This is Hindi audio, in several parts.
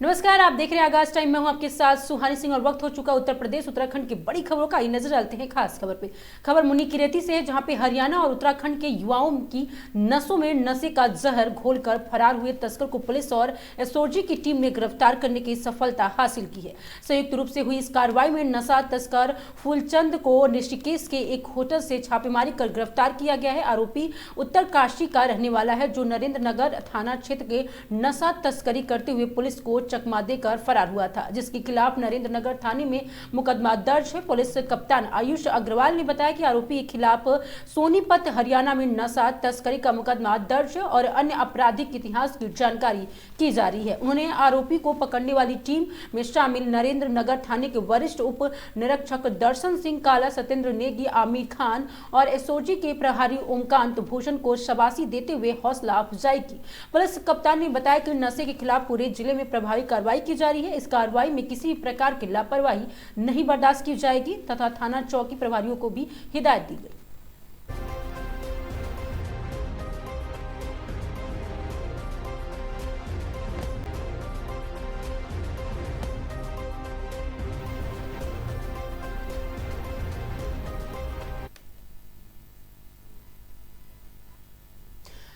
नमस्कार, आप देख रहे हैं आगाज टाइम। मैं हूं आपके साथ सुहानी सिंह और वक्त हो चुका उत्तर प्रदेश उत्तराखंड की बड़ी खबरों का। नजर डालते हैं खास खबर पे। खबर मुनीकीरेती से है, जहां पे हरियाणा और उत्तराखंड के युवाओं की नसों में नशे का जहर घोलकर फरार हुए तस्कर को पुलिस और एसओजी की टीम ने गिरफ्तार करने की सफलता हासिल की है। संयुक्त रूप से हुई इस कार्रवाई में नशा तस्कर फूलचंद को ऋषिकेश के एक होटल से छापेमारी कर गिरफ्तार किया गया है। आरोपी उत्तरकाशी का रहने वाला है, जो नरेंद्र नगर थाना क्षेत्र के नशा तस्करी करते हुए पुलिस को चकमा देकर फरार हुआ था, जिसके खिलाफ नरेंद्र नगर थाने में मुकदमा दर्ज है। पुलिस कप्तान आयुष अग्रवाल ने बताया कि आरोपी के खिलाफ सोनीपत हरियाणा में नशा तस्करी का मुकदमा दर्ज है और अन्य आपराधिक इतिहास की जानकारी की जा रही है। उन्होंने आरोपी को पकड़ने वाली टीम में शामिल नरेंद्र नगर थाने के वरिष्ठ उप निरीक्षक दर्शन सिंह काला, सत्येंद्र नेगी, आमिर खान और एसओजी के प्रभारी ओमकांत भूषण को शाबाशी देते हुए हौसला अफजाई की। पुलिस कप्तान ने बताया कि नशे के खिलाफ पूरे जिले में प्रभावी कार्रवाई की जा रही है। इस कार्रवाई में किसी भी प्रकार की लापरवाही नहीं बर्दाश्त की जाएगी तथा थाना चौकी प्रभारियों को भी हिदायत दी गई।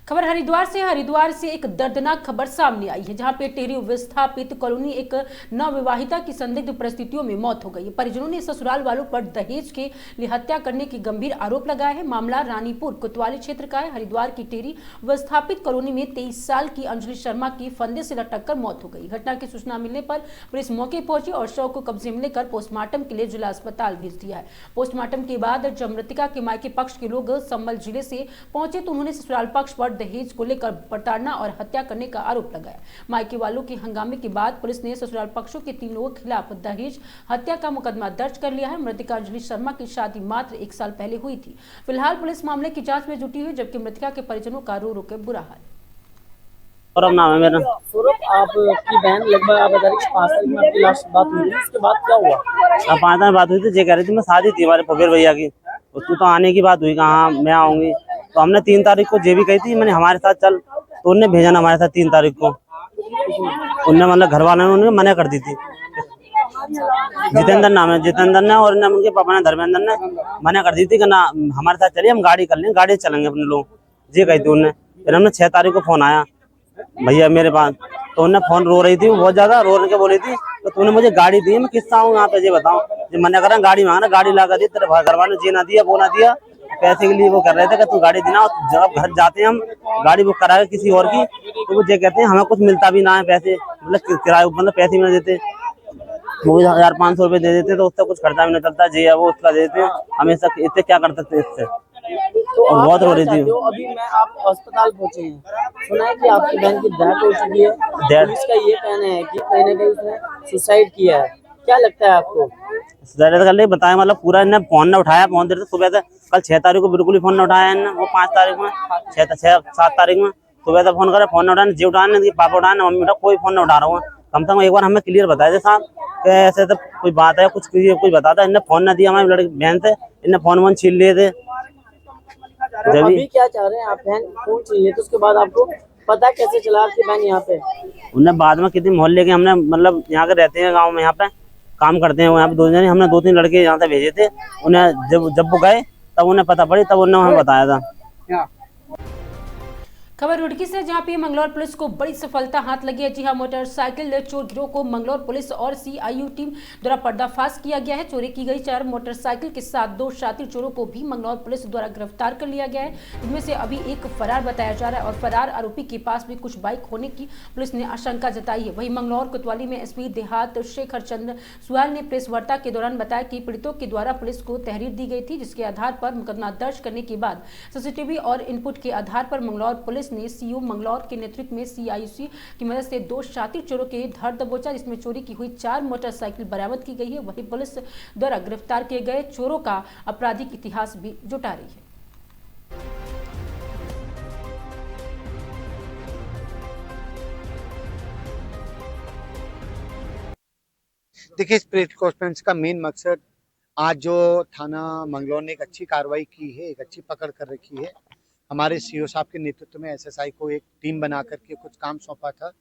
खबर हरिद्वार से एक दर्दनाक खबर सामने आई है, जहां पे टेहरी विस्थापित कॉलोनी एक नवविवाहिता की संदिग्ध परिस्थितियों में मौत हो गई। परिजनों ने ससुराल वालों पर दहेज के लिए हत्या करने की गंभीर आरोप लगाया है। मामला रानीपुर कोतवाली क्षेत्र का है। हरिद्वार की टेहरी विस्थापित कॉलोनी में 23 साल की अंजलि शर्मा की फंदे से लटक कर मौत हो गई। घटना की सूचना मिलने पर पुलिस मौके पहुंची और शव को कब्जे में लेकर पोस्टमार्टम के लिए जिला अस्पताल भेज दिया है। पोस्टमार्टम के बाद जब मृतका के मायके पक्ष के लोग संभल जिले से पहुंचे तो उन्होंने ससुराल पक्ष पर दहेज को लेकर प्रताड़ना और हत्या करने का आरोप लगाया। मायके वालों के हंगामे के बाद पुलिस ने ससुराल पक्षों के 3 लोगों के खिलाफ दहेज हत्या का मुकदमा दर्ज कर लिया है। मृतका अंजलि शर्मा की शादी मात्र 1 साल पहले हुई थी। फिलहाल पुलिस मामले की जांच में जुटी हुई, जबकि मृतका के परिजनों का रो रो के बुरा हाल। सौरभ नाम है मेरा। सौरभ, आपकी बहन लगभग आप बता रही कि 5 तारीख में आपकी लास्ट बात हुई थी, उसके बाद क्या हुआ? अब 5 दिन बात हुई थी, ये कह रही थी मैं शादी थी हमारे फबीर भैया की, उसको तो आने की बात हुई, कहाँ मैं आऊंगी। तो हमने 3 तारीख को जे भी कही थी मैंने हमारे साथ चल, तो उनने भेजा ना हमारे साथ 3 तारीख को। उनने मतलब घर वालों ने मना कर दी थी। जितेंद्र नाम है, जितेंद्र ने और उनके पापा ने धर्मेंद्र ने मना कर दी थी कि ना हमारे साथ चलिए, हम गाड़ी कर लेंगे, गाड़ी चलेंगे अपने लोग, ये कही थी उनने। फिर हमने 6 तारीख को फोन आया भैया मेरे पास, तो उन्हें फोन रो रही थी, वो बहुत ज्यादा रो के बोली थी तो तूने मुझे गाड़ी दी, मैं किससे आऊँ यहाँ पे, ये बताओ। जो मना करा गाड़ी मांगना, गाड़ी ला कर दी, तेरे घर वालों ने जी ना दिया, वो ना दिया, पैसे के लिए वो कर रहे थे कि तू गाड़ी देना। जब घर जाते हैं हम गाड़ी बुक करा के किसी और की, तो वो ये कहते हैं हमें कुछ मिलता भी ना है पैसे, मतलब किराए मतलब पैसे भी ना देते, वो 1500 रुपए दे देते तो उससे कुछ खर्चा भी नहीं चलता, जी है वो उसका दे देते, हमेशा इससे क्या कर सकते इससे। तो और आप बहुत रो क्या रही थी। चाहते हो? अभी मैं आप अस्पताल पहुंचे हैं, सुना है कि आपकी बहन की डेथ हो चुकी है। पुलिस का ये कहना है कि कहीं ना कहीं उसने सुसाइड किया है, क्या लगता है आपको? कर बताया, मतलब पूरा इन्हें फोन ने उठाया, फोन देते सुबह से, कल 6 तारीख को बिल्कुल ही फोन न उठाया इन्हें, वो 5 तारीख में 7 तारीख में सुबह से फोन करे, फोन न उठाने, जी उठाने, पापा उठाने, मम्मी उठा, कोई फोन न उठा रहा हूँ। कम से कम एक बार हमें क्लियर बताया थे साहब कि ऐसे ऐसे कोई बात है, कुछ बताता। इन्हें फोन न दिया हमारी लड़की बहन से, इन्हें फोन छीन लिए थे। तो अभी क्या चाह रहे हैं आप? बहन फोन चाहिए तो उसके बाद आपको पता कैसे चला आपकी बहन यहाँ पे? उन्हें बाद में कितनी मोहल्ले के, हमने मतलब यहाँ के रहते हैं गांव में, यहाँ पे काम करते हैं यहाँ पे 2 जने, हमने 2-3 लड़के यहाँ से भेजे थे। उन्हें जब वो गए तब उन्हें पता पड़ी, तब उन्होंने हमें बताया था। खबर रुड़की से, जहां पे मंगलौर पुलिस को बड़ी सफलता हाथ लगी है। जी हां, मोटरसाइकिल चोर गिरोह को मंगलौर पुलिस और सीआईयू टीम द्वारा पर्दाफाश किया गया है। चोरी की गई 4 मोटरसाइकिल के साथ 2 शातिर चोरों को भी मंगलौर पुलिस द्वारा गिरफ्तार कर लिया गया है। इनमें से अभी एक फरार बताया जा रहा है और फरार आरोपी के पास भी कुछ बाइक होने की पुलिस ने आशंका जताई है। वहीं मंगलौर कोतवाली में एसपी देहात शेखर चंद्र सुहाल ने प्रेस वार्ता के दौरान बताया कि पीड़ितों के द्वारा पुलिस को तहरीर दी गई थी, जिसके आधार पर मुकदमा दर्ज करने के बाद सीसीटीवी और इनपुट के आधार पर मंगलौर पुलिस ने सीओ मंगलौर के नेतृत्व में सीआईसी की मदद से 2 शातिर चोरों के धर दबोचा, जिसमें चोरी की हुई 4 मोटरसाइकिल बरामद की गई है। वहीं पुलिस द्वारा गिरफ्तार किए गए चोरों का आपराधिक इतिहास भी जुटा रही है। देखिए, इस प्रेस कॉन्फ्रेंस का मेन मकसद आज जो थाना मंगलौर ने एक अच्छी कार्रवाई की है, एक अच्छी पकड़ कर रखी है। हमारे सीओ साहब के नेतृत्व में एसएसआई को एक टीम बना करके कुछ काम सौंपा था,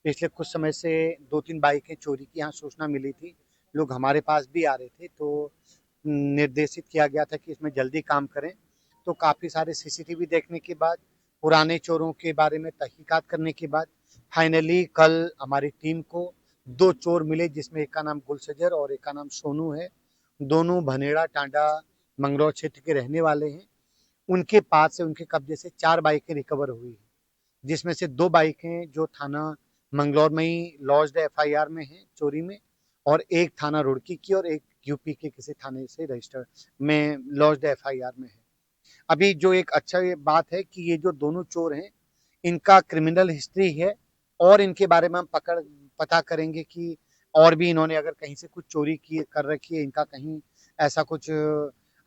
पिछले कुछ समय से 2-3 बाइकें चोरी की यहाँ सूचना मिली थी। लोग हमारे पास भी आ रहे थे, तो निर्देशित किया गया था कि इसमें जल्दी काम करें। तो काफ़ी सारे सीसीटीवी देखने के बाद, पुराने चोरों के बारे में तहकीकात करने के बाद फाइनली कल हमारी टीम को 2 चोर मिले, जिसमें एक का नाम गुलशजर और एक का नाम सोनू है। दोनों भनेड़ा टांडा मंगलौर क्षेत्र के रहने वाले हैं। उनके पास से, उनके कब्जे से 4 बाइकें रिकवर हुई हैं, जिसमें से 2 बाइकें जो थाना मंगलौर में ही लॉज्ड एफआईआर में है चोरी में, और एक थाना रुड़की की और एक यूपी के किसी थाने से रजिस्टर्ड में लॉज्ड एफआईआर में है। अभी जो एक अच्छा ये बात है कि ये जो दोनों चोर हैं, इनका क्रिमिनल हिस्ट्री है, और इनके बारे में हम पता करेंगे कि और भी इन्होंने अगर कहीं से कुछ चोरी की कर रखी है, इनका कहीं ऐसा कुछ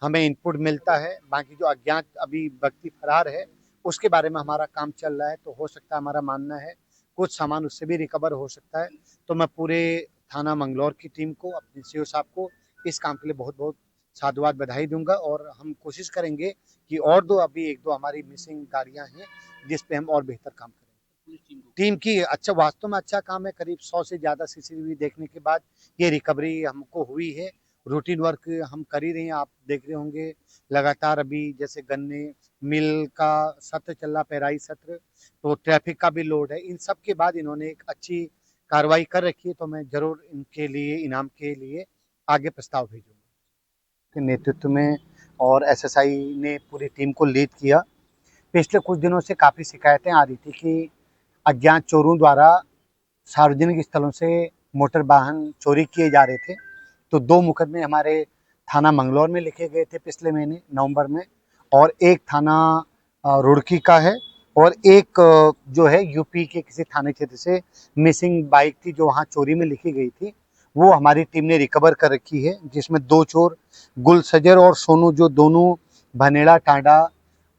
हमें इनपुट मिलता है। बाकी जो अज्ञात अभी व्यक्ति फरार है, उसके बारे में हमारा काम चल रहा है, तो हो सकता है, हमारा मानना है कुछ सामान उससे भी रिकवर हो सकता है। तो मैं पूरे थाना मंगलौर की टीम को, अपने सीओ साहब को इस काम के लिए बहुत बहुत साधुवाद बधाई दूंगा, और हम कोशिश करेंगे कि और अभी 1-2 हमारी मिसिंग गाड़ियां हैं, जिस पे हम और बेहतर काम करेंगे। टीम की अच्छा, वास्तव में अच्छा काम है। करीब 100 से ज़्यादा सीसीटीवी देखने के बाद ये रिकवरी हमको हुई है। रूटीन वर्क हम कर ही रहे हैं, आप देख रहे होंगे लगातार। अभी जैसे गन्ने मिल का सत्र चल रहा, पेराई सत्र, तो ट्रैफिक का भी लोड है। इन सब के बाद इन्होंने एक अच्छी कार्रवाई कर रखी है, तो मैं जरूर इनके लिए, इनाम के लिए आगे प्रस्ताव भेजूंगा के नेतृत्व में, और एसएसआई ने पूरी टीम को लीड किया। पिछले कुछ दिनों से काफ़ी शिकायतें आ रही थी कि अज्ञात चोरों द्वारा सार्वजनिक स्थलों से मोटर वाहन चोरी किए जा रहे थे। तो 2 मुकदमे हमारे थाना मंगलौर में लिखे गए थे पिछले महीने नवंबर में, और एक थाना रुड़की का है, और एक जो है यूपी के किसी थाने क्षेत्र से मिसिंग बाइक थी जो वहाँ चोरी में लिखी गई थी, वो हमारी टीम ने रिकवर कर रखी है। जिसमें 2 चोर गुलशजर और सोनू, जो दोनों भनेड़ा टांडा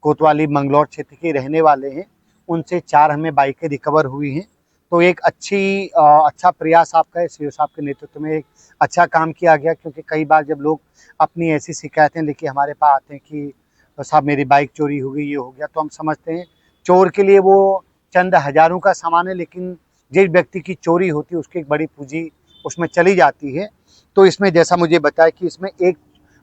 कोतवाली मंगलौर क्षेत्र के रहने वाले हैं, उनसे 4 हमें बाइकें रिकवर हुई हैं। तो एक अच्छा प्रयास आपका है, सीओ साहब के नेतृत्व में एक अच्छा काम किया गया। क्योंकि कई बार जब लोग अपनी ऐसी शिकायतें लेके हमारे पास आते हैं कि साहब मेरी बाइक चोरी हो गई, ये हो गया, तो हम समझते हैं चोर के लिए वो चंद हज़ारों का सामान है, लेकिन जिस व्यक्ति की चोरी होती है उसकी एक बड़ी पूंजी उसमें चली जाती है। तो इसमें जैसा मुझे बताया कि इसमें एक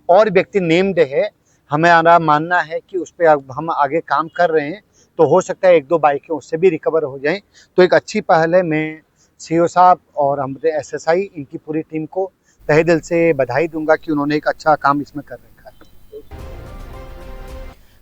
और व्यक्ति नेम्ड है, हमारा मानना है कि उस पर अब हम आगे काम कर रहे हैं, तो हो सकता है 1-2 बाइकें उससे भी रिकवर हो जाएं। तो एक अच्छी पहल है। मैं सीओ साहब और हमारे एसएसआई, इनकी पूरी टीम को तहे दिल से बधाई दूंगा कि उन्होंने एक अच्छा काम इसमें कर रखा है।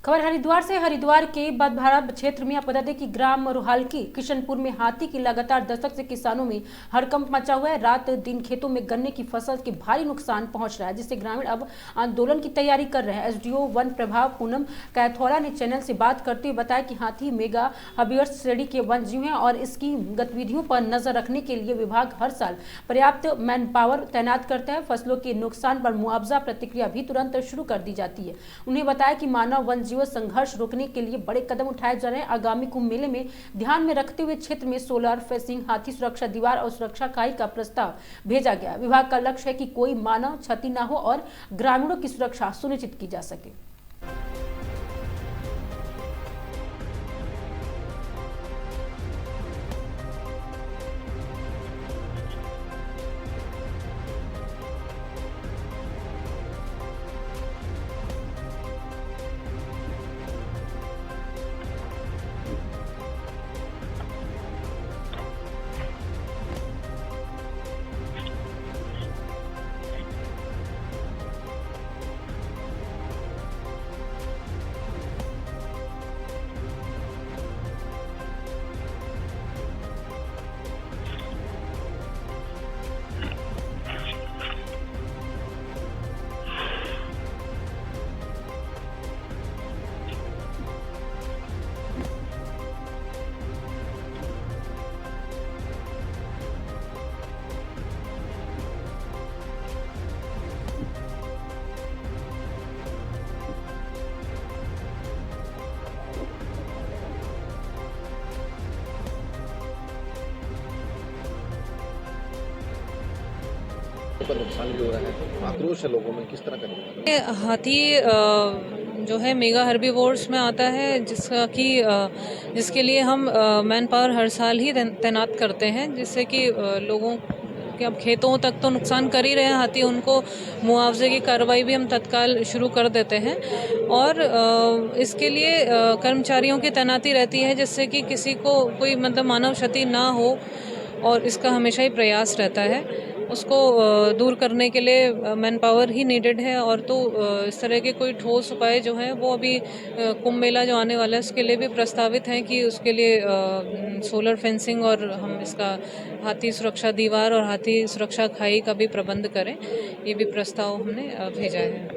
खबर हरिद्वार से। हरिद्वार के बदभारा क्षेत्र में आपको बता दें कि ग्राम रुहालकी किशनपुर में हाथी की लगातार दस्तक से किसानों में हड़कंप मचा हुआ है। रात दिन खेतों में गन्ने की फसल के भारी नुकसान पहुंच रहा है, जिससे ग्रामीण अब आंदोलन की तैयारी कर रहे हैं। एसडीओ वन प्रभाव पूनम कैथोला ने चैनल से बात करते हुए बताया कि हाथी मेगा हर्बिवर्स श्रेणी के वन्यजीव हैं और इसकी गतिविधियों पर नजर रखने के लिए विभाग हर साल पर्याप्त मैन पावर तैनात करता है। फसलों के नुकसान पर मुआवजा प्रक्रिया भी तुरंत शुरू कर दी जाती है। उन्हें बताया कि मानव वन्यजीव संघर्ष रोकने के लिए बड़े कदम उठाए जा रहे हैं। आगामी कुंभ मेले में ध्यान में रखते हुए क्षेत्र में सोलर फेंसिंग, हाथी सुरक्षा दीवार और सुरक्षा काई का प्रस्ताव भेजा गया। विभाग का लक्ष्य है कि कोई मानव क्षति न हो और ग्रामीणों की सुरक्षा सुनिश्चित की जा सके। पर नुकसान भी हो रहा है, आक्रोश है लोगों में, किस तरह का? हाथी जो है मेगा हर्बीवोर्स में आता है, जिसके लिए हम मैन पावर हर साल ही तैनात करते हैं, जिससे कि लोगों के अब खेतों तक तो नुकसान कर ही रहे हैं हाथी, उनको मुआवजे की कार्रवाई भी हम तत्काल शुरू कर देते हैं। और इसके लिए कर्मचारियों की तैनाती रहती है, जिससे कि किसी को कोई मतलब मानव क्षति ना हो, और इसका हमेशा ही प्रयास रहता है। उसको दूर करने के लिए मैन पावर ही नीडेड है। और तो इस तरह के कोई ठोस उपाय जो हैं वो अभी कुंभ मेला जो आने वाला है उसके लिए भी प्रस्तावित हैं कि उसके लिए सोलर फेंसिंग और हम इसका हाथी सुरक्षा दीवार और हाथी सुरक्षा खाई का भी प्रबंध करें। ये भी प्रस्ताव हमने भेजा है।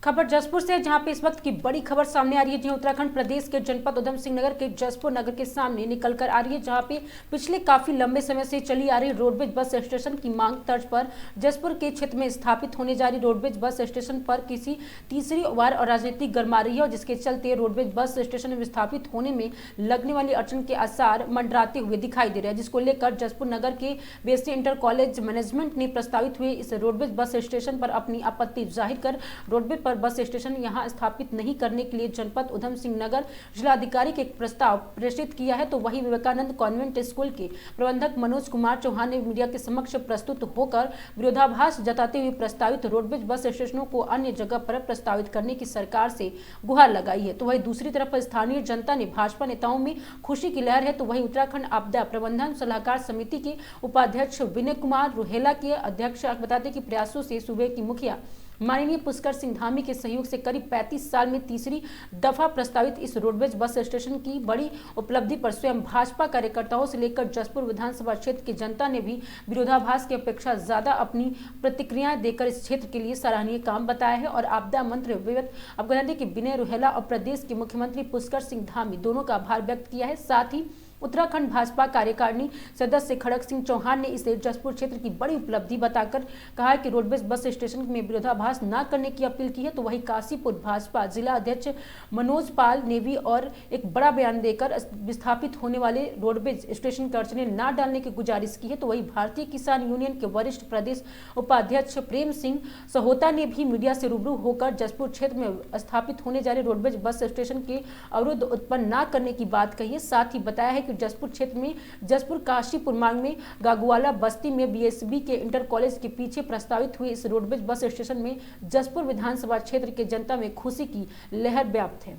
खबर जसपुर से, जहां पे इस वक्त की बड़ी खबर सामने आ रही है। जी उत्तराखंड प्रदेश के जनपद उधम सिंह नगर के जसपुर नगर के सामने निकल कर आ रही है, जहां पे पिछले काफी लंबे समय से चली आ रही रोडवेज बस स्टेशन की मांग तर्ज पर जसपुर के क्षेत्र में स्थापित होने जा रही रोडवेज बस स्टेशन पर किसी तीसरी बार और राजनीतिक गरमा रही है, और जिसके चलते रोडवेज बस स्टेशन में स्थापित होने में लगने वाली अड़चन के आसार मंडराते हुए दिखाई दे रहे हैं, जिसको लेकर जसपुर नगर के बीएससी इंटर कॉलेज मैनेजमेंट ने प्रस्तावित हुए इस रोडवेज बस स्टेशन पर अपनी आपत्ति जाहिर कर रोडवेज बस स्टेशन यहां स्थापित नहीं करने के लिए जनपद उधम सिंह नगर जिलाधिकारी के एक प्रस्ताव प्रेषित किया है। तो वहीं विवेकानंद कॉन्वेंट स्कूल के प्रबंधक मनोज कुमार चौहान ने मीडिया के समक्ष प्रस्तुत होकर विरोधाभास जताते हुए प्रस्तावित रोडवेज बस स्टेशनों को अन्य जगह पर प्रस्तावित करने की सरकार से गुहार लगाई है। तो वहीं दूसरी तरफ स्थानीय जनता ने भाजपा नेताओं में खुशी की लहर है। तो वहीं उत्तराखंड आपदा प्रबंधन सलाहकार समिति के उपाध्यक्ष विनय कुमार रुहेला के अध्यक्ष बताते कि प्रयासों से सूबे की मुखिया माननीय पुष्कर सिंह धामी के सहयोग से करीब 35 साल में तीसरी दफा प्रस्तावित इस रोडवेज बस स्टेशन की बड़ी उपलब्धि पर स्वयं भाजपा कार्यकर्ताओं से लेकर जसपुर विधानसभा क्षेत्र की जनता ने भी विरोधाभास की अपेक्षा ज्यादा अपनी प्रतिक्रियाएं देकर इस क्षेत्र के लिए सराहनीय काम बताया है। और आपदा मंत्री आपको कि विनय रुहेला और प्रदेश के मुख्यमंत्री पुष्कर सिंह धामी दोनों का आभार व्यक्त किया है। साथ ही उत्तराखंड भाजपा कार्यकारिणी सदस्य खड़ग सिंह चौहान ने इसे जसपुर क्षेत्र की बड़ी उपलब्धि बताकर कहा है कि रोडवेज बस स्टेशन में विरोधाभास न करने की अपील की है। तो वहीं काशीपुर भाजपा जिला अध्यक्ष मनोज पाल ने भी और एक बड़ा बयान देकर विस्थापित होने वाले रोडवेज स्टेशन की अड़चने न डालने की गुजारिश की है। तो वहीं भारतीय किसान यूनियन के वरिष्ठ प्रदेश उपाध्यक्ष प्रेम सिंह सहोता ने भी मीडिया से रूबरू होकर जसपुर क्षेत्र में स्थापित होने जा रहे रोडवेज बस स्टेशन के अवरुद्ध उत्पन्न न करने की बात कही है। साथ ही बताया है जसपुर क्षेत्र में जसपुर काशीपुर मार्ग में गागुवाला बस्ती में बीएसबी के इंटर कॉलेज के पीछे प्रस्तावित हुए इस रोडवेज बस स्टेशन में जसपुर विधानसभा क्षेत्र के जनता में खुशी की लहर व्याप्त है।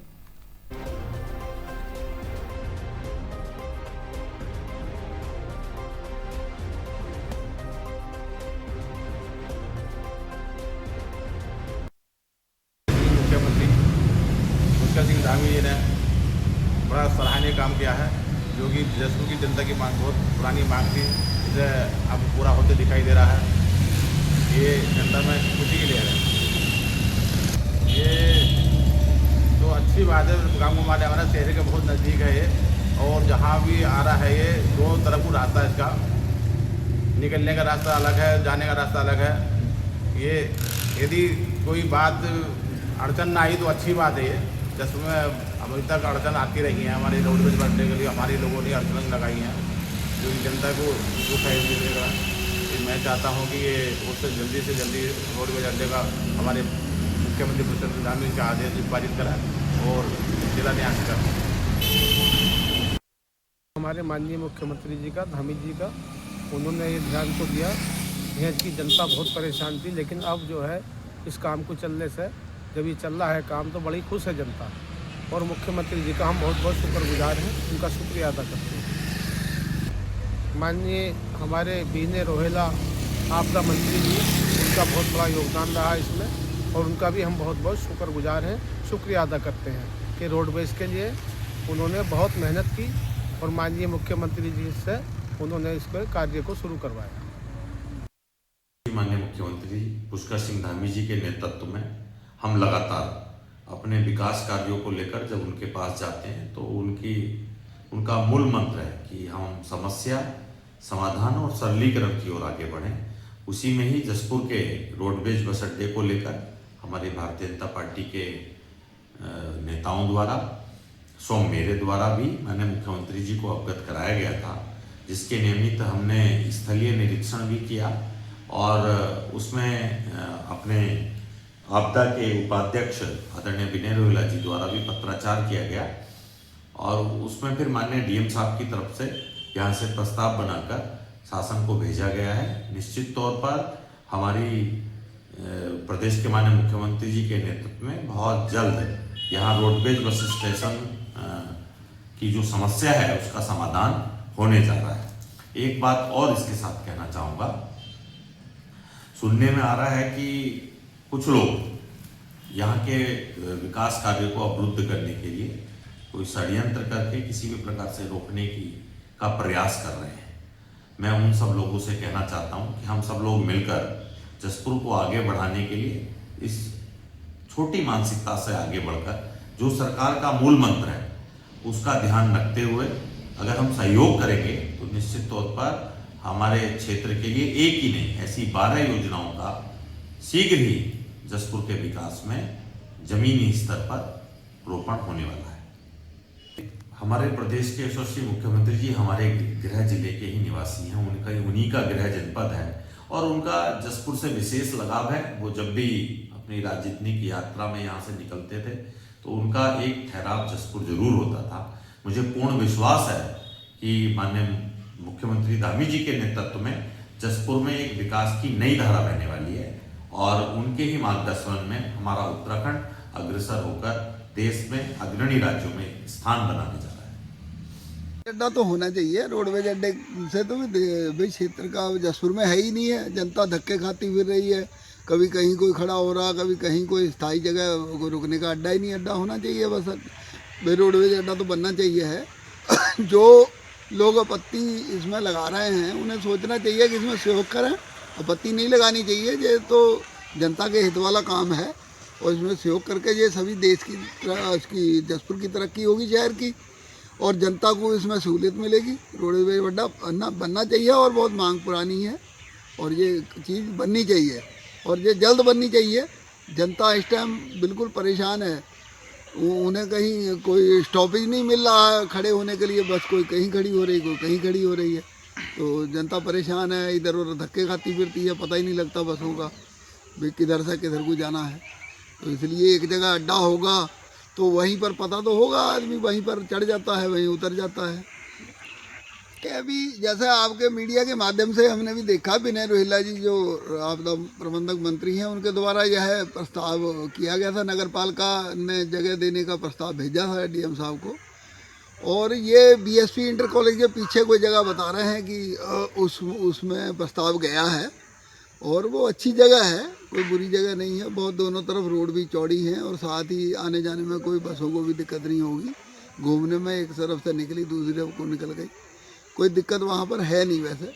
मुख्यमंत्री पुष्कर सिंह धामी जी ने बड़ा सराहनीय काम किया है, जो कि जसपुर की जनता की मांग बहुत पुरानी मांग थी, इसे अब पूरा होते दिखाई दे रहा है। ये जनता में खुशी की लहर है। ये तो अच्छी बात है। गाँव हमारे शहर के बहुत नज़दीक है ये, और जहाँ भी आ रहा है ये दो तरफ को रास्ता है, इसका निकलने का रास्ता अलग है, जाने का रास्ता अलग है। ये यदि कोई बात अड़चन ना आई तो अच्छी बात है। ये जसपुर में अभी तक अड़चन आती रही है, हमारी रोडवेज बढ़ने के लिए हमारे लोगों ने अड़चन लगाई हैं, जो कि जनता को दुख है मिलेगा। मैं चाहता हूं कि ये उससे जल्दी से जल्दी रोडवेज अड्डे का हमारे मुख्यमंत्री पुष्कर सिंह धामी का आदेश पारित करा और जिला न्यास करा। हमारे माननीय मुख्यमंत्री जी का, धामी जी का, उन्होंने ये ध्यान को दिया। यहाँ की जनता बहुत परेशान थी, लेकिन अब जो है इस काम को चलने से, जब ये चल रहा है काम, तो बड़ी खुश है जनता। और मुख्यमंत्री जी का हम बहुत बहुत शुक्रगुजार हैं, उनका शुक्रिया अदा करते हैं। माननीय हमारे विनय रुहेला आपदा मंत्री जी, उनका बहुत बड़ा योगदान रहा इसमें, और उनका भी हम बहुत बहुत शुक्रगुजार हैं, शुक्रिया अदा करते हैं कि रोडवेज के लिए उन्होंने बहुत मेहनत की और माननीय मुख्यमंत्री जी से उन्होंने इस कार्य को शुरू करवाया। माननीय मुख्यमंत्री पुष्कर सिंह धामी जी के नेतृत्व में हम लगातार अपने विकास कार्यों को लेकर जब उनके पास जाते हैं तो उनका मूल मंत्र है कि हम समस्या समाधान और सरलीकरण की ओर आगे बढ़ें। उसी में ही जसपुर के रोडवेज बस अड्डे को लेकर हमारे भारतीय जनता पार्टी के नेताओं द्वारा सो मेरे द्वारा भी मैंने मुख्यमंत्री जी को अवगत कराया गया था, जिसके नियमित हमने स्थलीय निरीक्षण भी किया और उसमें अपने आपदा के उपाध्यक्ष आदरणीय विनय रोहेला जी द्वारा भी पत्राचार किया गया और उसमें फिर माननीय डीएम साहब की तरफ से यहाँ से प्रस्ताव बनाकर शासन को भेजा गया है। निश्चित तौर पर हमारी प्रदेश के माननीय मुख्यमंत्री जी के नेतृत्व में बहुत जल्द यहाँ रोडवेज बस स्टेशन की जो समस्या है उसका समाधान होने जा रहा है। एक बात और इसके साथ कहना चाहूँगा, सुनने में आ रहा है कि कुछ लोग यहाँ के विकास कार्य को अवरुद्ध करने के लिए कोई षड्यंत्र करके किसी भी प्रकार से रोकने का प्रयास कर रहे हैं। मैं उन सब लोगों से कहना चाहता हूँ कि हम सब लोग मिलकर जसपुर को आगे बढ़ाने के लिए इस छोटी मानसिकता से आगे बढ़कर जो सरकार का मूल मंत्र है उसका ध्यान रखते हुए अगर हम सहयोग करेंगे तो निश्चित तौर पर हमारे क्षेत्र के लिए एक ही नहीं ऐसी 12 योजनाओं का शीघ्र ही जसपुर के विकास में जमीनी स्तर पर रोपण होने वाला है। हमारे प्रदेश के यशस्वी मुख्यमंत्री जी हमारे गृह जिले के ही निवासी हैं, उन्हीं का गृह जनपद है और उनका जसपुर से विशेष लगाव है। वो जब भी अपनी राजनीतिक यात्रा में यहाँ से निकलते थे तो उनका एक ठहराव जसपुर जरूर होता था। मुझे पूर्ण विश्वास है कि माननीय मुख्यमंत्री धामी जी के नेतृत्व में जसपुर में एक विकास की नई धारा बहने वाली है और उनके ही मार्गदर्शन में हमारा उत्तराखंड अग्रसर होकर देश में अग्रणी राज्यों में स्थान बनाने जा रहा है। अड्डा तो होना चाहिए। रोडवेज अड्डे से तो भाई क्षेत्र का जसपुर में है ही नहीं है। जनता धक्के खाती फिर रही है, कभी कहीं कोई खड़ा हो रहा, कभी कहीं कोई स्थायी जगह कोई रुकने का अड्डा ही नहीं। अड्डा होना चाहिए बस, भाई रोडवेज अड्डा तो बनना चाहिए है। जो लोग आपत्ति इसमें लगा रहे हैं उन्हें सोचना चाहिए कि इसमें सहयोग करें, आपत्ति नहीं लगानी चाहिए। ये तो जनता के हित वाला काम है और इसमें सहयोग करके ये सभी देश की जसपुर की तरक्की होगी शहर की और जनता को इसमें सहूलियत मिलेगी। रोडवेज अड्डा बनना चाहिए और बहुत मांग पुरानी है और ये चीज़ बननी चाहिए और ये जल्द बननी चाहिए। जनता इस टाइम बिल्कुल परेशान है, उन्हें कहीं कोई स्टॉपेज नहीं मिल रहा है खड़े होने के लिए, बस कोई कहीं खड़ी हो रही कोई कहीं खड़ी हो रही है, तो जनता परेशान है, इधर उधर धक्के खाती फिरती है, पता ही नहीं लगता बसों का भाई किधर से किधर को जाना है। तो इसलिए एक जगह अड्डा होगा तो वहीं पर पता तो होगा, आदमी वहीं पर चढ़ जाता है, वहीं उतर जाता है। कि अभी जैसे आपके मीडिया के माध्यम से हमने भी देखा, विनय रोहेला जी जो आपदा प्रबंधक मंत्री हैं उनके द्वारा यह प्रस्ताव किया गया था, नगर पालिका ने जगह देने का प्रस्ताव भेजा था डीएम साहब को और ये बीएसपी इंटर कॉलेज के पीछे कोई जगह बता रहे हैं कि उसमें प्रस्ताव गया है और वो अच्छी जगह है, कोई बुरी जगह नहीं है। बहुत दोनों तरफ रोड भी चौड़ी हैं और साथ ही आने जाने में कोई बसों को भी दिक्कत नहीं होगी, घूमने में एक तरफ से निकली दूसरी तरफ को निकल गई, कोई दिक्कत वहाँ पर है नहीं वैसे।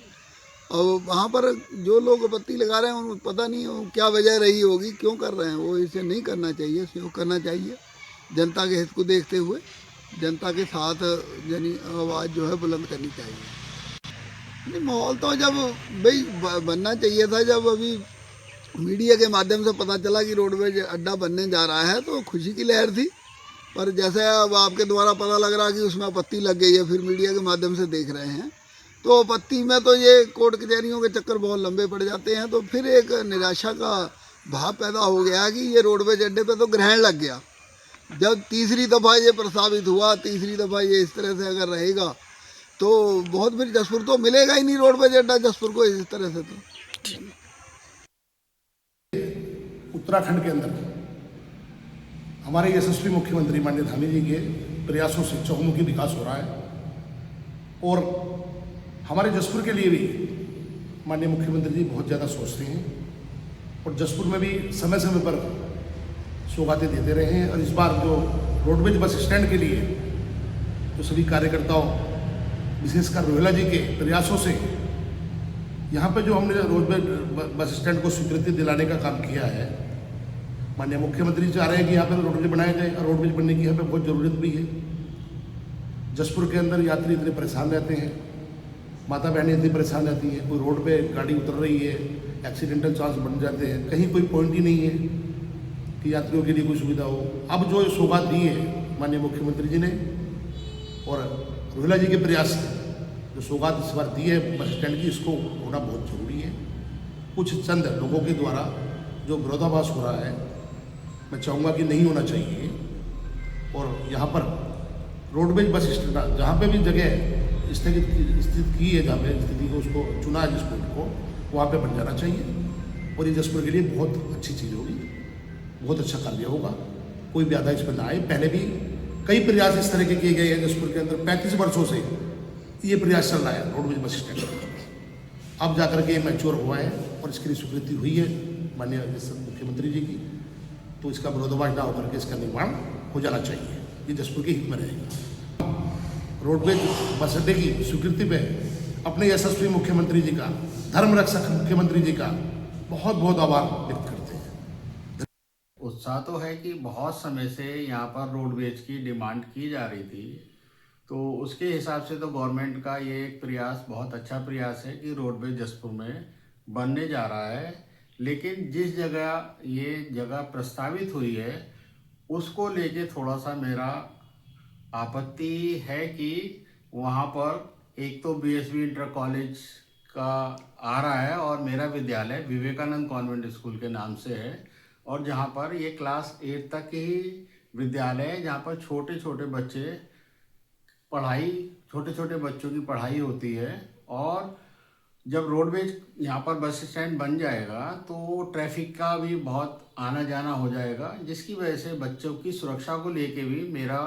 और वहाँ पर जो लोग आपत्ति लगा रहे हैं उनको पता नहीं क्या वजह रही होगी, क्यों कर रहे हैं, वो इसे नहीं करना चाहिए, सहयोग करना चाहिए। जनता के हित को देखते हुए जनता के साथ यानी आवाज़ जो है बुलंद करनी चाहिए। नहीं, माहौल तो जब भाई बनना चाहिए था, जब अभी मीडिया के माध्यम से पता चला कि रोडवेज अड्डा बनने जा रहा है तो खुशी की लहर थी, पर जैसे अब आपके द्वारा पता लग रहा कि उसमें आपत्ति लग गई है, फिर मीडिया के माध्यम से देख रहे हैं तो आपत्ति में तो ये कोर्ट कचहरियों के चक्कर बहुत लंबे पड़ जाते हैं, तो फिर एक निराशा का भाव पैदा हो गया कि ये रोडवेज अड्डे पे तो ग्रहण लग गया। जब तीसरी दफ़ा ये प्रस्तावित हुआ, तीसरी दफ़ा ये इस तरह से अगर रहेगा तो बहुत फिर जसपुर तो मिलेगा ही नहीं रोडवेज अड्डा जसपुर को इस तरह से। तो उत्तराखंड के अंदर हमारे यशस्वी मुख्यमंत्री माननीय धामी जी के प्रयासों से चहुमुखी विकास हो रहा है और हमारे जसपुर के लिए भी माननीय मुख्यमंत्री जी बहुत ज़्यादा सोचते हैं और जसपुर में भी समय समय पर सौगातें देते रहे हैं। और इस बार जो रोडवेज बस स्टैंड के लिए जो सभी कार्यकर्ताओं विशेषकर रोहेला जी के प्रयासों से यहाँ पे जो हमने रोडवेज बस स्टैंड को स्वीकृति दिलाने का काम किया है, माननीय मुख्यमंत्री चाह रहे हैं कि यहाँ पर रोडवेज बनाया जाए और रोडवेज बनने की यहाँ पे बहुत ज़रूरत भी है। जसपुर के अंदर यात्री इतने परेशान रहते हैं, माता बहनें इतनी परेशान रहती हैं, कोई रोड पे गाड़ी उतर रही है, एक्सीडेंटल चांस बन जाते हैं, कहीं कोई पॉइंट ही नहीं है कि यात्रियों के लिए कोई सुविधा हो। अब जो सौगात दी है माननीय मुख्यमंत्री जी ने और रोहिला जी के प्रयास से जो सौगात इस बार दी है बस स्टैंड की, इसको होना बहुत ज़रूरी है। कुछ चंद लोगों के द्वारा जो विरोधाभास हो रहा है, मैं चाहूँगा कि नहीं होना चाहिए। और यहाँ पर रोडवेज बस स्टैंड जहाँ पे भी जगह स्थित की है, जहाँ पे स्थिति को उसको चुना है जिस पॉइंट को, वहाँ पे बन जाना चाहिए। और ये जसपुर के लिए बहुत अच्छी चीज़ होगी, बहुत अच्छा कार्य होगा, कोई बाधा इसमें ना आए। पहले भी कई प्रयास इस तरह के किए गए हैं जसपुर के अंदर, 35 वर्षों से ये प्रयास चल रहा है रोडवेज बस स्टैंड। अब जाकर के मैच्योर हुआ है और इसके लिए स्वीकृति हुई है माननीय मुख्यमंत्री जी की, तो इसका विरोधाभास ना होकर के इसका निर्माण हो जाना चाहिए, ये जसपुर के हित में रहेगा। रोडवेज बस अड्डे की स्वीकृति पे अपने यशस्वी मुख्यमंत्री जी का, धर्म रक्षक मुख्यमंत्री जी का बहुत बहुत आभार व्यक्त करते हैं। उत्साह तो है कि बहुत समय से यहाँ पर रोडवेज की डिमांड की जा रही थी, तो उसके हिसाब से तो गवर्नमेंट का ये एक प्रयास बहुत अच्छा प्रयास है कि रोडवेज जसपुर में बनने जा रहा है। लेकिन जिस जगह ये जगह प्रस्तावित हुई है उसको लेके थोड़ा सा मेरा आपत्ति है कि वहाँ पर एक तो बीएसवी इंटर कॉलेज का आ रहा है और मेरा विद्यालय विवेकानंद कॉन्वेंट स्कूल के नाम से है, और जहाँ पर ये क्लास 8 तक ही विद्यालय है, जहाँ पर छोटे छोटे बच्चों की पढ़ाई होती है। और जब रोडवेज यहाँ पर बस स्टैंड बन जाएगा तो ट्रैफिक का भी बहुत आना जाना हो जाएगा, जिसकी वजह से बच्चों की सुरक्षा को लेके भी मेरा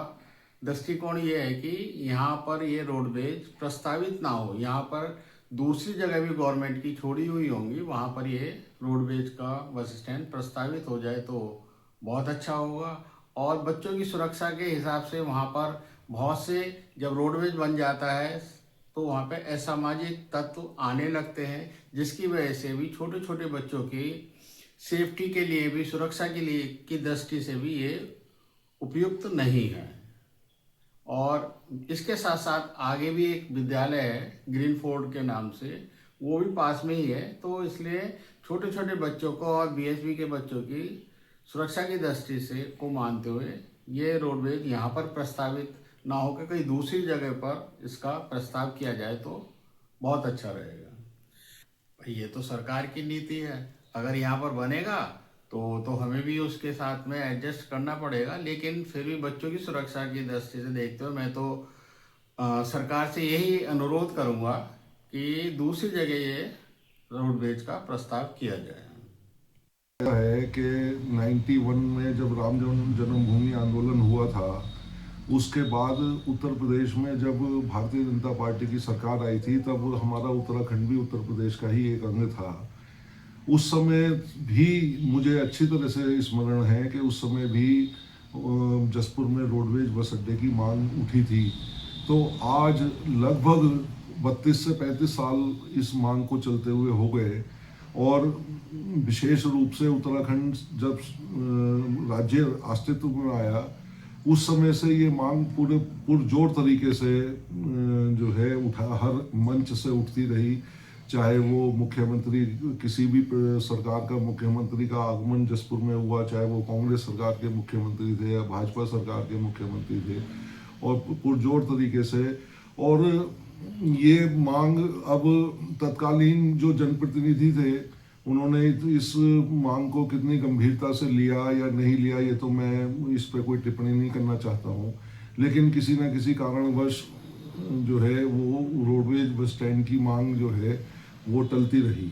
दृष्टिकोण ये है कि यहाँ पर ये रोडवेज प्रस्तावित ना हो। यहाँ पर दूसरी जगह भी गवर्नमेंट की छोड़ी हुई होंगी, वहाँ पर ये रोडवेज का बस स्टैंड प्रस्तावित हो जाए तो बहुत अच्छा होगा। और बच्चों की सुरक्षा के हिसाब से वहाँ पर बहुत से, जब रोडवेज बन जाता है तो वहाँ पे असामाजिक तत्व आने लगते हैं, जिसकी वजह से भी छोटे छोटे बच्चों की सेफ्टी के लिए भी, सुरक्षा के लिए की दृष्टि से भी ये उपयुक्त नहीं है। और इसके साथ साथ आगे भी एक विद्यालय है ग्रीनफोर्ड के नाम से, वो भी पास में ही है, तो इसलिए छोटे छोटे बच्चों को और बीएसबी के बच्चों की सुरक्षा की दृष्टि से को मानते हुए ये रोडवेज यहाँ पर प्रस्तावित ना होकर कहीं दूसरी जगह पर इसका प्रस्ताव किया जाए तो बहुत अच्छा रहेगा। ये तो सरकार की नीति है, अगर यहाँ पर बनेगा तो हमें भी उसके साथ में एडजस्ट करना पड़ेगा। लेकिन फिर भी बच्चों की सुरक्षा की दृष्टि से देखते हुए मैं तो सरकार से यही अनुरोध करूँगा कि दूसरी जगह ये रोडवेज का प्रस्ताव किया जाए। है कि 91 में जब राम जन्मभूमि आंदोलन हुआ था, उसके बाद उत्तर प्रदेश में जब भारतीय जनता पार्टी की सरकार आई थी, तब हमारा उत्तराखंड भी उत्तर प्रदेश का ही एक अंग था। उस समय भी मुझे अच्छी तरह से स्मरण है कि उस समय भी जसपुर में रोडवेज बस अड्डे की मांग उठी थी। तो आज लगभग 32 से 35 साल इस मांग को चलते हुए हो गए, और विशेष रूप से उत्तराखंड जब राज्य अस्तित्व में आया उस समय से ये मांग पूरे पुरजोर तरीके से जो है हर मंच से उठती रही। चाहे वो मुख्यमंत्री, किसी भी सरकार का मुख्यमंत्री का आगमन जसपुर में हुआ, चाहे वो कांग्रेस सरकार के मुख्यमंत्री थे या भाजपा सरकार के मुख्यमंत्री थे, और पुरजोर तरीके से। और ये मांग अब तत्कालीन जो जनप्रतिनिधि थे उन्होंने इस मांग को कितनी गंभीरता से लिया या नहीं लिया, ये तो मैं इस पर कोई टिप्पणी नहीं करना चाहता हूँ। लेकिन किसी न किसी कारणवश जो है वो रोडवेज बस स्टैंड की मांग जो है वो टलती रही।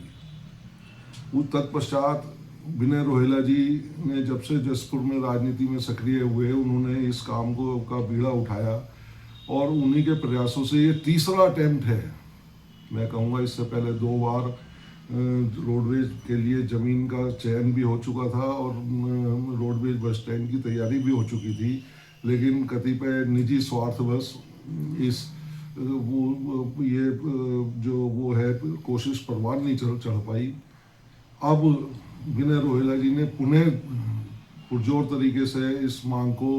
तत्पश्चात विनय रोहेला जी ने जब से जसपुर में राजनीति में सक्रिय हुए, उन्होंने इस काम का बीड़ा उठाया, और उन्हीं के प्रयासों से ये तीसरा अटेम्प्ट है। मैं कहूँगा इससे पहले 2 बार रोडवेज के लिए ज़मीन का चयन भी हो चुका था और रोडवेज बस स्टैंड की तैयारी भी हो चुकी थी, लेकिन कतिपय निजी स्वार्थवश इस ये जो वो है कोशिश परवान नहीं चढ़ पाई। अब विनय रोहेला जी ने पुनः पुरजोर तरीके से इस मांग को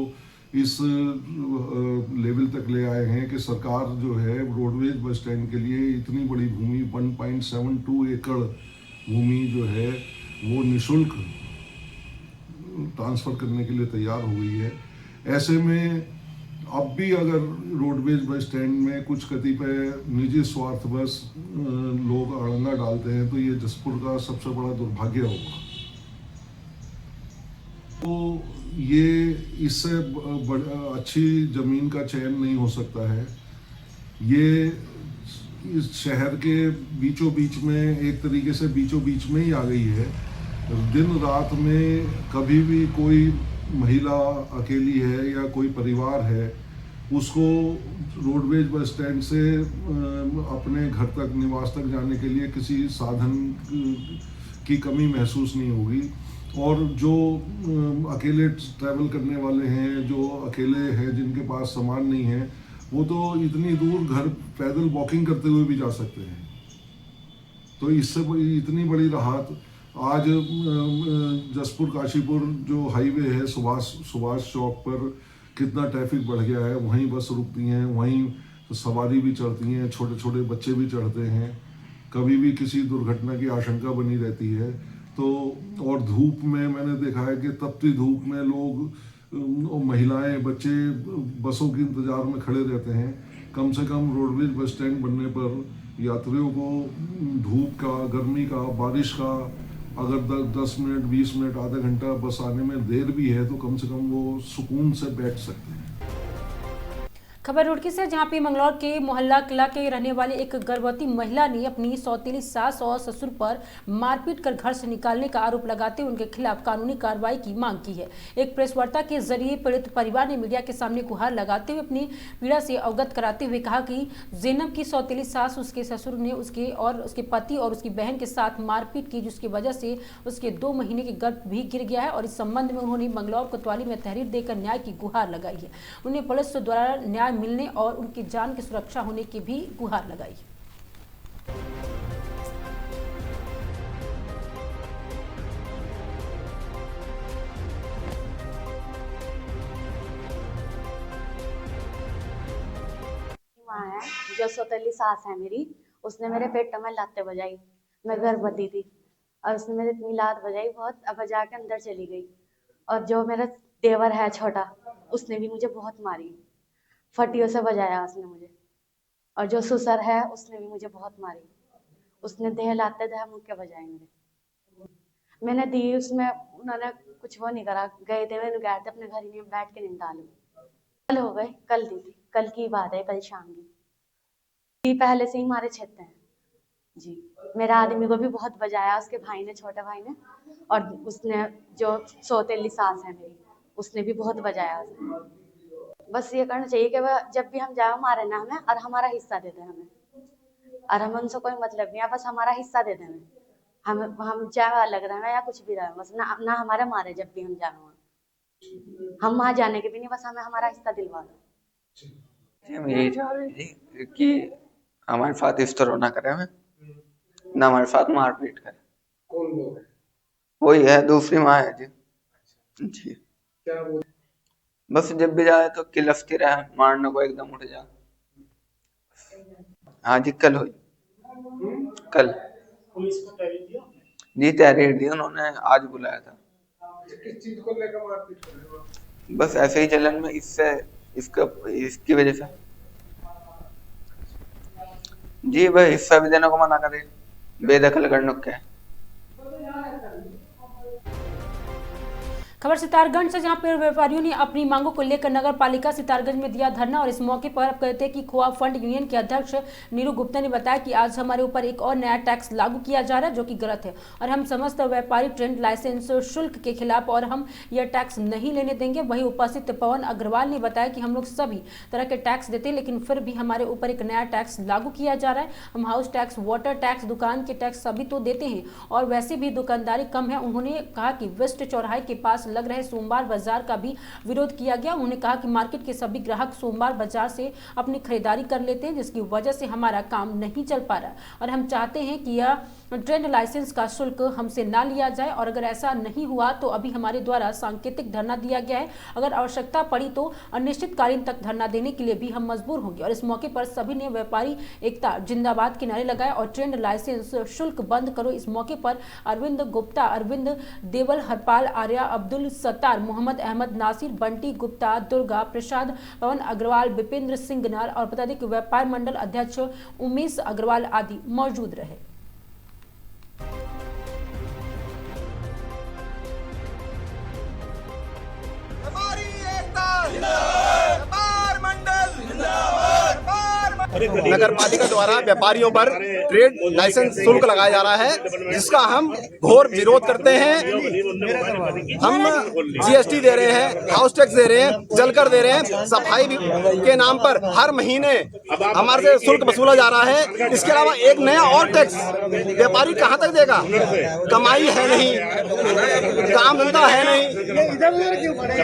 इस लेवल तक ले आए हैं कि सरकार जो है रोडवेज बस स्टैंड के लिए इतनी बड़ी भूमि 1.72 एकड़ भूमि जो है वो निःशुल्क ट्रांसफ़र करने के लिए तैयार हो गई है। ऐसे में अब भी अगर रोडवेज बस स्टैंड में कुछ कतिपय निजी स्वार्थवश लोग अड़ंगा डालते हैं तो ये जसपुर का सबसे बड़ा दुर्भाग्य होगा। तो ये इससे अच्छी ज़मीन का चयन नहीं हो सकता है। ये इस शहर के बीचों बीच में एक तरीके से बीचों बीच में ही आ गई है। दिन रात में कभी भी कोई महिला अकेली है या कोई परिवार है, उसको रोडवेज बस स्टैंड से अपने घर तक निवास तक जाने के लिए किसी साधन की कमी महसूस नहीं होगी। और जो अकेले ट्रैवल करने वाले हैं, जो अकेले हैं, जिनके पास सामान नहीं है, वो तो इतनी दूर घर पैदल वॉकिंग करते हुए भी जा सकते हैं। तो इससे इतनी बड़ी राहत आज जसपुर काशीपुर जो हाईवे है, सुभाष चौक पर कितना ट्रैफिक बढ़ गया है। वहीं बस रुकती हैं, वहीं सवारी भी चढ़ती हैं, छोटे छोटे बच्चे भी चढ़ते हैं। कभी भी किसी दुर्घटना की आशंका बनी रहती है। तो और धूप में मैंने देखा है कि तपती धूप में लोग, महिलाएं, बच्चे बसों के इंतज़ार में खड़े रहते हैं। कम से कम रोडवेज बस स्टैंड बनने पर यात्रियों को धूप का, गर्मी का, बारिश का, अगर 10 मिनट, 20 मिनट, आधा घंटा बस आने में देर भी है तो कम से कम वो सुकून से बैठ सकते हैं। खबर रुड़की से, जहां पे मंगलौर के मोहल्ला किला के रहने वाली एक गर्भवती महिला ने अपनी सौतेली सास और ससुर पर मारपीट कर घर से निकालने का आरोप लगाते हुए उनके खिलाफ कानूनी कार्रवाई की मांग की है। एक प्रेस वार्ता के जरिए पीड़ित परिवार ने मीडिया के सामने गुहार लगाते हुए अपनी पीड़ा से अवगत कराते हुए कहा कि ज़ैनब की सौतेली सास, उसके ससुर ने उसके पति और उसकी बहन के साथ मारपीट की, जिसकी वजह से उसके 2 महीने के गर्भ भी गिर गया है। और इस संबंध में उन्होंने मंगलौर कोतवाली में तहरीर देकर न्याय की गुहार लगाई है। उन्हें पुलिस द्वारा न्याय मिलने और उनकी जान की सुरक्षा होने की भी गुहार लगाई। माँ है, जो सौतेली सास है मेरी, उसने मेरे पेट में लाते बजाई। मैं गर्भवती थी और उसने मेरे इतनी लात बजाई बहुत, अब बजा के अंदर चली गई। और जो मेरा देवर है छोटा, उसने भी मुझे बहुत मारी, फटियों से बजाया उसने मुझे। और जो ससुर है उसने भी मुझे बहुत मारी, उसने देह लाते देह मुक्के बजाए मेरे। मैंने दी उसमें, उन्होंने कुछ वो नहीं करा। गए थे, मैंने गए थे अपने घर में बैठ के नहीं डालू। कल हो गए, कल दी थी, कल की बात है, कल शाम की। पहले से ही मारे छेते हैं जी। मेरा आदमी को भी बहुत बजाया उसके भाई ने, छोटे भाई ने। और उसने जो सौतेली सास है मेरी, उसने भी बहुत बजाया उसने। बस ये करना चाहिए कि वह जब भी हम जाए मारे ना हमें, और हमारा हिस्सा दे दे हमें। और हम उनसे कोई मतलब नहीं है, बस हमारा हिस्सा दे दे हमें। हम चाहे अलग रहे या कुछ भी रहे, बस ना हमारे मारे जब भी हम जाए वहाँ। हम वहाँ जाने के भी नहीं, बस हमें हमारा हिस्सा दिलवा दो। हम यही चाह रहे थे कि हमारे साथ इस तरह ना करे, हमें ना हमारे साथ मारपीट करे। कौन लोग है? वही है, दूसरी माँ है जी। क्या वो? बस जब भी जाए तो किलफती रहे, मारने को एकदम उठ जा। हाँ जी, कल हुई, कल पुलिस को तहरीर दिया जी, तहरीर दी उन्होंने, आज बुलाया था। किस चीज को लेकर मारपीट कर रहे हो? बस ऐसे ही जलन में, इसकी वजह से जी। भाई हिस्सा भी देने को मना करे, बेदखल करने को है। खबर सितारगंज से, जहां पर व्यापारियों ने अपनी मांगों को लेकर नगर पालिका सितारगंज में दिया धरना। और इस मौके पर आप कहते हैं कि खोआ फंड यूनियन के अध्यक्ष नीरू गुप्ता ने बताया कि आज हमारे ऊपर एक और नया टैक्स लागू किया जा रहा है, जो कि गलत है। और हम समस्त व्यापारी ट्रेड लाइसेंस शुल्क के खिलाफ और हम यह टैक्स नहीं लेने देंगे। वहीं उपस्थित पवन अग्रवाल ने बताया कि हम लोग सभी तरह के टैक्स देते हैं, लेकिन फिर भी हमारे ऊपर एक नया टैक्स लागू किया जा रहा है। हम हाउस टैक्स, वाटर टैक्स, दुकान के टैक्स सभी तो देते हैं और वैसे भी दुकानदारी कम है। उन्होंने कहा कि वेस्ट चौराहे के पास लग रहे सोमवार बाजार का भी विरोध किया गया। उन्होंने कहा कि मार्केट के सभी ग्राहक सोमवार बाजार से अपनी खरीदारी कर लेते हैं, जिसकी वजह से हमारा काम नहीं चल पा रहा और हम चाहते हैं कि यह ट्रेड लाइसेंस का शुल्क हमसे ना लिया जाए, और अगर ऐसा नहीं हुआ तो अभी हमारे द्वारा सांकेतिक धरना दिया गया है। अगर आवश्यकता पड़ी तो अनिश्चितकालीन तक धरना देने के लिए भी हम मजबूर होंगे। और इस मौके पर सभी ने व्यापारी एकता जिंदाबाद के नारे लगाए और ट्रेड लाइसेंस शुल्क बंद करो। इस मौके पर अरविंद गुप्ता, अरविंद देवल, हरपाल आर्या, अब्दुल सत्तार, मोहम्मद अहमद, नासिर, बंटी गुप्ता, दुर्गा प्रसाद, पवन अग्रवाल, विपेंद्र सिंह गनार और बता दें कि व्यापार मंडल अध्यक्ष उमेश अग्रवाल आदि मौजूद रहे। नगर पालिका द्वारा व्यापारियों पर ट्रेड लाइसेंस शुल्क लगाया जा रहा है, जिसका हम घोर विरोध करते हैं। हम जीएसटी दे रहे हैं, हाउस टैक्स दे रहे हैं, जलकर दे रहे हैं, सफाई के नाम पर हर महीने हमारे से शुल्क वसूला जा रहा है। इसके अलावा एक नया और टैक्स व्यापारी कहाँ तक देगा? कमाई है नहीं, काम धंधा है नहीं।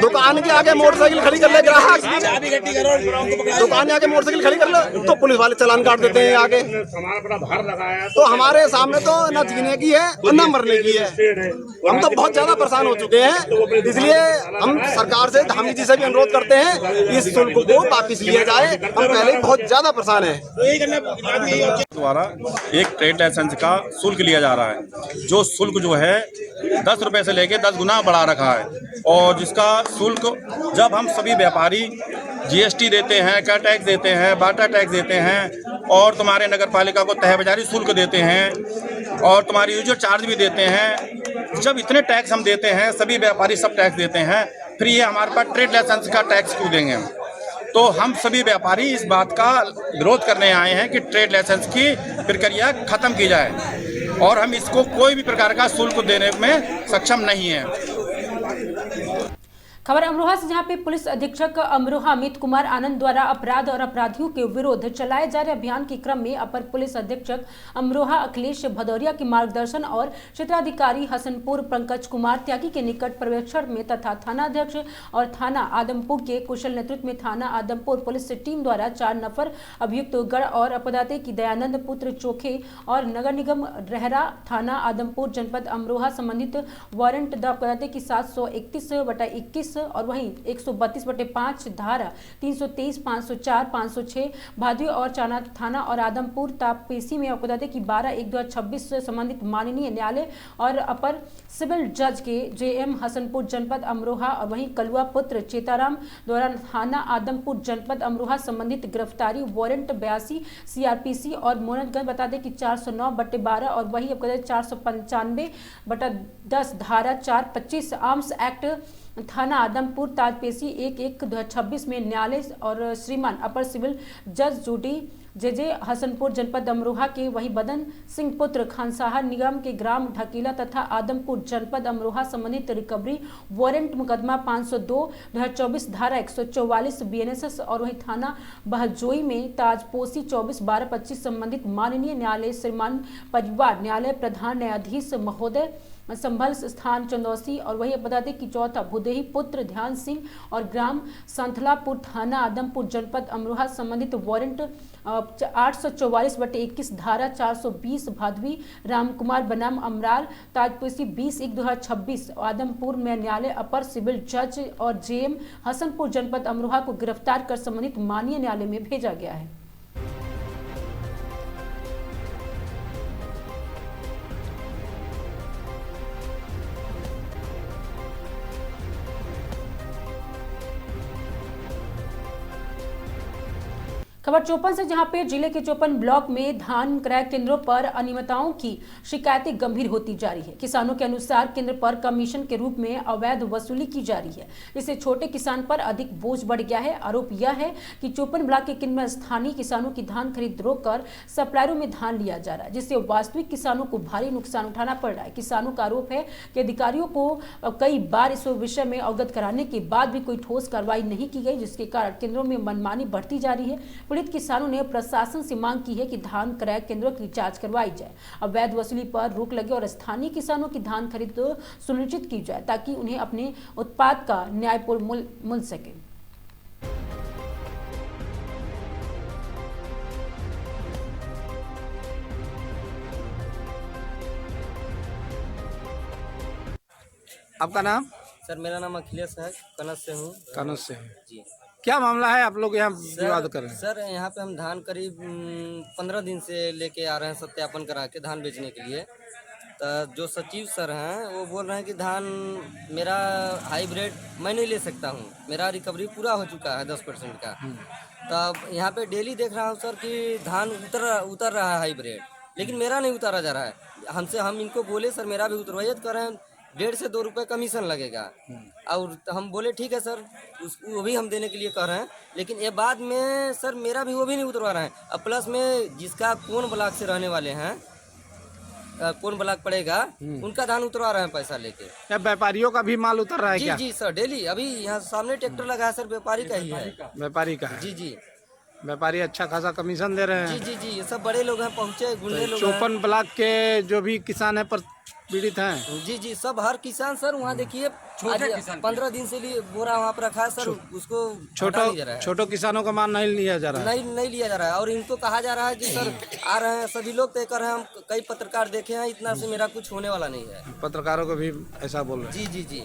दुकान के आगे मोटरसाइकिल खड़ी कर ले ग्राहक, दुकान के आगे मोटरसाइकिल खड़ी कर ले तो पुलिस वाले चालान काट देते हैं आगे। तो हमारे सामने तो न जीने की है और न मरने की है। हम तो बहुत ज्यादा परेशान हो चुके हैं, इसलिए हम सरकार से, धामी जी से भी अनुरोध करते हैं इस शुल्क को वापिस लिया जाए। हम पहले ही बहुत ज्यादा परेशान है। द्वारा एक ट्रेड लाइसेंस का शुल्क लिया जा रहा है, जो शुल्क जो है 10 रुपए से लेके 10 गुना बढ़ा रखा है। और जिसका शुल्क जब हम सभी व्यापारी जीएसटी देते हैं, कर टैक्स देते हैं, बाटा टैक्स देते हैं और तुम्हारे नगर पालिका को तय बाजारी शुल्क देते हैं और तुम्हारी यूजर चार्ज भी देते हैं। जब इतने टैक्स हम देते हैं, सभी व्यापारी सब टैक्स देते हैं, फिर ये हमारे पास ट्रेड लाइसेंस का टैक्स क्यों देंगे? तो हम सभी व्यापारी इस बात का विरोध करने आए हैं कि ट्रेड लाइसेंस की प्रक्रिया खत्म की जाए और हम इसको कोई भी प्रकार का शुल्क देने में सक्षम नहीं है। खबर अमरोहा से, जहां पे पुलिस अधीक्षक अमरोहा अमित कुमार आनंद द्वारा अपराध और अपराधियों के विरोध चलाए जा रहे अभियान के क्रम में अपर पुलिस अधीक्षक अमरोहा अखिलेश भदौरिया के मार्गदर्शन और क्षेत्राधिकारी हसनपुर पंकज कुमार त्यागी के निकट पर्यवेक्षण में तथा थानाध्यक्ष और थाना आदमपुर के कुशल नेतृत्व में थाना आदमपुर पुलिस टीम द्वारा 4 नफर अभियुक्त गढ़ और अपदाते की दयानंद पुत्र चोखे और नगर निगम रहरा थाना आदमपुर जनपद अमरोहा संबंधित वारंट द अपदाते की 731/21 और वहीं 132/5 धारा 323, 504, 506 भादवी और चाना थाना और आदमपुर तापेसी में अपदाते की 12/1/2026 से संबंधित माननीय न्यायालय और अपर सिविल जज के जेएम हसनपुर जनपद अमरोहा और वहीं कलुआ पुत्र चेताराम द्वारा थाना आदमपुर जनपद अमरोहा संबंधित गिरफ्तारी वारंट 82 सीआरपीसी और मोनतगंज बता दें कि 409/12 और वही अपराध 495/10 धारा 425 आर्म्स एक्ट थाना आदमपुर ताजपेशी 1/1/2026 में न्यायालय और श्रीमान अपर सिविल जज जूडी जे हसनपुर जनपद अमरोहा के वही बदन सिंह पुत्र खानसाहा निगम के ग्राम ढकीला तथा आदमपुर जनपद अमरोहा संबंधित रिकवरी वारंट मुकदमा 502/2024 धारा 144 बीएनएसएस और वही थाना बहजोई में ताजपोशी 24/12/25 संबंधित माननीय न्यायालय श्रीमान परिवार न्यायालय प्रधान न्यायाधीश महोदय संभल स्थान चंदौसी और वही बता दें कि चौथा भूदेही पुत्र ध्यान सिंह और ग्राम संथलापुर थाना आदमपुर जनपद अमरोहा संबंधित वारंट 844/21 धारा 420 भादवी रामकुमार बनाम अमराल ताजपोशी 20/1/2026 आदमपुर में न्यायालय अपर सिविल जज और जेएम हसनपुर जनपद अमरोहा को गिरफ्तार कर संबंधित माननीय न्यायालय में भेजा गया है। खबर चौपन से, जहां पे जिले के चौपन ब्लॉक में धान क्रय केंद्रों पर अनियमितताओं की शिकायतें गंभीर होती जा रही है। किसानों के अनुसार केंद्र पर कमीशन के रूप में अवैध वसूली की जा रही है, जिससे छोटे किसान पर अधिक बोझ बढ़ गया है। आरोप यह है कि चौपन ब्लॉक के केंद्र में स्थानीय किसानों की धान खरीद रोककर सप्लायरों में धान लिया जा रहा है, जिससे वास्तविक किसानों को भारी नुकसान उठाना पड़ रहा है। किसानों का आरोप है कि अधिकारियों को कई बार इस विषय में अवगत कराने के बाद भी कोई ठोस कार्रवाई नहीं की गई, जिसके कारण केंद्रों में मनमानी बढ़ती जा रही है। पीड़ित किसानों ने प्रशासन से मांग की है कि धान क्रय केंद्रों की जांच करवाई जाए, अवैध वसूली पर रोक लगे और स्थानीय किसानों की धान खरीद सुनिश्चित की जाए ताकि उन्हें अपने उत्पाद का न्यायपूर्ण मूल्य मिल सके। आपका नाम? सर मेरा नाम अखिलेश है, कनस से हूँ। कनस से है जी। क्या मामला है, आप लोग यहाँ विवाद कर रहे हैं? सर यहाँ पे हम धान करीब 15 दिन से लेके आ रहे हैं सत्यापन करा के धान बेचने के लिए। तो जो सचिव सर हैं वो बोल रहे हैं कि धान मेरा हाइब्रिड मैं नहीं ले सकता हूँ, मेरा रिकवरी पूरा हो चुका है 10% का। तब यहाँ पे डेली देख रहा हूँ सर कि धान उतर रहा है हाइब्रिड, लेकिन मेरा नहीं उतारा जा रहा है। हम इनको बोले सर मेरा भी उतरवाइए, तो कह रहे हैं 1.5 से 2 रुपये कमीशन लगेगा। और हम बोले ठीक है सर, वो भी हम देने के लिए कह रहे हैं, लेकिन ये बाद में सर मेरा भी वो भी नहीं उतरवा रहे हैं। अब प्लस में जिसका कौन ब्लॉक से रहने वाले हैं, कौन ब्लॉक पड़ेगा, उनका धान उतरवा रहे हैं पैसा लेके। क्या व्यापारियों का भी माल उतर रहा है? क्या जी सर, डेली अभी यहाँ सामने ट्रैक्टर लगा है सर, व्यापारी का ही है। व्यापारी का है? जी। व्यापारी अच्छा खासा कमीशन दे रहे हैं। जी ये सब बड़े लोग हैं, पहुँचे गुंडे लोग हैं। 54 ब्लॉक के जो भी किसान है पीड़ित हैं। जी सब हर किसान सर वहाँ देखिए 15 दिन से लिए बोरा वहाँ पर रखा है सर, उसको छोटो किसानों का माल नहीं लिया जा रहा है। नहीं लिया जा रहा है। और इनको कहा जा रहा है कि सर आ रहे हैं सभी लोग, तय कर रहे हैं, हम कई पत्रकार देखे हैं, इतना से मेरा कुछ होने वाला नहीं है। पत्रकारों को भी ऐसा बोल रहे हैं? जी।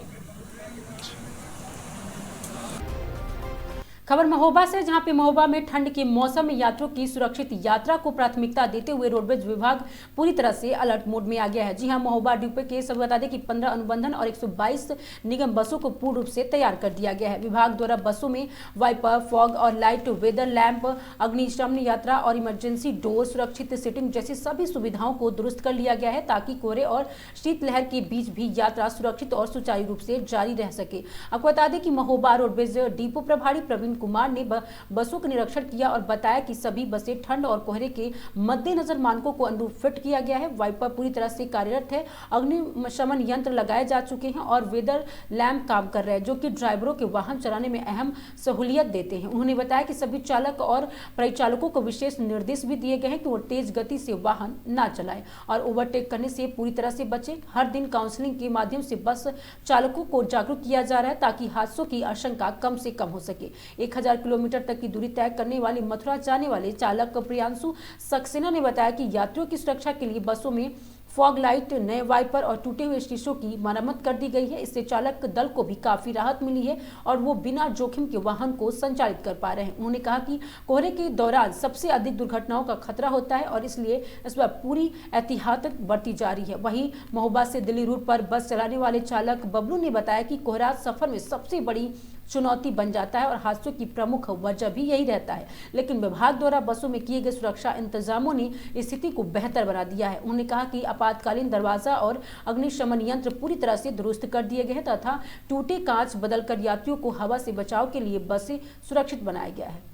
खबर महोबा से, जहां पे महोबा में ठंड के मौसम में यात्रियों की सुरक्षित यात्रा को प्राथमिकता देते हुए रोडवेज विभाग पूरी तरह से अलर्ट मोड में आ गया है। जी हां, महोबा डिपो के सब बता दें कि 15 अनुबंधन और 122 निगम बसों को पूर्ण रूप से तैयार कर दिया गया है। विभाग द्वारा बसों में वाइपर, फॉग और लाइट वेदर लैंप, अग्निशमन यात्रा और इमरजेंसी डोर, सुरक्षित सीटिंग जैसी सभी सुविधाओं को दुरुस्त कर लिया गया है, ताकि कोहरे और शीतलहर के बीच भी यात्रा सुरक्षित और सुचारू रूप से जारी रह सके। आपको बता दें कि महोबा रोडवेज डिपो प्रभारी प्रवीण कुमार ने बसों का निरीक्षण किया और बताया कि सभी बसें ठंड और कोहरे के मद्देनजर मानकों को अनुरूप फिट किया गया है। वाइपर पूरी तरह से कार्यरत है, अग्निशमन यंत्र लगाए जा चुके हैं और वेदर लैंप काम कर रहे हैं, जो कि ड्राइवरों के वाहन चलाने में अहम सहूलियत देते हैं। उन्होंने बताया कि सभी चालक और परिचालकों को विशेष निर्देश भी दिए गए हैं कि वो तेज गति से वाहन ना चलाएं और ओवरटेक करने से पूरी तरह से बचें। हर दिन काउंसलिंग के माध्यम से बस चालकों को जागरूक किया जा रहा है, ताकि हादसों की आशंका कम से कम हो सके। 1000 किलोमीटर तक की दूरी तय करने वाली मथुरा जाने वाले चालक प्रियांशु सक्सेना ने बताया कि यात्रियों की सुरक्षा के लिए बसों में फॉग लाइट, नए वाइपर और टूटे हुए शीशों की मरम्मत कर दी गई है। इससे चालक दल को भी काफी राहत मिली है और वो बिना जोखिम के वाहन को संचालित कर पा रहे हैं। उन्होंने कहा कि कोहरे के दौरान सबसे अधिक दुर्घटनाओं का खतरा होता है और इसलिए इस पर पूरी एहतियात बरती जा रही है। वहीं महोबा से दिल्ली रूट पर बस चलाने वाले चालक बबलू ने बताया कि कोहरा सफर में सबसे बड़ी चुनौती बन जाता है और हादसों की प्रमुख वजह भी यही रहता है, लेकिन विभाग द्वारा बसों में किए गए सुरक्षा इंतजामों ने स्थिति को बेहतर बना दिया है। उन्होंने कहा कि आपातकालीन दरवाजा और अग्निशमन यंत्र पूरी तरह से दुरुस्त कर दिए गए हैं तथा टूटे कांच बदलकर यात्रियों को हवा से बचाव के लिए बसें सुरक्षित बनाया गया है।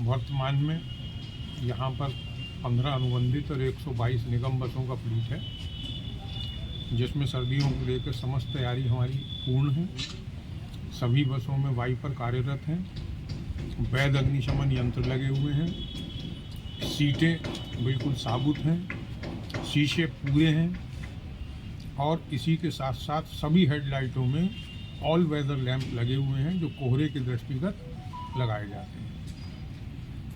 वर्तमान में यहाँ पर 15 अनुबंधित और 122 निगम बसों का फ्लीट है, जिसमें सर्दियों को लेकर समस्त तैयारी हमारी पूर्ण है। सभी बसों में वाइपर कार्यरत हैं, वैध अग्निशमन यंत्र लगे हुए हैं, सीटें बिल्कुल साबुत हैं, शीशे पूरे हैं और इसी के साथ साथ सभी हेडलाइटों में ऑल वेदर लैंप लगे हुए हैं, जो कोहरे के दृष्टिगत लगाए जाते हैं।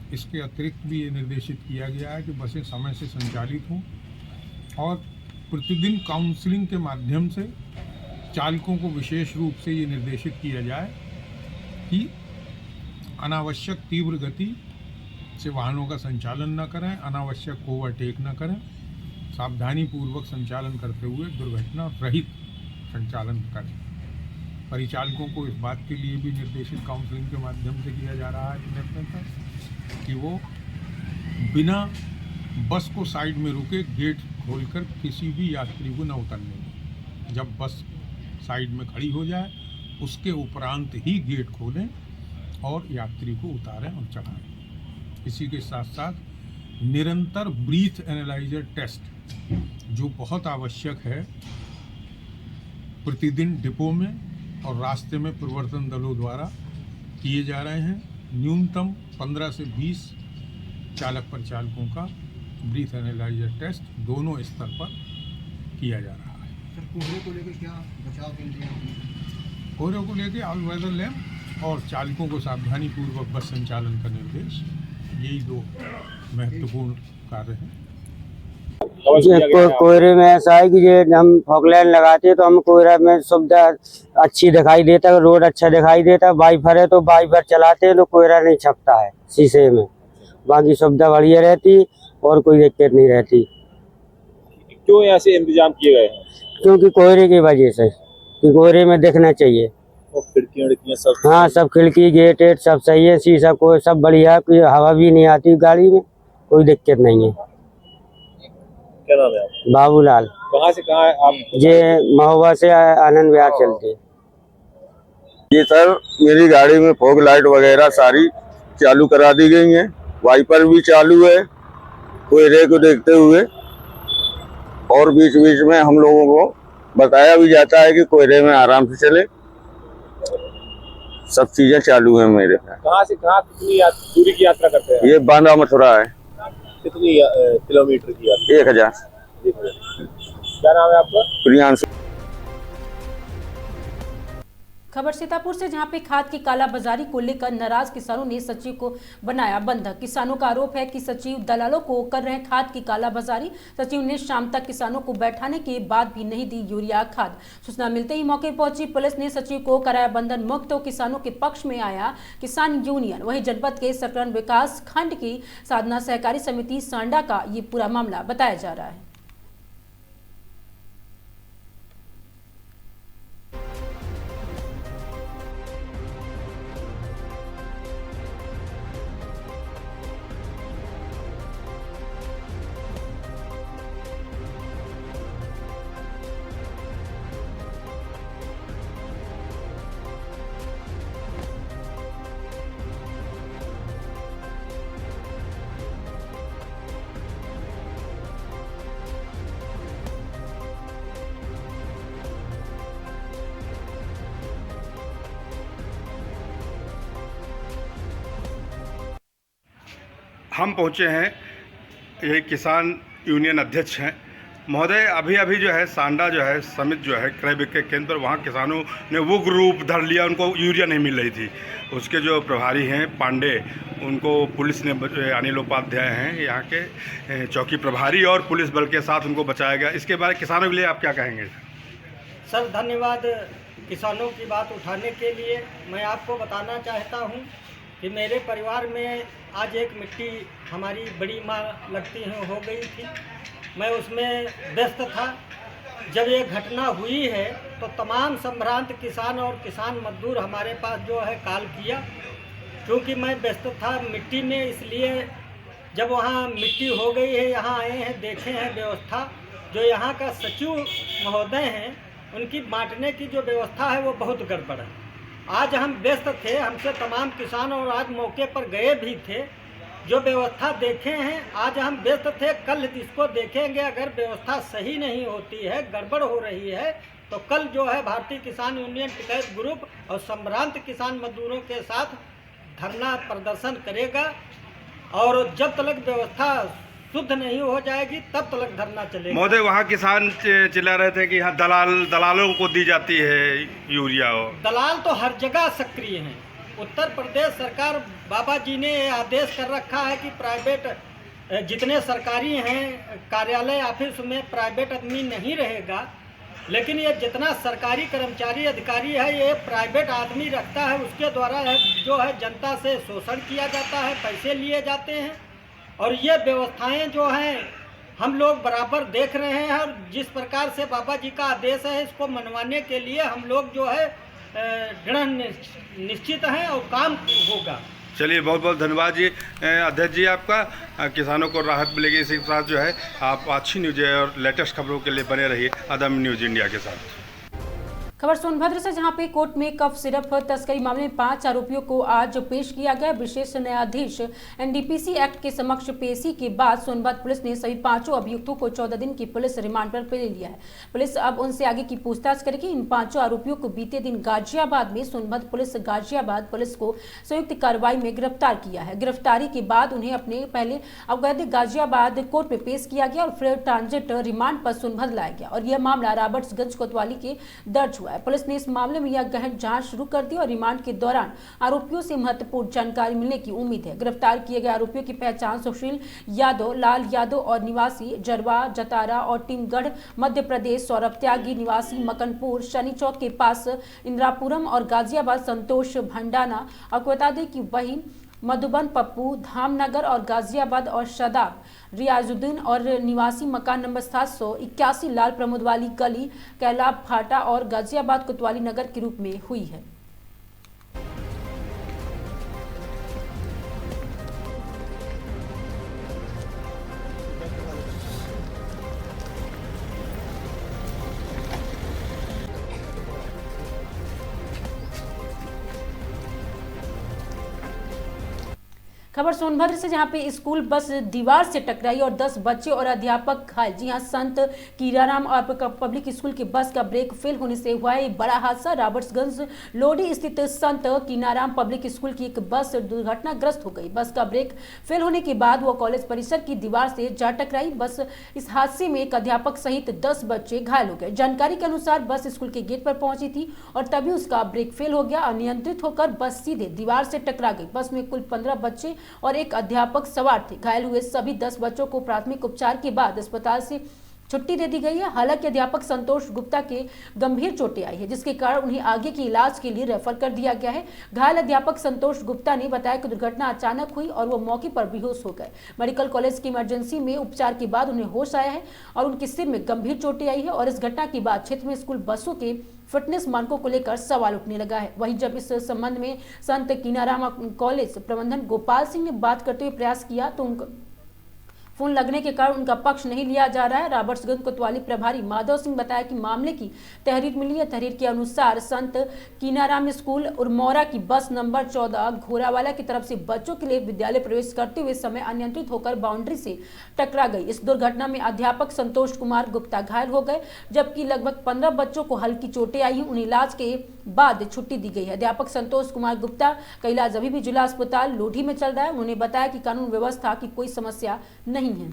इसके अतिरिक्त भी ये निर्देशित किया गया है कि बसें समय से संचालित हों और प्रतिदिन काउंसलिंग के माध्यम से चालकों को विशेष रूप से ये निर्देशित किया जाए कि अनावश्यक तीव्र गति से वाहनों का संचालन न करें, अनावश्यक ओवरटेक न करें, सावधानीपूर्वक संचालन करते हुए दुर्घटना रहित संचालन करें। परिचालकों को इस बात के लिए भी निर्देशित काउंसलिंग के माध्यम से किया जा रहा है कि वो बिना बस को साइड में रुके गेट खोलकर किसी भी यात्री को न उतरने दें। जब बस साइड में खड़ी हो जाए उसके उपरांत ही गेट खोलें और यात्री को उतारें और चढ़ाएं। इसी के साथ साथ निरंतर ब्रीथ एनालाइजर टेस्ट जो बहुत आवश्यक है प्रतिदिन डिपो में और रास्ते में प्रवर्तन दलों द्वारा किए जा रहे हैं। न्यूनतम 15 से 20 चालक परिचालकों का ब्रीथ एनालाइजर टेस्ट दोनों स्तर पर किया जा रहा है। सर कोहरे को लेकर क्या बचाव के लिए? कोहरे को लेकर ऑल वेदर लैंप और चालकों को सावधानी पूर्वक बस संचालन का निर्देश, यही दो महत्वपूर्ण कार्य हैं। कोहरे में ऐसा है कि ये हम फॉगलाइट लगाते हैं तो हम कोहरे में सुविधा अच्छी दिखाई देता है, रोड अच्छा दिखाई देता है। वाइफर है तो वाइफर चलाते हैं तो कोहरा नहीं छपता है शीशे में, बाकी सुविधा बढ़िया रहती और कोई दिक्कत नहीं रहती। क्यों ऐसे इंतजाम किए गए हैं? क्योंकि कोहरे की वजह से, कि कोहरे में दिखना चाहिए। और खिड़कियाँ सब? हाँ, सब खिड़की गेट वेट सब सही है, शीशा कोई सब बढ़िया, कोई हवा भी नहीं आती गाड़ी में, कोई दिक्कत नहीं है। क्या नाम है आपका? बाबूलाल। कहाँ से कहाँ आप? ये महोबा से आनंद विहार चलते। जी सर, मेरी गाड़ी में फॉग लाइट वगैरह सारी चालू करा दी गई हैं, वाइपर भी चालू है कोहरे को देखते हुए, और बीच बीच में हम लोगों को बताया भी जाता है कि कोहरे में आराम से चले। सब चीजें चालू हैं मेरे। कहाँ से कहाँ कितनी दूरी की यात्रा करते हैं? ये बांदा मथुरा है। कितनी किलोमीटर की यात्रा? 1000। क्या नाम है आपका? प्रियांशु। खबर सीतापुर से, जहां पे खाद की कालाबाजारी को लेकर नाराज किसानों ने सचिव को बनाया बंधक। किसानों का आरोप है कि सचिव दलालों को कर रहे खाद की कालाबाजारी। सचिव ने शाम तक किसानों को बैठाने के बाद भी नहीं दी यूरिया खाद। सूचना मिलते ही मौके पहुंची पुलिस ने सचिव को कराया बंधन मुक्त। तो किसानों के पक्ष में आया किसान यूनियन। वहीं जनपद के सकरन विकास खंड की साधना सहकारी समिति सांडा का ये पूरा मामला बताया जा रहा है। हम पहुंचे हैं, ये किसान यूनियन अध्यक्ष हैं महोदय। अभी जो है सांडा जो है समिति जो है क्रय विक्रय केंद्र पर, वहाँ किसानों ने वो ग्रुप धर लिया, उनको यूरिया नहीं मिल रही थी। उसके जो प्रभारी हैं पांडे, उनको पुलिस ने, अनिल उपाध्याय हैं यहाँ के चौकी प्रभारी, और पुलिस बल के साथ उनको बचाया गया। इसके बारे में किसानों के लिए आप क्या कहेंगे? सर धन्यवाद किसानों की बात उठाने के लिए। मैं आपको बताना चाहता हूँ कि मेरे परिवार में आज एक मिट्टी हमारी बड़ी माँ लगती हो गई थी। मैं उसमें व्यस्त था। जब ये घटना हुई है तो तमाम संभ्रांत किसान और किसान मजदूर हमारे पास जो है कॉल किया, क्योंकि मैं व्यस्त था मिट्टी में। इसलिए जब वहाँ मिट्टी हो गई है, यहाँ आए हैं, देखे हैं व्यवस्था। जो यहाँ का सचिव महोदय हैं, उनकी बांटने की जो व्यवस्था है वो बहुत गड़बड़ है। आज हम व्यस्त थे, हमसे तमाम किसान और आज मौके पर गए भी थे, जो व्यवस्था देखे हैं। आज हम व्यस्त थे, कल इसको देखेंगे। अगर व्यवस्था सही नहीं होती है, गड़बड़ हो रही है, तो कल जो है भारतीय किसान यूनियन टिकैत ग्रुप और संभ्रांत किसान मजदूरों के साथ धरना प्रदर्शन करेगा। और जब तक व्यवस्था शुद्ध नहीं हो जाएगी तब तक धरना चलेगा। महोदय, वहाँ किसान चिल्ला रहे थे कि यहाँ दलालों को दी जाती है यूरिया। दलाल तो हर जगह सक्रिय हैं। उत्तर प्रदेश सरकार, बाबा जी ने आदेश कर रखा है कि प्राइवेट जितने सरकारी हैं कार्यालय ऑफिस में प्राइवेट आदमी नहीं रहेगा, लेकिन ये जितना सरकारी कर्मचारी अधिकारी है ये प्राइवेट आदमी रखता है। उसके द्वारा जो है जनता से शोषण किया जाता है, पैसे लिए जाते हैं। और ये व्यवस्थाएं जो हैं हम लोग बराबर देख रहे हैं। और जिस प्रकार से बाबा जी का आदेश है, इसको मनवाने के लिए हम लोग जो है दृढ़ निश्चित हैं और काम होगा। चलिए बहुत बहुत धन्यवाद जी अध्यक्ष जी आपका। किसानों को राहत मिलेगी, इसी के साथ जो है आप अच्छी न्यूज़ और लेटेस्ट खबरों के लिए बने रहिए आदम न्यूज़ इंडिया के साथ। खबर सोनभद्र से, जहां पे कोर्ट में कफ सिरप तस्करी मामले में 5 आरोपियों को आज पेश किया गया। विशेष न्यायाधीश एनडीपीसी एक्ट के समक्ष पेशी के बाद सोनभद्र पुलिस ने सभी 5 अभियुक्तों को 14 दिन की पुलिस रिमांड पर ले लिया है। पुलिस अब उनसे आगे की पूछताछ करेगी। इन 5 आरोपियों को बीते दिन गाजियाबाद में सोनभद्र पुलिस गाजियाबाद पुलिस को संयुक्त कार्रवाई में गिरफ्तार किया है। गिरफ्तारी के बाद उन्हें अपने पहले अवैध गाजियाबाद कोर्ट में पेश किया गया और फिर ट्रांजिट रिमांड पर सोनभद्र लाया गया और यह मामला रॉबर्ट्सगंज कोतवाली के दर्ज हुआ। पुलिस ने इस मामले में यह गहन जांच शुरू कर दी और रिमांड के दौरान आरोपियों से महत्वपूर्ण जानकारी मिलने की उम्मीद है। गिरफ्तार किए गए आरोपियों की पहचान सुशील यादव, लाल यादव और निवासी जरवा जतारा और टीमगढ़ मध्य प्रदेश, सौरभ त्यागी निवासी मकनपुर शनि चौक के पास इंदिरापुरम और गाजियाबाद संतोष भंडाना। आपको बता दें कि वही मधुबन पप्पू धामनगर और गाजियाबाद और शदाब रियाजुद्दीन और निवासी मकान नंबर 781 लाल प्रमोद वाली गली कैलाब फाटा और गाजियाबाद कोतवाली नगर के रूप में हुई है। खबर सोनभद्र से, जहां पे स्कूल बस दीवार से टकराई और 10 बच्चे और अध्यापक घायल। जी हां, संत कीराराम और पब्लिक स्कूल की बस का ब्रेक फेल होने से हुआ है बड़ा हादसा। रॉबर्ट्सगंज लोडी स्थित संत कीनाराम पब्लिक स्कूल की एक बस दुर्घटनाग्रस्त हो गई। बस का ब्रेक फेल होने के बाद वो कॉलेज परिसर की दीवार से जा टकराई। बस इस हादसे में एक अध्यापक सहित 10 बच्चे घायल हो गए। जानकारी के अनुसार बस स्कूल के गेट पर पहुंची थी और तभी उसका ब्रेक फेल हो गया। अनियंत्रित होकर बस सीधे दीवार से टकरा गई। बस में कुल 15 बच्चे और एक अध्यापक सवार थे। घायल हुए सभी 10 बच्चों को प्राथमिक उपचार के बाद अस्पताल से छुट्टी दे दी गई है। हालांकि अध्यापक संतोष गुप्ता के गंभीर चोटें आई है, जिसके कारण उन्हें आगे के इलाज के लिए रेफर कर दिया गया है। घायल अध्यापक संतोष गुप्ता ने बताया कि दुर्घटना अचानक हुई और वो मौके पर बेहोश हो गए। मेडिकल कॉलेज की इमरजेंसी में उपचार के बाद उन्हें होश आया है और उनके सिर में गंभीर चोटें आई है और इस घटना के बाद क्षेत्र में स्कूल बसों के फिटनेस मानकों को लेकर सवाल उठने लगा है। वहीं जब इस संबंध में संत कीनाराम कॉलेज प्रबंधन गोपाल सिंह ने बात करते हुए प्रयास किया तो उनका फोन लगने के कारण उनका पक्ष नहीं लिया जा रहा है। रॉबर्ट्सगंज कोतवाली प्रभारी माधव सिंह बताया कि मामले की तहरीर मिली है। तहरीर के अनुसार संत कीनाराम स्कूल उरमौरा की बस नंबर 14 घोरावाला की तरफ से बच्चों के लिए विद्यालय प्रवेश करते हुए समय अनियंत्रित होकर बाउंड्री से टकरा गई। इस दुर्घटना में अध्यापक संतोष कुमार गुप्ता घायल हो गए, जबकि लगभग 15 बच्चों को हल्की चोटें आई। उन्हें इलाज के बाद छुट्टी दी गई है। अध्यापक संतोष कुमार गुप्ता का इलाज अभी भी जिला अस्पताल लोधी में चल रहा है। उन्होंने बताया कि कानून व्यवस्था की कोई समस्या नहीं है।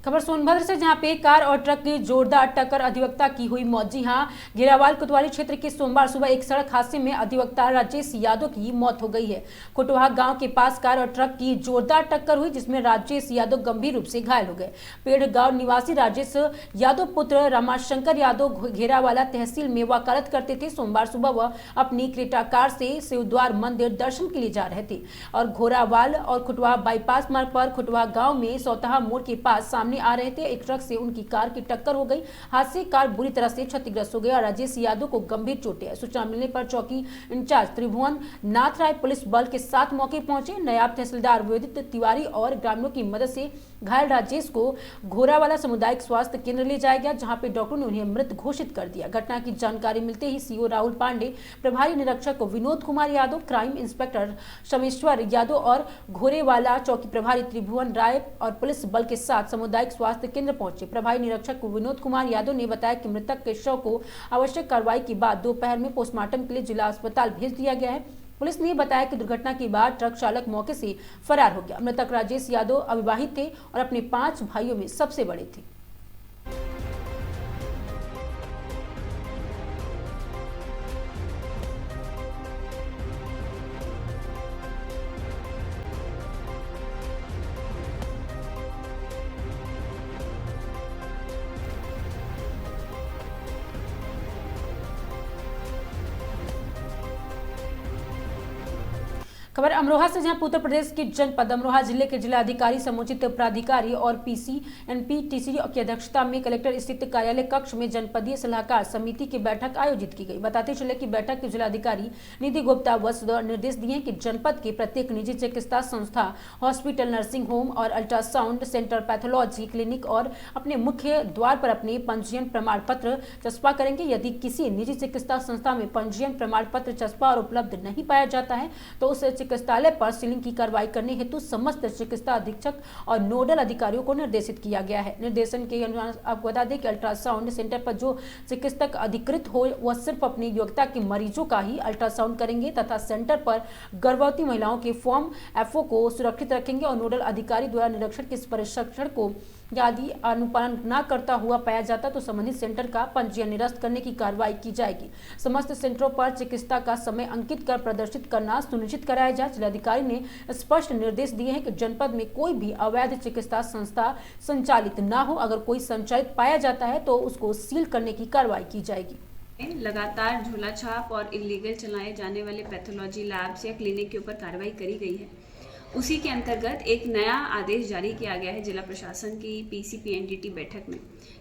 खबर सोनभद्र से, जहां पे कार और ट्रक की जोरदार टक्कर, अधिवक्ता की हुई मौत। जी हां, घेरावाल कोतवाली क्षेत्र के सोमवार सुबह एक सड़क हादसे में अधिवक्ता राजेश यादव की मौत हो गई है। खुटवा गांव के पास कार और ट्रक की जोरदार टक्कर हुई, जिसमें राजेश यादव गंभीर रूप से घायल हो गए। पेड़ गांव निवासी राजेश यादव पुत्र रमाशंकर यादव घेरावाला तहसील में वकालत करते थे। सोमवार सुबह वह अपनी क्रेटा कार से शिवद्वार मंदिर दर्शन के लिए जा रहे थे और घोरावाल और खुटवा बाईपास मार्ग पर खुटवा गांव में सौतहा मोड़ के पास सामने आ रहे थे। एक ट्रक से उनकी कार की टक्कर हो गई। हादसे कार बुरी तरह से क्षतिग्रस्त हो गई और राजेश यादव को गंभीर चोटें आई। सूचना मिलने पर चौकी इंचार्ज त्रिभुवन नाथ राय पुलिस बल के साथ मौके पहुंचे। नायब तहसीलदार विदित तिवारी और ग्रामीणों की मदद से घायल राजेश को घोरावाला सामुदायिक स्वास्थ्य केंद्र ले जाया गया, जहां पे डॉक्टरों ने उन्हें मृत घोषित कर दिया। घटना की जानकारी मिलते ही सीओ राहुल पांडे, प्रभारी निरीक्षक विनोद कुमार यादव, क्राइम इंस्पेक्टर शमेश्वर यादव और घोरेवाला चौकी प्रभारी त्रिभुवन राय और पुलिस बल के साथ सामुदायिक स्वास्थ्य केंद्र पहुंचे। प्रभारी निरीक्षक विनोद कुमार यादव ने बताया कि मृतक के शव को आवश्यक कार्रवाई के बाद दोपहर में पोस्टमार्टम के लिए जिला अस्पताल भेज दिया गया है। पुलिस ने बताया कि दुर्घटना के बाद ट्रक चालक मौके से फरार हो गया। मृतक राजेश यादव अविवाहित थे और अपने 5 भाइयों में सबसे बड़े थे। खबर अमरोहा से, जहां उत्तर प्रदेश के जनपद अमरोहा जिले के जिला अधिकारी, समुचित प्राधिकारी और PCNPTC की अध्यक्षता में कलेक्टर स्थित कार्यालय कक्ष में जनपदीय सलाहकार समिति की बैठक आयोजित की गई। बताते चले कि बैठक के जिलाधिकारी निधि गुप्ता वसुधा निर्देश दिए कि जनपद के प्रत्येक निजी चिकित्सा संस्था, हॉस्पिटल, नर्सिंग होम और अल्ट्रासाउंड सेंटर, पैथोलॉजी क्लिनिक और अपने मुख्य द्वार पर अपने पंजीयन प्रमाण पत्र चस्पा करेंगे। यदि किसी निजी चिकित्सा संस्था में पंजीयन प्रमाण पत्र चस्पा और उपलब्ध नहीं पाया जाता है तो उस चिकित्सालय पर सीलिंग की कार्रवाई करने हेतु समस्त चिकित्सा अधीक्षक और नोडल अधिकारियों को निर्देशित किया गया है। निर्देशन के अनुसार आपको बता दें कि अल्ट्रासाउंड सेंटर पर जो चिकित्सक अधिकृत हो वह सिर्फ अपनी योग्यता के मरीजों का ही अल्ट्रासाउंड करेंगे तथा सेंटर पर गर्भवती महिलाओं के फॉर्म FO को सुरक्षित रखेंगे और नोडल अधिकारी द्वारा निरीक्षण के प्रशिक्षण को यदि अनुपालन न करता हुआ पाया जाता तो संबंधित सेंटर का पंजीयन निरस्त करने की कार्रवाई की जाएगी। समस्त सेंटरों पर चिकित्सा का समय अंकित कर प्रदर्शित करना सुनिश्चित कराया जाए। जिलाधिकारी ने स्पष्ट निर्देश दिए हैं कि जनपद में कोई भी अवैध चिकित्सा संस्था संचालित न हो। अगर कोई संचालित पाया जाता है तो उसको सील करने की कार्रवाई की जाएगी। लगातार झोला छाप और इलीगल चलाए जाने वाले पैथोलॉजी लैब्स या क्लिनिक के ऊपर कार्रवाई करी गई है। उसी के अंतर्गत एक नया आदेश जारी किया गया है जिला प्रशासन की PCPNDT बैठक में,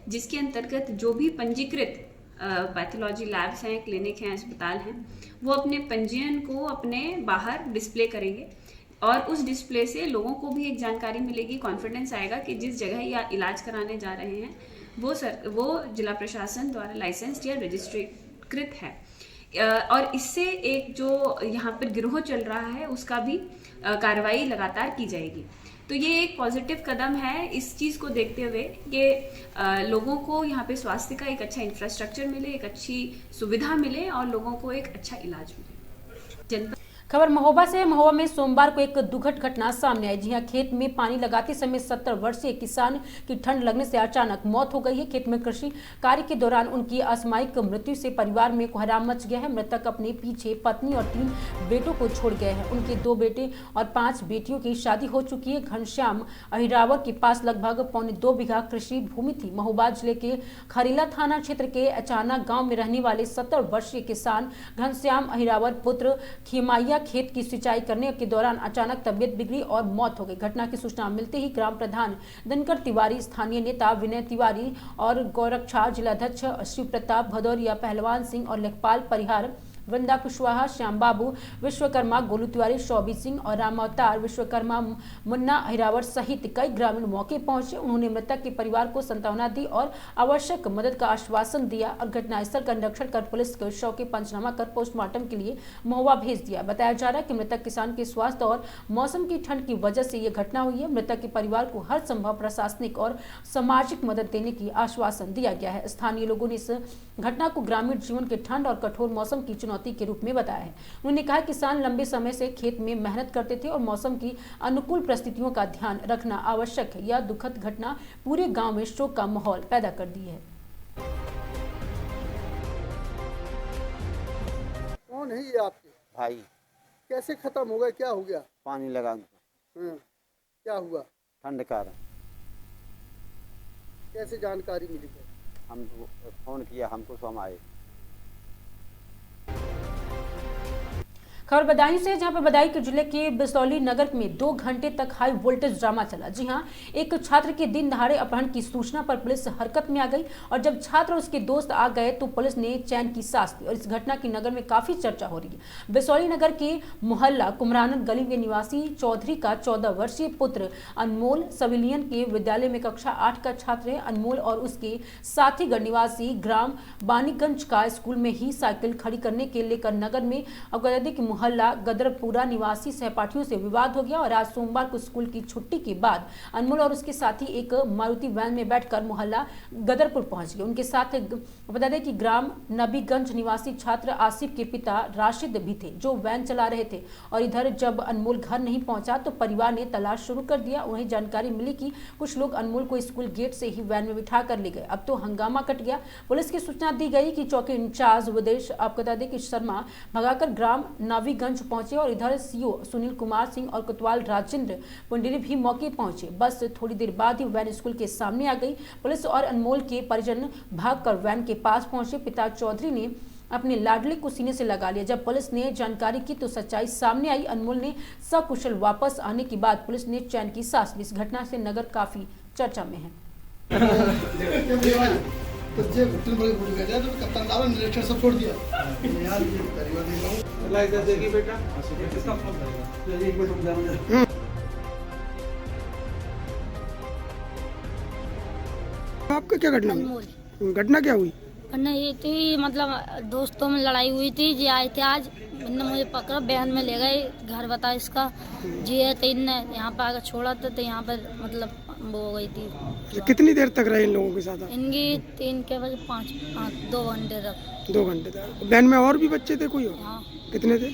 जिसके अंतर्गत जो भी पंजीकृत पैथोलॉजी लैब्स हैं, क्लिनिक हैं, अस्पताल हैं, वो अपने पंजीयन को अपने बाहर डिस्प्ले करेंगे और उस डिस्प्ले से लोगों को भी एक जानकारी मिलेगी, कॉन्फिडेंस आएगा कि जिस जगह या इलाज कराने जा रहे हैं वो जिला प्रशासन द्वारा लाइसेंस्ड या रजिस्ट्रीकृत है। और इससे एक जो यहाँ पर गिरोह चल रहा है उसका भी कार्रवाई लगातार की जाएगी। तो ये एक पॉजिटिव कदम है इस चीज़ को देखते हुए कि लोगों को यहाँ पे स्वास्थ्य का एक अच्छा इंफ्रास्ट्रक्चर मिले, एक अच्छी सुविधा मिले और लोगों को एक अच्छा इलाज मिले। खबर महोबा से, महोबा में सोमवार को एक दुखद घटना सामने आई। जी हां, खेत में पानी लगाते समय 70 वर्षीय किसान की ठंड लगने से अचानक मौत हो गई है। खेत में कृषि कार्य के दौरान उनकी असामयिक मृत्यु से परिवार में कोहराम मच गया है। मृतक अपने पीछे पत्नी और 3 बेटों को छोड़ गए हैं। उनके 2 बेटे और 5 बेटियों की शादी हो चुकी है। घनश्याम अहिरावर के पास लगभग 2.25 बीघा कृषि भूमि थी। महोबा जिले के खरीला थाना क्षेत्र के अचाना गाँव में रहने वाले 70 वर्षीय किसान घनश्याम अहिरावर पुत्र खिमाइया खेत की सिंचाई करने के दौरान अचानक तबियत बिगड़ी और मौत हो गई। घटना की सूचना मिलते ही ग्राम प्रधान दिनकर तिवारी, स्थानीय नेता विनय तिवारी और गौरक्षा, जिलाध्यक्ष शिव प्रताप भदौरिया, पहलवान सिंह और लेखपाल परिहार, वृंदा कुशवाहा, श्याम बाबू विश्वकर्मा, गोलू तिवारी, शौबी सिंह और राम अवतार विश्वकर्मा, मुन्ना अहिरावर सहित कई ग्रामीण मौके पहुंचे। उन्होंने मृतक के परिवार को सांत्वना दी और आवश्यक मदद का आश्वासन दिया और घटनास्थल का निरीक्षण कर पुलिस के शव के पंचनामा कर पोस्टमार्टम के लिए महोबा भेज दिया। बताया जा रहा है कि मृतक किसान के स्वास्थ्य और मौसम की ठंड की वजह से ये घटना हुई है। मृतक के परिवार को हर संभव प्रशासनिक और सामाजिक मदद देने की आश्वासन दिया गया है। स्थानीय लोगों ने इस घटना को ग्रामीण जीवन के ठंड और कठोर मौसम की चुनौती के रूप में बताया है। उन्होंने कहा किसान लंबे समय से खेत में मेहनत करते थे और मौसम की अनुकूल परिस्थितियों का ध्यान रखना आवश्यक है। यह दुखद घटना पूरे गांव में शोक का माहौल पैदा कर दी है। कौन है ये आपके भाई? कैसे खत्म हो गए, क्या हो गया? पानी लगा क्या हुआ? ठंड कारण। कैसे जानकारी मिली? हम फोन किया, हमको स्वयं आए। खबर बदायूं से, जहां पर बदायूं के जिले के बिसौली नगर में 2 घंटे तक हाई वोल्टेज ड्रामा चला। जी हां, एक छात्र के दिन दहाड़े अपहरण की सूचना पर पुलिस हरकत में आ गई और जब छात्र और उसके दोस्त आ गए तो पुलिस ने चैन की सांस ली और इस घटना की नगर में काफी चर्चा हो रही है। बिसौली नगर के मोहल्ला कुमरानन गली के निवासी चौधरी का 14 वर्षीय पुत्र अनमोल सिविलियन के विद्यालय में कक्षा 8 का छात्र है। अनमोल और उसके साथी गढ़ निवासी ग्राम बानीगंज का स्कूल में ही साइकिल खड़ी करने के लेकर नगर में अवगत मोहल्ला गदरपुरा निवासी सहपाठियों से विवाद हो गया और आज सोमवार को स्कूल की छुट्टी के बाद अनमोल और उसके साथी एक मारुति वैन में बैठकर मोहल्ला गदरपुर पहुंच गए। उनके साथ बता दें कि ग्राम नबीगंज निवासी छात्र आसिफ के पिता राशिद भी थे जो वैन चला रहे थे और इधर जब अनमोल घर नहीं पहुंचा तो परिवार ने तलाश शुरू कर दिया। उन्हें जानकारी मिली कि कुछ लोग अनमोल को स्कूल गेट से ही वैन में बिठा कर ले गए। अब तो हंगामा कट गया। पुलिस की सूचना दी गई कि चौकी इंचार्ज विदेश आपको बता दें कि शर्मा भगाकर ग्राम नावीगंज पहुंचे और इधर सीओ सुनील कुमार सिंह और कोतवाल राजेंद्र पुंडरी भी मौके पहुंचे। बस थोड़ी देर बाद ही वैन स्कूल के सामने आ गई। पुलिस और अनमोल के परिजन भागकर वैन के पास पहुंचे। पिता चौधरी ने अपने लाडले को सीने से लगा लिया। जब पुलिस ने जानकारी की तो सच्चाई सामने आई। अनमोल ने सकुशल वापस आने के बाद पुलिस ने चैन की सांस ली। इस घटना से नगर काफी चर्चा में है। तो जे घुटन बड़े भूल गए तो कप्तान दावा निरीक्षण सब छोड़ दिया यार। ये परिवार देखो लाइक देखिए बेटा किसका फोन करेगा एक मिनट रुक जाओ। आपका क्या घटना क्या हुई? घटना ये थी मतलब दोस्तों में लड़ाई हुई थी। जी आए थे आज, इनने मुझे पकड़ा बहन में ले गए घर बता इसका जी है तो इनने यहाँ पर आकर छोड़ा था तो यहाँ पर मतलब वो हो गई थी। कितनी देर तक रहे इन लोगों के साथ? इनकी 3 के बजे 5 2 घंटे तक। 2 घंटे तक। बहन में और भी बच्चे थे कोई? हाँ। कितने थे?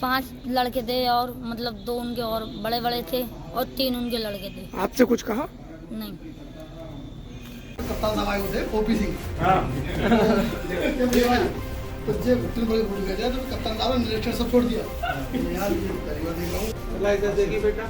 5 लड़के थे और मतलब 2 उनके और बड़े बड़े थे और 3 उनके लड़के थे। आपसे कुछ कहा? नहीं। कप्तान साहब आए हुए थे ओपी सिंह। हां तो जे घुटन बड़े भूल गए तो कप्तान साहब निरीक्षण सब छोड़ दिया यार। ये परिवार देखो लाइक देखिए बेटा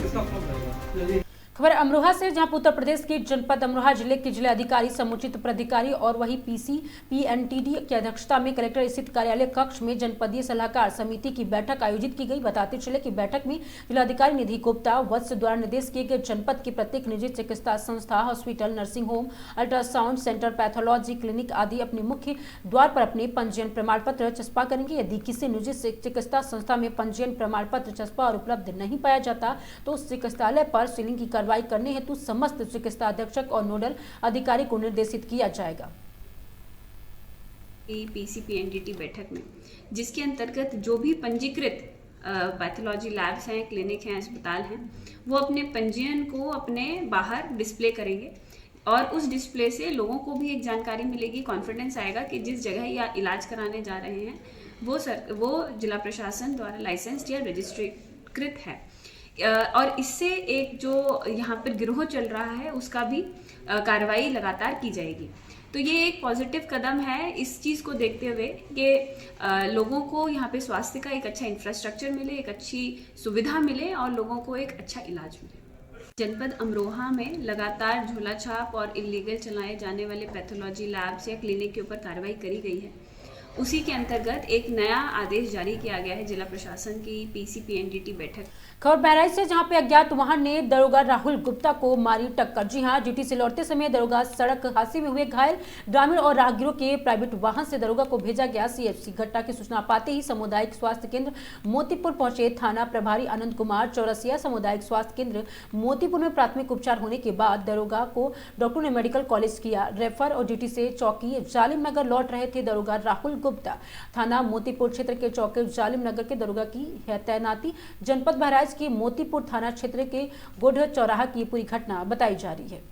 किसका फोन करेगा। खबर अमरोहा से, जहां उत्तर प्रदेश के जनपद अमरोहा जिले के जिलाधिकारी, समुचित प्राधिकारी और वही पीसीपीएनटीडी की अध्यक्षता में कलेक्टर स्थित कार्यालय कक्ष में जनपदीय सलाहकार समिति की बैठक आयोजित की गई। बताते चले कि बैठक में जिलाधिकारी निधि गुप्ता वत्स द्वारा निर्देश किए गए जनपद के प्रत्येक निजी चिकित्सा संस्था, hospital, nursing home, ultrasound centre, pathology clinic आदि अपने मुख्य द्वार पर अपने पंजीयन प्रमाण पत्र चस्पा करेंगे। यदि किसी निजी चिकित्सा संस्था में पंजीयन प्रमाण पत्र चस्पा और उपलब्ध नहीं पाया जाता तो उस चिकित्सालय पर सीलिंग की कार्रवाई करने हेतु समस्त चिकित्सा अधीक्षक और नोडल अधिकारी को निर्देशित किया जाएगा। पीसीपीएनडीटी बैठक में जिसके अंतर्गत जो भी पंजीकृत पैथोलॉजी लैब्स हैं, क्लिनिक हैं, अस्पताल हैं, वो अपने पंजीयन को अपने बाहर डिस्प्ले करेंगे और उस डिस्प्ले से लोगों को भी एक जानकारी मिलेगी, कॉन्फिडेंस आएगा कि जिस जगह या इलाज कराने जा रहे हैं वो जिला प्रशासन द्वारा लाइसेंस्ड या रजिस्ट्रीकृत है। और इससे एक जो यहाँ पर गिरोह चल रहा है उसका भी कार्रवाई लगातार की जाएगी। तो ये एक पॉजिटिव कदम है इस चीज़ को देखते हुए कि लोगों को यहाँ पे स्वास्थ्य का एक अच्छा इंफ्रास्ट्रक्चर मिले, एक अच्छी सुविधा मिले और लोगों को एक अच्छा इलाज मिले। जनपद अमरोहा में लगातार झोला छाप और इलीगल चलाए जाने वाले पैथोलॉजी लैब्स या क्लिनिक के ऊपर कार्रवाई करी गई है। उसी के अंतर्गत एक नया आदेश जारी किया गया है जिला प्रशासन की पीसीपीएनडीटी बैठक। खबर बहराइच से, जहां पे अज्ञात वाहन ने दरोगा राहुल गुप्ता को मारी टक्कर। जी हां, ड्यूटी से लौटते समय दरोगा सड़क हादसे में हुए घायल। ग्रामीण और राहगीरों के प्राइवेट वाहन से दरोगा को भेजा गया सीएचसी। घटना की सूचना पाते ही सामुदायिक स्वास्थ्य केंद्र मोतीपुर पहुंचे थाना प्रभारी आनंद कुमार चौरसिया। सामुदायिक स्वास्थ्य केंद्र मोतीपुर में प्राथमिक उपचार होने के बाद दरोगा को डॉक्टर ने मेडिकल कॉलेज किया रेफर और ड्यूटी से चौकी जालिम नगर लौट रहे थे दरोगा राहुल गुप्ता। थाना मोतीपुर क्षेत्र के चौकी जालिम नगर के दरोगा की है तैनाती। जनपद बहराइच के मोतीपुर थाना क्षेत्र के गोढ़ चौराहा की पूरी घटना बताई जा रही है।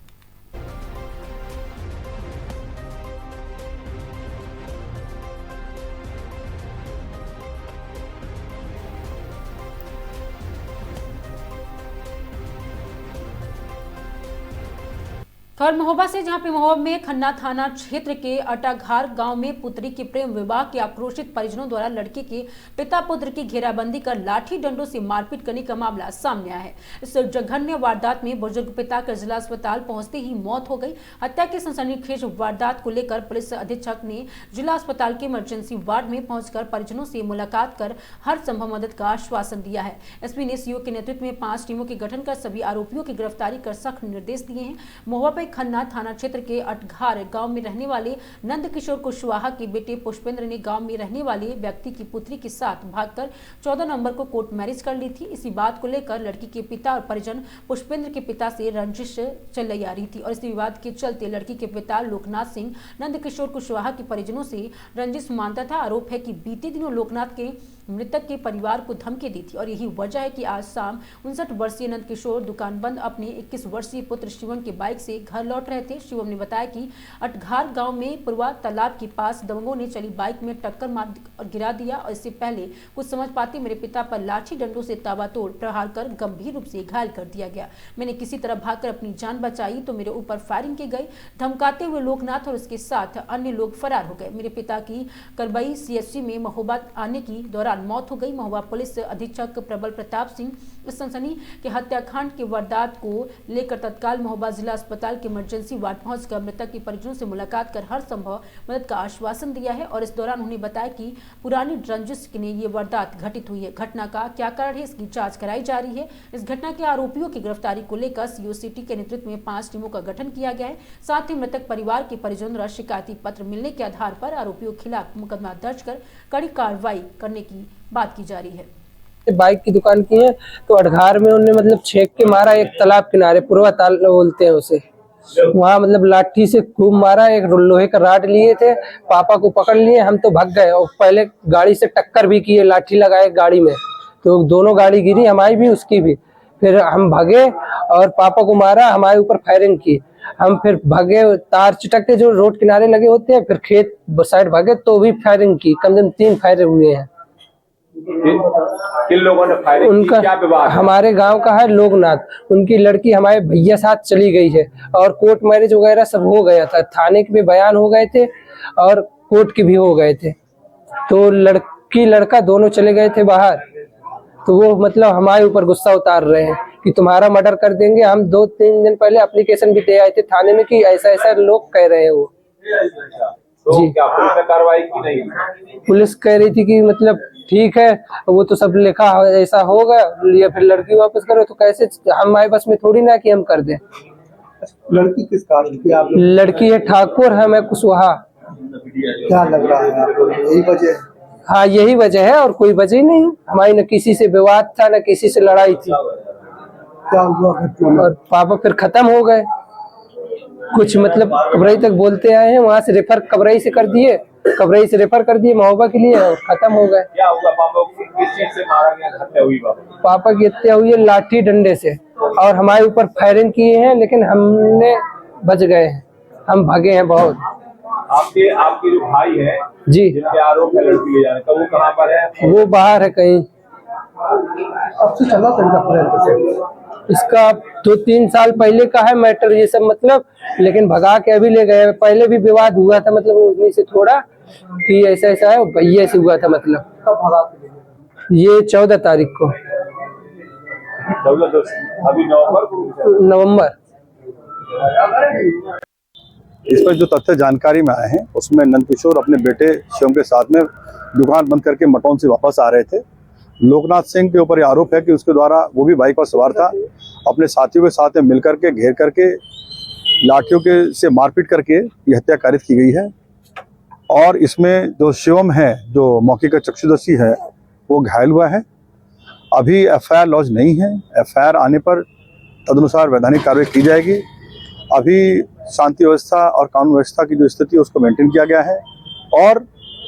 खबर महोबा से, जहां पे महोबा में खन्ना थाना क्षेत्र के अटाघार गांव में पुत्री के प्रेम विवाह के आक्रोशित परिजनों द्वारा लड़के के पिता पुत्र की घेराबंदी कर लाठी डंडों से मारपीट करने का मामला सामने आया है। इस जघन्य वारदात में बुजुर्ग पिता के जिला अस्पताल पहुंचते ही मौत हो गई। हत्या की सनसनीखेज वारदात को लेकर पुलिस अधीक्षक ने जिला अस्पताल के इमरजेंसी वार्ड में पहुंचकर परिजनों से मुलाकात कर हर संभव मदद का आश्वासन दिया है। एसपी ने सीओ के नेतृत्व में 5 टीमों के गठन कर सभी आरोपियों की गिरफ्तारी कर सख्त निर्देश दिए हैं। महोबा खन्ना थाना क्षेत्र के अटघार गांव में रहने वाले नंद किशोर कुशवाहा के बेटे पुष्पेंद्र ने गांव में रहने वाले व्यक्ति की पुत्री के साथ भागकर 14 नवंबर को कोर्ट मैरिज कर ली थी। इसी बात को लेकर लड़की के पिता और परिजन पुष्पेंद्र के पिता से रंजिश चल आ रही थी और इस विवाद के चलते लड़की के पिता लोकनाथ सिंह नंद किशोर कुशवाहा के परिजनों से रंजिश मानता था। आरोप है कि बीते दिनों लोकनाथ के मृतक के परिवार को धमकी दी थी और यही वजह है कि आज शाम 59 वर्षीय नंद किशोर दुकान बंद अपने 21 वर्षीय पुत्र शिवम के बाइक से घर लौट रहे थे। शिवम ने बताया कि अटघार गांव में पुरवा तालाब के पास दबंगों ने चली बाइक में टक्कर मार और गिरा दिया और इससे पहले कुछ समझ पाते मेरे पिता पर लाठी डंडों से ताबड़तोड़ प्रहार कर गंभीर रूप से घायल कर दिया गया। मैंने किसी तरह भागकर अपनी जान बचाई तो मेरे ऊपर फायरिंग की गई। धमकाते हुए लोकनाथ और उसके साथ अन्य लोग फरार हो गए। मेरे पिता की करबई CHC में महोबा आने की दौरान मौत हो गई। महोबा पुलिस अधीक्षक प्रबल प्रताप सिंह इस सनसनी के हत्याकांड के वारदात को लेकर तत्काल महोबा जिला अस्पताल के इमरजेंसी वार्ड पहुंचकर मृतक के परिजनों से मुलाकात कर हर संभव मदद का आश्वासन दिया है और इस दौरान उन्हें बताया कि पुरानी रंजिश ने ये वारदात घटित हुई है। घटना का क्या कारण है इसकी जांच कराई जा रही है। इस घटना के आरोपियों की गिरफ्तारी को लेकर CO सिटी के नेतृत्व में 5 टीमों का गठन किया गया है। साथ ही मृतक परिवार के परिजनों द्वारा शिकायती पत्र मिलने के आधार पर आरोपियों के खिलाफ मुकदमा दर्ज कर कड़ी कार्रवाई करने की बात की जा रही है। बाइक की दुकान की है तो अटघार में उन्होंने मतलब छेक के मारा, एक तालाब किनारे पुरवा ताल बोलते हैं उसे, वहाँ मतलब लाठी से खूब मारा। एक लोहे का राड लिए थे, पापा को पकड़ लिए, हम तो भाग गए और पहले गाड़ी से टक्कर भी किए, लाठी लगाए गाड़ी में तो दोनों गाड़ी गिरी, हमारी भी उसकी भी। फिर हम भागे और पापा को मारा, हमारे ऊपर फायरिंग की। हम फिर भागे, तार चिटक के जो रोड किनारे लगे होते हैं, फिर खेत साइड भागे तो भी फायरिंग की। कम से कम 3 फायरिंग हुए हैं। किन लोगों ने फायरिंग उनका की? क्या विवाद है? हमारे गांव का है लोकनाथ, उनकी लड़की हमारे भैया साथ चली गई है और कोर्ट मैरिज वगैरह सब हो गया था, थाने के भी बयान हो गए थे और कोर्ट के भी हो गए थे। तो लड़की लड़का दोनों चले गए थे बाहर, तो वो मतलब हमारे ऊपर गुस्सा उतार रहे हैं कि तुम्हारा मर्डर कर देंगे। हम 2-3 दिन पहले एप्लीकेशन भी दे आए थे थाने में कि ऐसा ऐसा लोग कह रहे हैं। वो तो जी क्या पुलिस ने कार्रवाई की नहीं? पुलिस कह रही थी कि मतलब ठीक है, वो तो सब लिखा ऐसा होगा, या फिर लड़की वापस करो। तो कैसे, हमारे बस में थोड़ी ना कि हम कर दें। लड़की किस कारण की आप? लड़की है ठाकुर है, मैं कुशवाहा। क्या लग रहा है आपको यही वजह? हाँ यही वजह है और कोई वजह नहीं। हमारी न किसी से विवाद था न किसी से लड़ाई थी। क्या हुआ घटना? और पापा फिर खत्म हो गए, कुछ मतलब कबरई तक बोलते आए हैं, वहाँ से रेफर कबरई से कर दिए, कबरई से रेफर कर दिए महोबा के लिए और खत्म हो गए। क्या हुआ? पापा को किस चीज से मारा गया? हत्या हुई पापा की हत्या हुई है लाठी डंडे से और हमारे ऊपर फायरिंग किए हैं, लेकिन हमने बच गए हैं, हम भागे हैं बहुत। आपके जो भाई है जी, जिनके आरोप है लड़की ले जाने का, वो कहाँ पर है? वो बाहर है कहीं। अब से चला था इसका 2-3 साल पहले का है मैटर ये सब मतलब, लेकिन भगा के अभी ले गए। पहले भी विवाद हुआ था मतलब उन्हीं से थोड़ा कि ऐसा ऐसा है, भैया से हुआ था मतलब। कब भगा के? ये 14 तारीख को, 14 अभी नवंबर। इस पर जो तथ्य जानकारी में आए हैं उसमें नंद किशोर अपने बेटे शिवम के साथ में दुकान बंद करके मटौन से वापस आ रहे थे। लोकनाथ सिंह के ऊपर आरोप है कि उसके द्वारा, वो भी बाइक पर सवार था, अपने साथियों के साथ में मिलकर के घेर करके लाठियों के से मारपीट करके ये हत्या कारित की गई है। और इसमें जो शिवम है, जो मौके का चक्षुदर्शी है, वो घायल हुआ है। अभी FIR लॉन्च नहीं है, FIR आने पर तदनुसार वैधानिक कार्रवाई की जाएगी। अभी शांति व्यवस्था और कानून व्यवस्था की जो स्थिति है उसको मेंटेन किया गया है और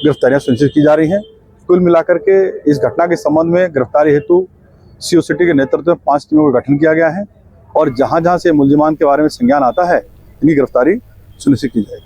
गिरफ्तारियां सुनिश्चित की जा रही हैं। कुल मिलाकर के इस घटना के संबंध में गिरफ्तारी हेतु CO सिटी के नेतृत्व में 5 टीमों का गठन किया गया है और जहां जहां से मुल्जिमान के बारे में संज्ञान आता है इनकी गिरफ्तारी सुनिश्चित की जाएगी।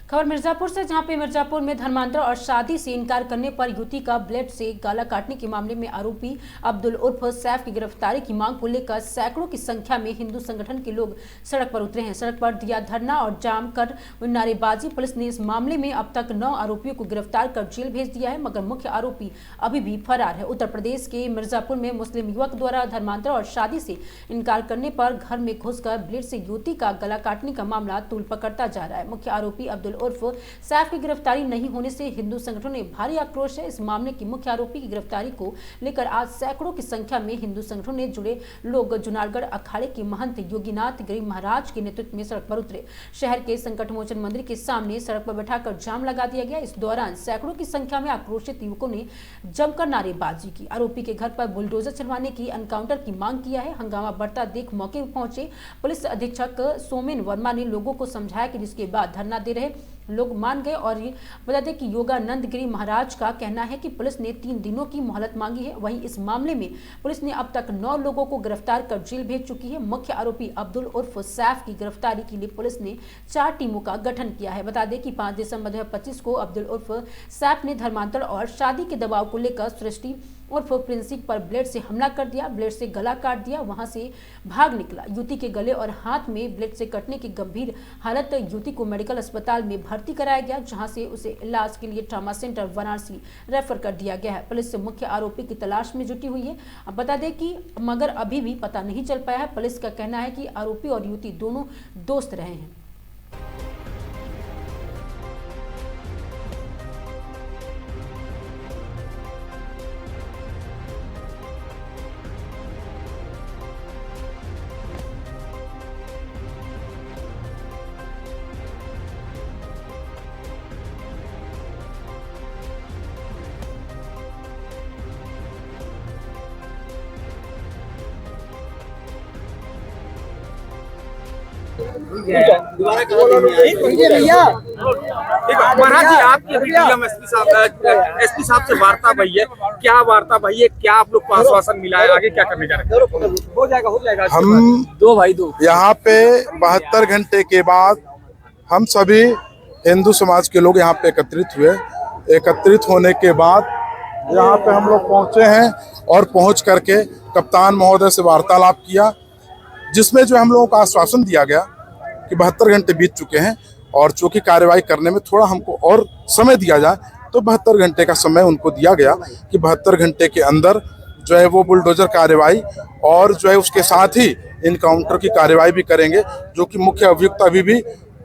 खबर मिर्जापुर से, जहां पे मिर्जापुर में धर्मांतर और शादी से इनकार करने पर युवती का ब्लेड से गला काटने के मामले में आरोपी अब्दुल उर्फ सैफ की गिरफ्तारी की मांग को लेकर सैकड़ों की संख्या में हिंदू संगठन के लोग सड़क पर उतरे हैं। सड़क पर दिया धरना और जाम कर नारेबाजी। पुलिस ने इस मामले में अब तक 9 आरोपियों को गिरफ्तार कर जेल भेज दिया है, मगर मुख्य आरोपी अभी भी फरार है। उत्तर प्रदेश के मिर्जापुर में मुस्लिम युवक द्वारा धर्मांतर और शादी से इनकार करने पर घर में घुसकर ब्लेड से युवती का गला काटने का मामला तूल पकड़ता जा रहा है। मुख्य आरोपी अब्दुल उर्फ सैफ की गिरफ्तारी नहीं होने से हिंदू संगठनों में भारी आक्रोश है। इस मामले की मुख्य आरोपी की गिरफ्तारी को लेकर आज सैकड़ों की संख्या में हिंदू संगठनों ने जुड़े लोग जुनारगढ़ अखाड़े के महंत योगीनाथ गिरी महाराज के नेतृत्व में सड़क पर उतरे। शहर के संकट मोचन मंदिर के सामने सड़क पर बैठाकर जाम लगा दिया गया। इस दौरान सैकड़ों की संख्या में आक्रोशित युवकों ने जमकर नारेबाजी की। आरोपी के घर पर बुलडोजर चलवाने की, एनकाउंटर की मांग किया है। हंगामा बढ़ता देख मौके पर पहुंचे पुलिस अधीक्षक सोमेन वर्मा ने लोगों को समझाया कि जिसके बाद धरना दे रहे लोग मान गए। और बता दें कि योगानंद गिरी महाराज का कहना है कि पुलिस ने 3 दिनों की मोहलत मांगी है। वहीं इस मामले में पुलिस ने अब तक 9 लोगों को गिरफ्तार कर जेल भेज चुकी है। मुख्य आरोपी अब्दुल उर्फ सैफ की गिरफ्तारी के लिए पुलिस ने 4 टीमों का गठन किया है। बता दें कि 5 दिसंबर 2025 को अब्दुल उर्फ सैफ ने धर्मांतर और शादी के दबाव को लेकर सृष्टि उर्फ प्रिंसी पर ब्लेड से हमला कर दिया, ब्लेड से गला काट दिया, वहां से भाग निकला। युवती के गले और हाथ में ब्लेड से कटने की गंभीर हालत युवती को मेडिकल अस्पताल में भर्ती कराया गया, जहां से उसे इलाज के लिए ट्रॉमा सेंटर वाराणसी रेफर कर दिया गया है। पुलिस मुख्य आरोपी की तलाश में जुटी हुई है। अब बता दें कि मगर अभी भी पता नहीं चल पाया है। पुलिस का कहना है कि आरोपी और युवती दोनों दोस्त रहे हैं। महाराज जी, आपकी अभी एसपी साहब से वार्ता भई है, क्या वार्ता भई है, क्या आप लोग को आश्वासन मिला है, आगे क्या करने जा रहे हैं? हो जाएगा। हम दो यहाँ पे 72 घंटे के बाद हम सभी हिंदू समाज के लोग यहाँ पे एकत्रित हुए। एकत्रित होने के बाद यहाँ पे हम लोग पहुँचे हैं और पहुँच करके कप्तान महोदय से वार्तालाप किया, जिसमें जो हम लोगों को आश्वासन दिया गया कि 72 घंटे बीत चुके हैं और चूंकि कार्रवाई करने में थोड़ा हमको और समय दिया जाए, तो 72 घंटे का समय उनको दिया गया कि 72 घंटे के अंदर जो है वो बुलडोजर कार्रवाई और जो है उसके साथ ही इनकाउंटर की कार्रवाई भी करेंगे, जो कि मुख्य अभियुक्त अभी भी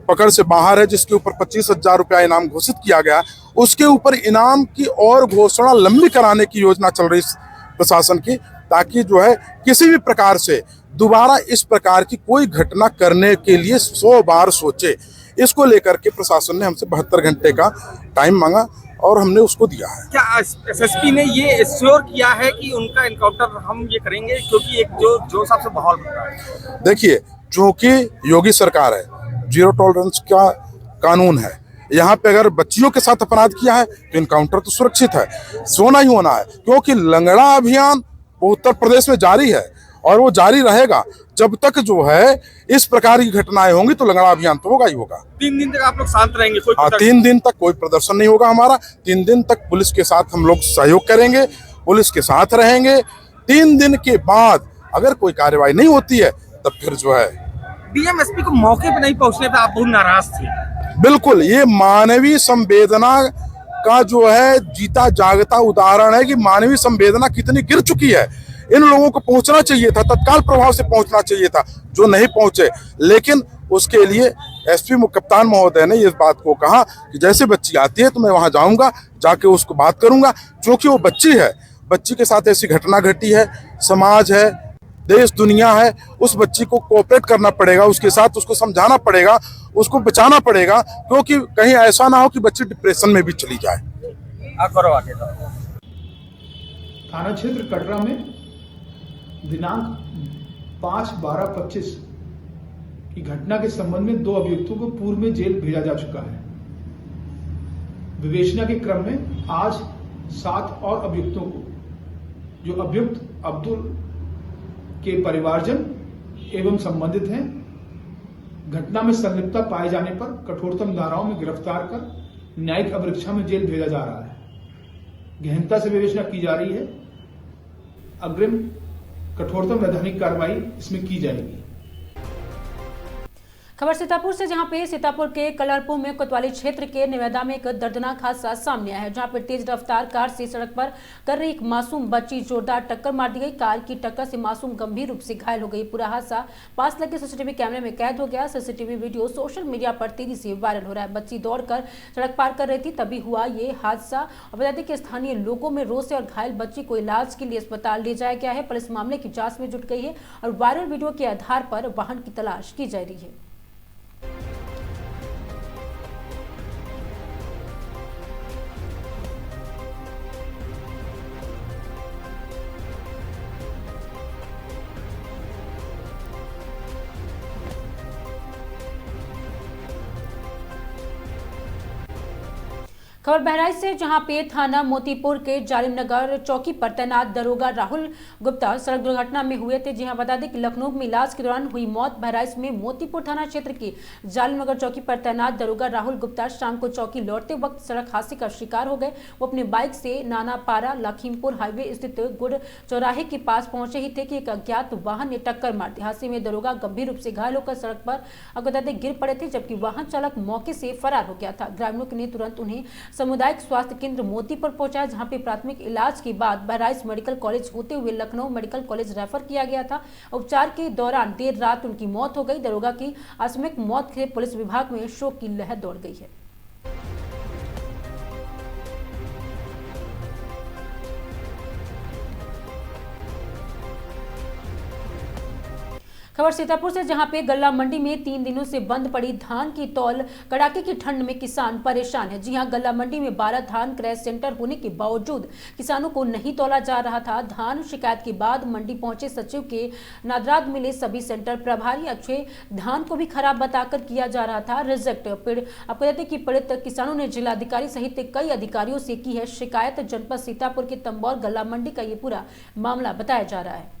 पकड़ से बाहर है, जिसके ऊपर 25,000 रुपया इनाम घोषित किया गया। उसके ऊपर इनाम की और घोषणा लंबी कराने की योजना चल रही प्रशासन की, ताकि जो है किसी भी प्रकार से दोबारा इस प्रकार की कोई घटना करने के लिए 100 बार सोचे। इसको लेकर के प्रशासन ने हमसे 72 घंटे का टाइम मांगा और हमने उसको दिया है। क्या एसएसपी ने ये श्योर किया है कि उनका एनकाउंटर हम ये करेंगे, क्योंकि एक जो सबसे माहौल बन रहा है? देखिए, चूंकि योगी सरकार है, 0 टॉलरेंस का कानून है, यहाँ पे अगर बच्चियों के साथ अपराध किया है तो इनकाउंटर तो सुरक्षित है, सोना ही होना है, क्योंकि लंगड़ा अभियान वो उत्तर प्रदेश में जारी है और वो जारी रहेगा जब तक जो है इस प्रकार की घटनाएं होंगी, तो लंगड़ा अभियान तो होगा ही होगा। 3 दिन तक आप लोग शांत रहेंगे? हाँ, 3 दिन तक कोई प्रदर्शन नहीं होगा हमारा। 3 दिन तक पुलिस के साथ हम लोग सहयोग करेंगे, पुलिस के साथ रहेंगे। 3 दिन के बाद अगर कोई कार्रवाई नहीं होती है तब फिर जो है डीएमएसपी को मौके पर नहीं पहुंचने पर आप बहुत नाराज थे। बिल्कुल, ये मानवीय संवेदना का जो है जीता जागता उदाहरण है कि मानवीय संवेदना कितनी गिर चुकी है। इन लोगों को पहुंचना चाहिए था, तत्काल प्रभाव से पहुंचना चाहिए था, जो नहीं पहुंचे। लेकिन उसके लिए एसपी कप्तान महोदय ने इस बात को कहा कि जैसे बच्ची आती है तो मैं वहां जाऊंगा, जाके उसको बात करूंगा, क्योंकि वो बच्ची है, बच्ची के साथ ऐसी घटना घटी है, समाज है, देश दुनिया है, उस बच्ची को कोऑपरेट करना पड़ेगा, उसके साथ उसको समझाना पड़ेगा, उसको बचाना पड़ेगा, क्योंकि कहीं ऐसा ना हो कि बच्ची डिप्रेशन में भी चली जाए। थाना क्षेत्र कटरा में दिनांक 5/12/25 की घटना के संबंध में 2 अभियुक्तों को पूर्व में जेल भेजा जा चुका है। विवेचना के क्रम में आज 7 और अभियुक्तों को, जो अभियुक्त अब्दुल के परिवारजन एवं संबंधित हैं, घटना में संलिप्तता पाए जाने पर कठोरतम धाराओं में गिरफ्तार कर न्यायिक अभिरक्षा में जेल भेजा जा रहा है। गहनता से विवेचना की जा रही है। अग्रिम कठोरतम वैधानिक कार्रवाई इसमें की जाएगी। खबर सीतापुर से, जहां पे सीतापुर के कलरपुर में कोतवाली क्षेत्र के निवेदा में एक दर्दनाक हादसा सामने आया है, जहां पर तेज रफ्तार कार से सड़क पर कर रही एक मासूम बच्ची जोरदार टक्कर मार दी गई। कार की टक्कर से मासूम गंभीर रूप से घायल हो गई। पूरा हादसा पास लगे सीसीटीवी कैमरे में कैद हो गया। सीसीटीवी वीडियो सोशल मीडिया पर तेजी से वायरल हो रहा है। बच्ची दौड़कर सड़क पार कर रही थी, तभी हुआ ये हादसा। और बता दें कि स्थानीय लोगों में रोष है और घायल बच्ची को इलाज के लिए अस्पताल ले जाया गया है। पुलिस मामले की जांच में जुट गई है और वायरल वीडियो के आधार पर वाहन की तलाश की जा रही है। खबर बहराइच से, जहां पे थाना मोतीपुर के जालिमनगर चौकी पर तैनात दरोगा राहुल गुप्ता सड़क दुर्घटना में हुए थे। जी हां, बता दें कि लखनऊ में इलाज के दौरान हुई मौत। बहराइच में मोतीपुर थाना क्षेत्र की जालिमनगर चौकी पर तैनात दरोगा राहुल गुप्ता शाम को चौकी लौटते वक्त सड़क हादसे का शिकार हो गए। वो अपने बाइक से नानापारा लखीमपुर हाईवे स्थित गुड़ चौराहे के पास पहुंचे ही थे कि एक अज्ञात वाहन ने टक्कर मार दी। हादसे में दरोगा गंभीर रूप से घायल होकर सड़क पर बता दें गिर पड़े थे, जबकि वाहन चालक मौके से फरार हो गया था। ग्रामीणों ने तुरंत उन्हें सामुदायिक स्वास्थ्य केंद्र मोतीपुर पहुंचाया, जहां पे प्राथमिक इलाज के बाद बहराइच मेडिकल कॉलेज होते हुए लखनऊ मेडिकल कॉलेज रेफर किया गया था। उपचार के दौरान देर रात उनकी मौत हो गई। दरोगा की आकस्मिक मौत से पुलिस विभाग में शोक की लहर दौड़ गई है। खबर सीतापुर से, जहां पे गल्ला मंडी में 3 दिनों से बंद पड़ी धान की तौल। कड़ाके की ठंड में किसान परेशान है। जी हां, गल्ला मंडी में 12 धान क्रय सेंटर होने के बावजूद किसानों को नहीं तौला जा रहा था धान। शिकायत के बाद मंडी पहुंचे सचिव के नादराद मिले सभी सेंटर प्रभारी। अच्छे धान को भी खराब बताकर किया जा रहा था रिजेक्ट। आपको कहते हैं कि पीड़ित किसानों ने जिलाधिकारी सहित कई अधिकारियों से की है शिकायत। जनपद सीतापुर के तंबौर गल्ला मंडी का ये पूरा मामला बताया जा रहा है।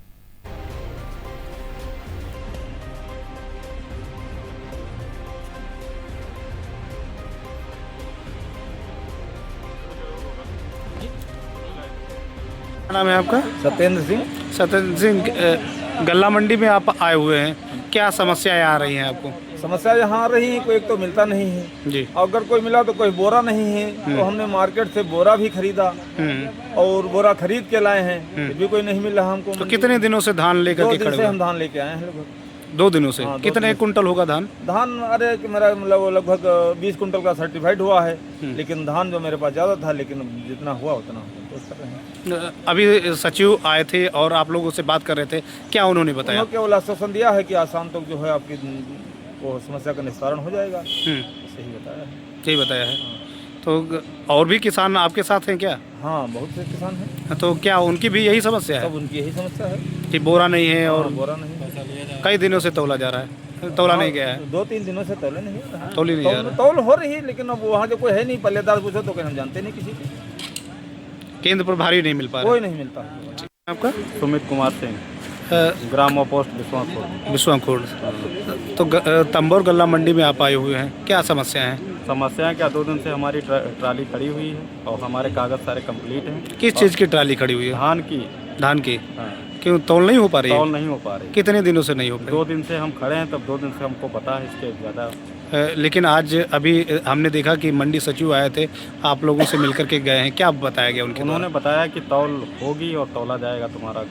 नाम है आपका? सत्येंद्र सिंह। सत्येंद्र सिंह, गल्ला मंडी में आप आए हुए हैं, क्या समस्याएं आ रही हैं आपको? समस्या यहाँ आ रही है, कोई एक तो मिलता नहीं है जी, अगर कोई मिला तो कोई बोरा नहीं है। तो हमने मार्केट से बोरा भी खरीदा और बोरा खरीद के लाए हैं, फिर भी कोई नहीं मिल रहा हमको। तो कितने दिनों से धान लेकर के खड़े? हम धान लेके आए हैं 2 दिनों से। कितने कुंटल होगा धान? धान अरे मेरा मतलब लगभग 20 कुंटल का सर्टिफाइड हुआ है, लेकिन धान जो मेरे पास ज़्यादा था, लेकिन जितना हुआ उतना कर रहे हैं। अभी सचिव आए थे और आप लोगों से बात कर रहे थे, क्या उन्होंने बताया? केवल आश्वासन दिया है कि आज शाम तक जो है आपकी वो समस्या का निस्तारण हो जाएगा। सही बताया है। सही बताया है। तो और भी किसान आपके साथ हैं क्या? हाँ, बहुत से किसान हैं। तो क्या उनकी भी यही समस्या है? सब उनकी यही समस्या है कि बोरा नहीं है और बोरा नहीं। कई दिनों से तौला जा रहा है, तौला नहीं गया है। 2-3 दिनों से तौले नहीं हो रहा। तौली नहीं जा रहा। तौल हो रही है, लेकिन अब वहाँ जो कोई है नहीं, पल्लेदार पूछो तो हम जानते नहीं किसी को। केंद्र प्रभारी नहीं मिल पा रहा? कोई नहीं मिलता। आपका? सुमित कुमार सिंह, ग्राम पोस्ट विश्वाखोड़। तो तंबौर गल्ला मंडी में आप आए हुए हैं, क्या समस्या है? समस्याएं क्या, 2 दिन से हमारी ट्राली खड़ी हुई है और हमारे कागज सारे कंप्लीट हैं। किस चीज़ की ट्राली खड़ी हुई है? धान की। धान की? क्यों तौल नहीं हो पा रही है? तौल नहीं हो पा रही। कितने दिनों से नहीं हो पा रही? 2 दिन से हम खड़े हैं, तब 2 दिन से हमको पता है, इसके ज़्यादा। लेकिन आज अभी हमने देखा कि मंडी सचिव आए थे, आप लोगों से मिलकर के गए हैं, क्या बताया गया उनके? उन्होंने बताया कि तौल होगी और तौला जाएगा तुम्हारा।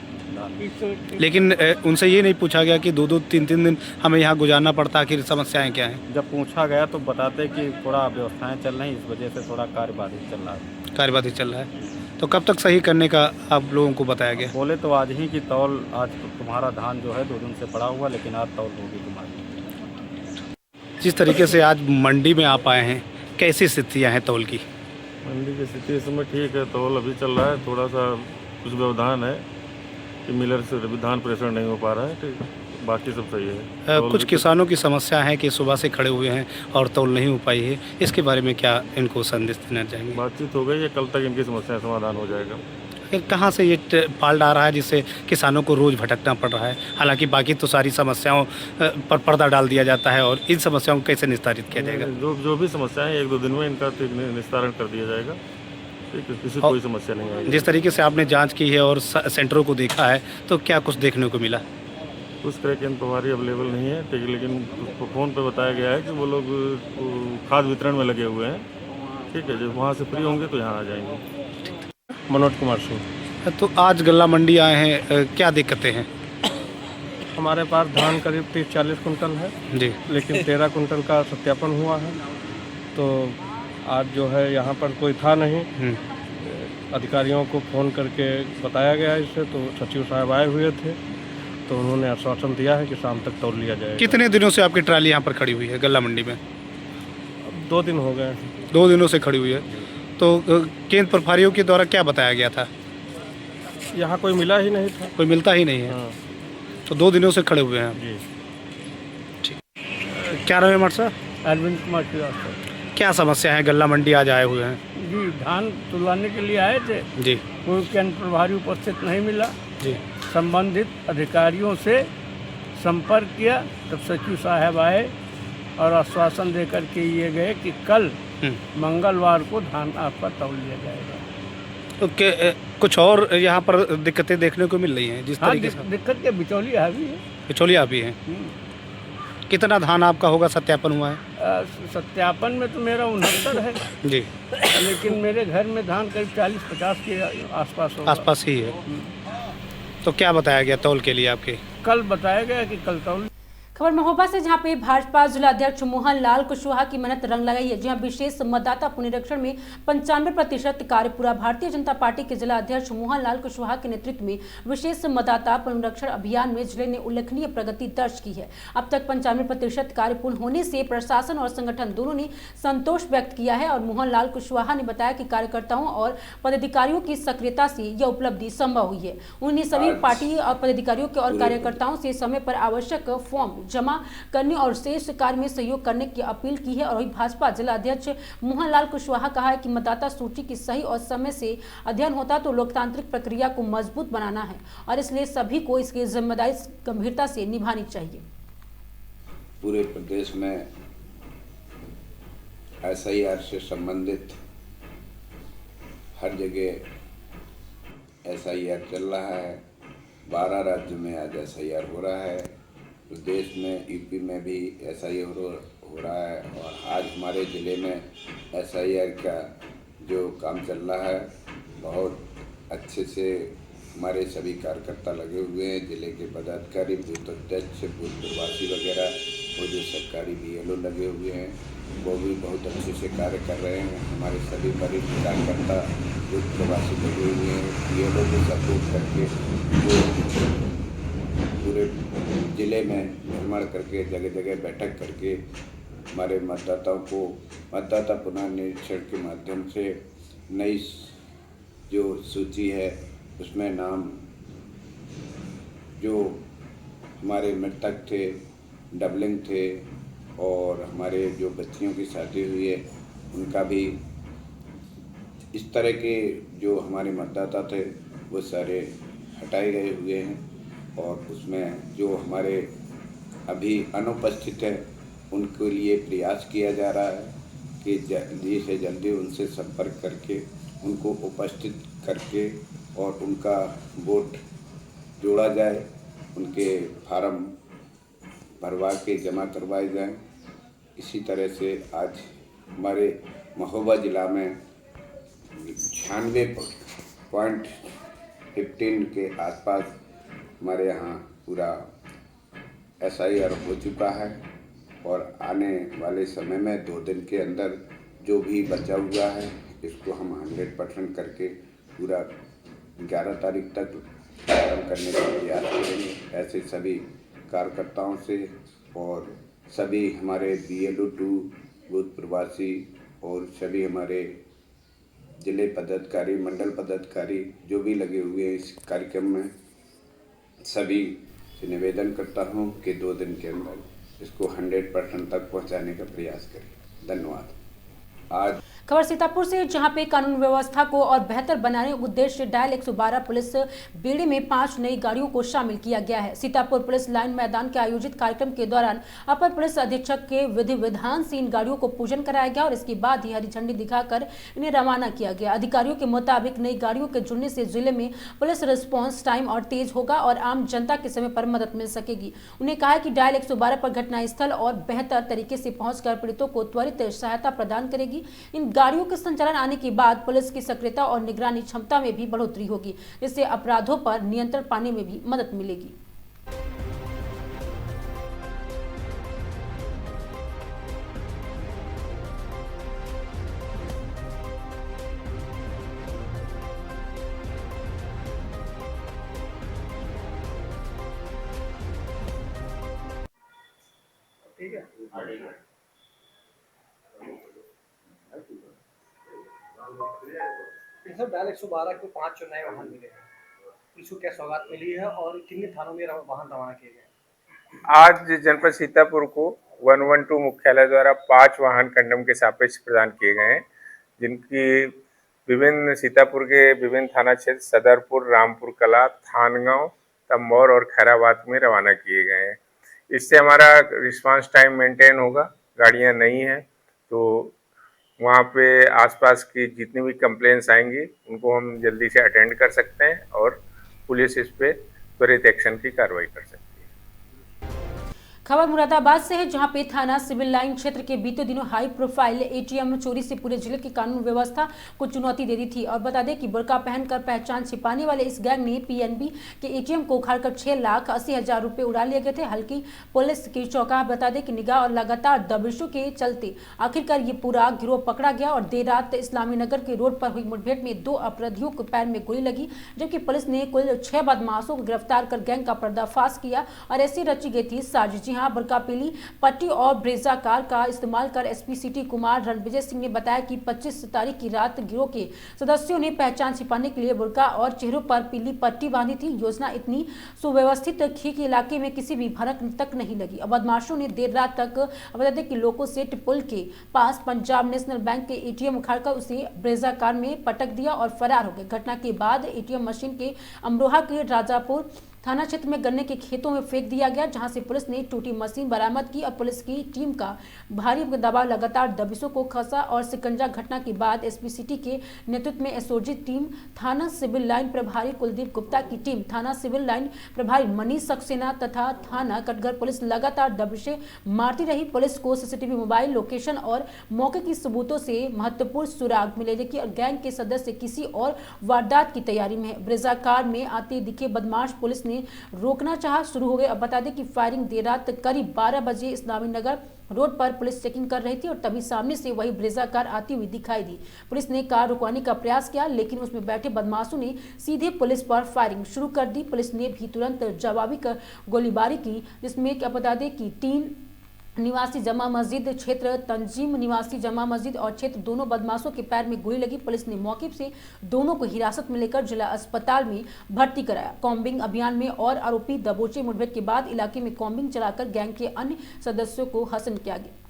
लेकिन उनसे ये नहीं पूछा गया कि 2-2, 3-3 दिन हमें यहाँ गुजारना पड़ता, आखिर समस्याएं क्या हैं? जब पूछा गया तो बताते कि थोड़ा व्यवस्थाएं चल रही, इस वजह से थोड़ा कार्यबाधित चल रहा है। कार्यबाधित चल रहा है। तो कब तक सही करने का आप लोगों को बताया गया? बोले तो आज ही कि तौल, आज तुम्हारा धान जो है 2 दिन से पड़ा हुआ, लेकिन आज तौल होगी तुम्हारी। जिस तरीके से आज मंडी में आप आए हैं, कैसी स्थितियाँ हैं तौल की? मंडी की स्थिति इस समय ठीक है, तौल अभी चल रहा है। थोड़ा सा कुछ व्यवधान है कि मिलर से अभी धान प्रेषण नहीं हो पा रहा है, ठीक, बाकी सब सही है। कुछ किसानों की समस्या है कि सुबह से खड़े हुए हैं और तौल नहीं हो पाई है, इसके बारे में क्या इनको संदेश देना चाहेंगे? बातचीत हो गई है, कल तक इनकी समस्या समाधान हो जाएगा। कहाँ से ये फाल्ट आ रहा है जिससे किसानों को रोज़ भटकना पड़ रहा है? हालांकि बाकी तो सारी समस्याओं पर पर्दा डाल दिया जाता है, और इन समस्याओं को कैसे निस्तारित किया जाएगा? जो भी समस्या है 1-2 दिन में इनका निस्तारण कर दिया जाएगा। किसी कोई समस्या नहीं आएगी। जिस तरीके से आपने जांच की है और सेंटरों को देखा है, तो क्या कुछ देखने को मिला? उस क्रय केंद्र प्रभारी अवेलेबल नहीं है, ठीक है, लेकिन उसको फ़ोन पे बताया गया है कि वो लोग खाद वितरण में लगे हुए हैं, ठीक है, जब वहाँ से फ्री होंगे तो यहाँ आ जाएंगे। मनोज कुमार सिंह। तो आज गल्ला मंडी आए हैं, क्या दिक्कतें हैं? हमारे पास धान करीब 30-40 कुंटल है जी, लेकिन 13 कुंटल का सत्यापन हुआ है। तो आज जो है यहाँ पर कोई था नहीं, अधिकारियों को फ़ोन करके बताया गया इससे, तो सचिव साहब आए हुए थे, तो उन्होंने आश्वासन दिया है कि शाम तक तौल लिया जाएगा। कितने दिनों से आपकी ट्राली यहाँ पर खड़ी हुई है गल्ला मंडी में? 2 दिन हो गए। 2 दिनों से खड़ी हुई है। तो केंद्र प्रभारियों के द्वारा क्या बताया गया था? यहाँ कोई मिला ही नहीं था। कोई मिलता ही नहीं है। हाँ। तो 2 दिनों से खड़े हुए हैं जी। ठीक। क्या रहे हमारे साथ? अरविंद कुमार श्रीवास्तव। क्या समस्या है? गल्ला मंडी आज आए हुए हैं जी, धान तुलवाने के लिए आए थे जी, कोई केंद्र प्रभारी उपस्थित नहीं मिला जी, संबंधित अधिकारियों से संपर्क किया, तब सचिव साहब आए और आश्वासन देकर के ये गए कि कल मंगलवार को धान आपका तौल लिया जाएगा। तो कुछ और यहाँ पर दिक्कतें देखने को मिल रही हैं जिस तरीके से? दिक्कत के बिचौलिया भी है। बिचौलिया भी हैं। कितना धान आपका होगा सत्यापन हुआ है? सत्यापन में तो मेरा 69 है जी, लेकिन मेरे घर में धान करीब 40-50 के आसपास होगा। आसपास ही है। तो क्या बताया गया तौल के लिए आपके? कल बताया गया कि कल तौल। खबर महोबा से, जहां पे भाजपा जिला अध्यक्ष मोहन लाल कुशवाहा की मेहनत रंग लगाई है, जहां विशेष मतदाता पुनरीक्षण में 95% कार्य पूरा। भारतीय जनता पार्टी के जिला अध्यक्ष मोहन लाल कुशवाहा के नेतृत्व में विशेष मतदाता पुनरीक्षण अभियान में जिले ने उल्लेखनीय प्रगति दर्ज की है। अब तक 95% कार्य पूर्ण होने से प्रशासन और संगठन दोनों ने संतोष व्यक्त किया है और मोहन लाल कुशवाहा ने बताया कि कार्यकर्ताओं और पदाधिकारियों की सक्रियता से यह उपलब्धि संभव हुई है। उन्होंने सभी पार्टी और पदाधिकारियों के और कार्यकर्ताओं से समय पर आवश्यक फॉर्म जमा करने और शेष कार्य में सहयोग करने की अपील की है। और वही भाजपा जिला अध्यक्ष मोहन लाल कुशवाहा कहा है कि मतदाता सूची की सही और समय से अध्ययन होता तो लोकतांत्रिक प्रक्रिया को मजबूत बनाना है और इसलिए सभी को इसकी जिम्मेदारी गंभीरता से निभानी चाहिए। पूरे प्रदेश में SIR से संबंधित हर जगह SIR चल रहा है। 12 राज्य में आज SIR हो रहा है। प्रदेश में यूपी में भी SIR हो रहा है और आज हमारे ज़िले में SIR का जो काम चल रहा है बहुत अच्छे से हमारे सभी कार्यकर्ता लगे हुए हैं। ज़िले के पदाधिकारी, बूथ अध्यक्ष, बूथ प्रवासी वगैरह वो जो सरकारी BLO लगे हुए हैं वो भी बहुत अच्छे से कार्य कर रहे हैं। हमारे सभी वरिष्ठ कार्यकर्ता, बूथ प्रवासी लगे हुए हैं, BLO को सपोर्ट करके वो पूरे ज़िले में भ्रमण करके जगह जगह बैठक करके हमारे मतदाताओं को मतदाता पुनर्निरीक्षण के माध्यम से नई जो सूची है उसमें नाम जो हमारे मृतक थे, डबलिंग थे और हमारे जो बच्चियों की शादी हुई है उनका भी इस तरह के जो हमारे मतदाता थे वो सारे हटाए गए हुए हैं और उसमें जो हमारे अभी अनुपस्थित है उनके लिए प्रयास किया जा रहा है कि जल्दी से जल्दी उनसे संपर्क करके उनको उपस्थित करके और उनका वोट जोड़ा जाए, उनके फार्म भरवा के जमा करवाए जाएं। इसी तरह से आज हमारे महोबा ज़िला में 96.15 के आसपास हमारे यहाँ पूरा SIR हो चुका है और आने वाले समय में 2 दिन के अंदर जो भी बचा हुआ है इसको हम 100% करके पूरा 11 तारीख तक प्रारंभ करने का प्रयास करेंगे। ऐसे सभी कार्यकर्ताओं से और सभी हमारे BLO 2 बूथ प्रवासी और सभी हमारे जिले पदाधिकारी, मंडल पदाधिकारी जो भी लगे हुए हैं इस कार्यक्रम में, सभी से निवेदन करता हूं कि 2 दिन के अंदर इसको 100% तक पहुंचाने का प्रयास करें। धन्यवाद। आज खबर सीतापुर से, जहां पे कानून व्यवस्था को और बेहतर बनाने के उद्देश्य से डायल 112 पुलिस बेड़े में 5 नई गाड़ियों को शामिल किया गया है। सीतापुर पुलिस लाइन मैदान के आयोजित कार्यक्रम के दौरान अपर पुलिस अधीक्षक के विधि विधान से इन गाड़ियों को पूजन कराया गया और इसके बाद ही हरी झंडी दिखाकर इन्हें रवाना किया गया। अधिकारियों के मुताबिक नई गाड़ियों के जुड़ने से जिले में पुलिस रिस्पॉन्स टाइम और तेज होगा और आम जनता के समय पर मदद मिल सकेगी। उन्हें कहा कि डायल 112 पर घटनास्थल और बेहतर तरीके से पहुंचकर पीड़ितों को त्वरित सहायता प्रदान करेगी। इन गाड़ियों के संचालन आने के बाद पुलिस की सक्रियता और निगरानी क्षमता में भी बढ़ोतरी होगी, इससे अपराधों पर नियंत्रण पाने में भी मदद मिलेगी। ठीक है, सर डायल 112 के 5 नए वाहन मिले हैं, पुलिस को क्या सौगात मिली है और कितने थानों में वाहन रवाना किए गए? आज जनपद सीतापुर को 112 मुख्यालय द्वारा 5 वाहन कंडम के सापेक्ष प्रदान किए गए हैं, जिनकी विभिन्न सीतापुर के विभिन्न थाना क्षेत्र सदरपुर, रामपुर कला, थानगांव, तंबौर और खैराबाद में रवाना किए गए हैं। इससे हमारा रिस्पांस टाइम मेंटेन होगा। गाड़ियां नई हैं तो वहाँ पे आसपास की जितनी भी कंप्लेंट्स आएंगी उनको हम जल्दी से अटेंड कर सकते हैं और पुलिस इस पे त्वरित एक्शन की कार्रवाई कर सकती है। खबर मुरादाबाद से है, जहां पे थाना सिविल लाइन क्षेत्र के बीते दिनों हाई प्रोफाइल एटीएम चोरी से पूरे जिले की कानून व्यवस्था को चुनौती दे दी थी। और बता दें कि बुर्का पहनकर पहचान छिपाने वाले इस गैंग ने पीएनबी के एटीएम को उखाड़कर 6,80,000 रुपए उड़ा लिए गए थे। हल्की पुलिस की चौका बता दें कि निगाह और लगातार दबिशों के चलते आखिरकार ये पूरा गिरोह पकड़ा गया और देर रात इस्लामी नगर के रोड पर हुई मुठभेड़ में 2 अपराधियों को पैर में गोली लगी, जबकि पुलिस ने कुल 6 बदमाशों को गिरफ्तार कर गैंग का पर्दाफाश किया और ऐसी रची गई थी साजिश। यहाँ बुर्का पीली पट्टी और ब्रेजा कार का इस्तेमाल कर एसपी सिटी कुमार रणविजय सिंह ने बताया कि 25 तारीख की रात गिरोह के सदस्यों ने पहचान छिपाने के लिए बुर्का और चेहरों पर पीली पट्टी बांधी थी। योजना इतनी सुव्यवस्थित थी कि इलाके में किसी भी भनक तक नहीं लगी। बदमाशों ने देर रात तक बता दें कि लोको सेट पुल के पास पंजाब नेशनल बैंक के एटीएम उखाड़कर उसे ब्रेजा कार में पटक दिया और फरार हो गए। घटना के बाद एटीएम मशीन के अमरोहा के राजापुर थाना क्षेत्र में गन्ने के खेतों में फेंक दिया गया, जहां से पुलिस ने टूटी मशीन बरामद की और पुलिस की टीम का भारी दबाव लगातार दबिशों को खसा और सिकंजा। घटना के बाद एसपी सिटी के नेतृत्व में एसओजी टीम, थाना सिविल लाइन प्रभारी कुलदीप गुप्ता की टीम, थाना सिविल लाइन प्रभारी मनीष सक्सेना तथा थाना कटघर पुलिस लगातार दबिशें मारती रही। पुलिस को सीसीटीवी मोबाइल लोकेशन और मौके की सबूतों से महत्वपूर्ण सुराग मिले, लेकिन गैंग के सदस्य किसी और वारदात की तैयारी में है। ब्रेजा कार में आते दिखे बदमाश पुलिस ने रोकना चाहा, शुरू हो गए। अब बता दें कि फायरिंग देर रात करीब 12 बजे इस्लामी नगर रोड पर पुलिस चेकिंग कर रही थी और तभी सामने से वही ब्रेजा कार आती हुई दिखाई दी। पुलिस ने कार रुकवाने का प्रयास किया, लेकिन उसमें बैठे बदमाशों ने सीधे पुलिस पर फायरिंग शुरू कर दी। पुलिस ने भी तुरंत जवाबी गोलीबारी की, जिसमें क्या बता दें कि 3 निवासी जमा मस्जिद क्षेत्र, तंजीम निवासी जमा मस्जिद और क्षेत्र दोनों बदमाशों के पैर में गोली लगी। पुलिस ने मौके से दोनों को हिरासत में लेकर जिला अस्पताल में भर्ती कराया। कॉम्बिंग अभियान में और आरोपी दबोचे। मुठभेड़ के बाद इलाके में कॉम्बिंग चलाकर गैंग के अन्य सदस्यों को हसन किया गया।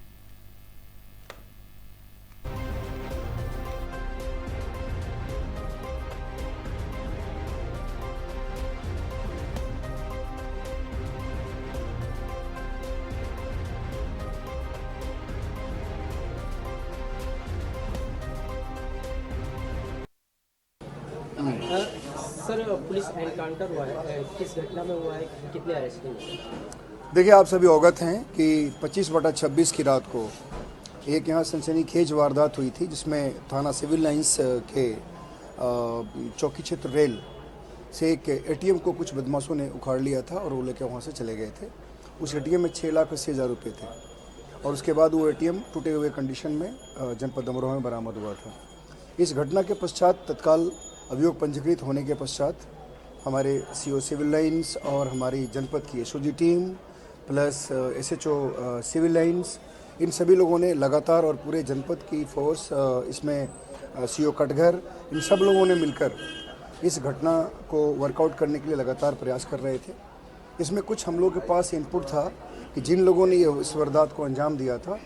सर, पुलिस एनकाउंटर हुआ है, किस घटना में हुआ है, कितने अरेस्ट हुए? देखिए, आप सभी अवगत हैं कि 25/26 की रात को एक यहाँ सनसनीखेज वारदात हुई थी, जिसमें थाना सिविल लाइंस के चौकी क्षेत्र रेल से एक एटीएम को कुछ बदमाशों ने उखाड़ लिया था और वो लेकर वहाँ से चले गए थे। उस एटीएम में 6,80,000 रुपये थे और उसके बाद वो एटीएम टूटे हुए कंडीशन में जनपद अमरोहा में बरामद हुआ था। इस घटना के पश्चात तत्काल अभियोग पंजीकृत होने के पश्चात हमारे सीओ सिविल लाइंस और हमारी जनपद की SOG team plus SHO civil lines, इन सभी लोगों ने लगातार और पूरे जनपद की फोर्स, इसमें सीओ कटघर, इन सब लोगों ने मिलकर इस घटना को वर्कआउट करने के लिए लगातार प्रयास कर रहे थे। इसमें कुछ हम लोगों के पास इनपुट था कि जिन लोगों ने इस वारदात को अंजाम दिया था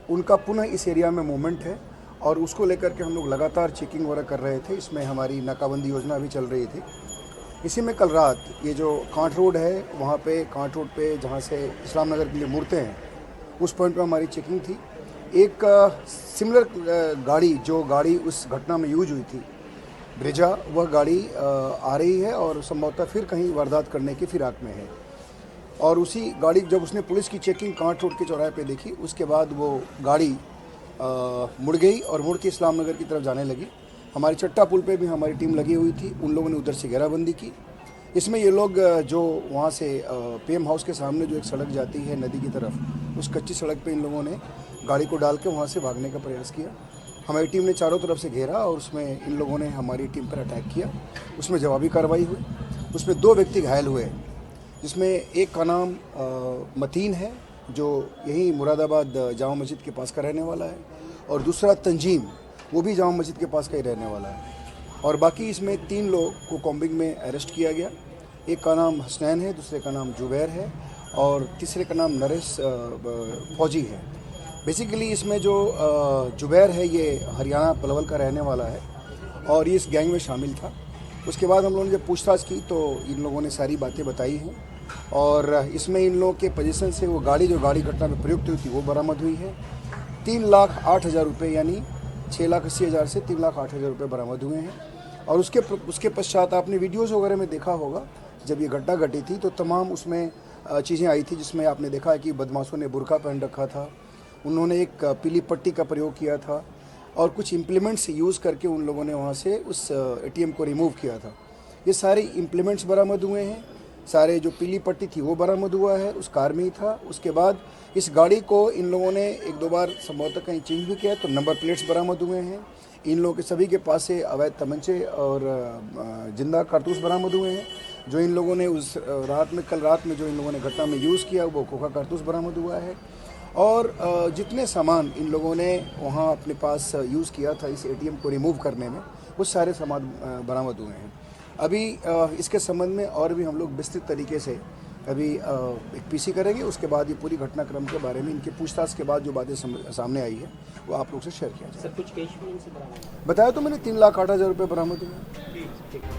उनका पुनः इस एरिया में मूवमेंट है और उसको लेकर के हम लोग लगातार चेकिंग वगैरह कर रहे थे। इसमें हमारी नाकाबंदी योजना भी चल रही थी। इसी में कल रात ये जो कांट रोड है, वहाँ पे कांट रोड पे जहाँ से इस्लाम नगर के लिए मुड़ते हैं, उस पॉइंट पे हमारी चेकिंग थी। एक सिमिलर गाड़ी, जो गाड़ी उस घटना में यूज हुई थी, ब्रेजा, वह गाड़ी आ रही है और संभवतः फिर कहीं वारदात करने की फिराक में है। और उसी गाड़ी, जब उसने पुलिस की चेकिंग कांट रोड के चौराहे पे देखी, उसके बाद वो गाड़ी मुड़ गई और मुड़ के इस्लाम नगर की तरफ जाने लगी। हमारी चट्टा पुल पे भी हमारी टीम लगी हुई थी, उन लोगों ने उधर से घेराबंदी की। इसमें ये लोग जो वहाँ से पीएम हाउस के सामने जो एक सड़क जाती है नदी की तरफ, उस कच्ची सड़क पे इन लोगों ने गाड़ी को डाल के वहाँ से भागने का प्रयास किया। हमारी टीम ने चारों तरफ से घेरा और उसमें इन लोगों ने हमारी टीम पर अटैक किया। उसमें जवाबी कार्रवाई हुई। उसमें 2 व्यक्ति घायल हुए, जिसमें एक का नाम मतीन है, जो यहीं मुरादाबाद जामा मस्जिद के पास का रहने वाला है, और दूसरा तंजीम, वो भी जामा मस्जिद के पास का ही रहने वाला है। और बाकी इसमें 3 लोग को कॉम्बिंग में अरेस्ट किया गया। एक का नाम हसनैन है, दूसरे का नाम जुबैर है और तीसरे का नाम नरेश फौजी है। बेसिकली इसमें जो जुबैर है, ये हरियाणा पलवल का रहने वाला है और ये इस गैंग में शामिल था। उसके बाद हम लोगों ने जब पूछताछ की तो इन लोगों ने सारी बातें बताई हैं और इसमें इन लोगों के पोजीशन से वो गाड़ी, जो गाड़ी घटना में प्रयुक्त हुई थी, वो बरामद हुई है। 3,08,000 रुपये, यानी 6,80,000 से 3,08,000 रुपये बरामद हुए हैं। और उसके पश्चात आपने वीडियोज़ वगैरह में देखा होगा, जब ये घटना घटी थी तो तमाम उसमें चीज़ें आई थी, जिसमें आपने देखा कि बदमाशों ने बुर्का पहन रखा था, उन्होंने एक पीली पट्टी का प्रयोग किया था और कुछ इम्प्लीमेंट्स यूज़ करके उन लोगों ने वहाँ से उस एटीएम को रिमूव किया था। ये सारे इम्प्लीमेंट्स बरामद हुए हैं। सारे जो पीली पट्टी थी वो बरामद हुआ है, उस कार में ही था। उसके बाद इस गाड़ी को इन लोगों ने 1-2 बार संभवतः कहीं चेंज भी किया, तो नंबर प्लेट्स बरामद हुए हैं। इन लोगों के सभी के पास से अवैध तमंचे और जिंदा कारतूस बरामद हुए हैं, जो इन लोगों ने उस कल रात में जो इन लोगों ने घटना में यूज़ किया, वो खोखा कारतूस बरामद हुआ है। और जितने सामान इन लोगों ने वहाँ अपने पास यूज़ किया था इस एटीएम को रिमूव करने में, वो सारे सामान बरामद हुए हैं। अभी इसके संबंध में और भी हम लोग विस्तृत तरीके से अभी एक पीसी करेंगे। उसके बाद ये पूरी घटनाक्रम के बारे में, इनके पूछताछ के बाद जो बातें सामने आई है, वो आप लोग से शेयर किया जाए। सर, कुछ कैश भी इनसे बरामद बताया तो मैंने, 3,08,000 रुपये बरामद हुए।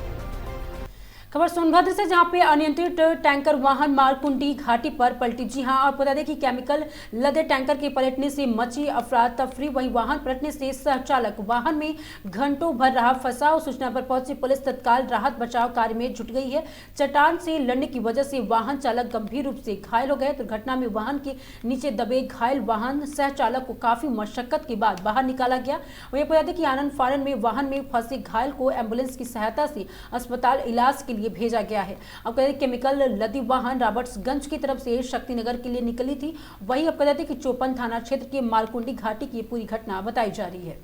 खबर सोनभद्र से, जहां पे अनियंत्रित टैंकर वाहन मारकुंडी घाटी पर पलटी। जी हां, और बता दें कि केमिकल लदे टैंकर के पलटने से मची अफरा तफरी। वहीं वाहन पलटने से सह चालक वाहन में घंटों भर रहा फंसा। और सूचना पर पहुंची पुलिस तत्काल राहत बचाव कार्य में जुट गई है। चट्टान से लड़ने की वजह से वाहन चालक गंभीर रूप से घायल हो गए। दुर्घटना में वाहन के नीचे दबे घायल वाहन सह चालक को काफी मशक्कत के बाद बाहर निकाला गया। वहीं बता दें कि आनंद फारन में वाहन में फंसे घायल को एम्बुलेंस की सहायता से अस्पताल इलाज के लिए भेजा गया है। अब कहते केमिकल लदी वाहन रॉबर्ट्सगंज की तरफ से शक्तिनगर के लिए निकली थी। वहीं अब कहते कि चौपन थाना क्षेत्र के मारकुंडी घाटी की पूरी घटना बताई जा रही है।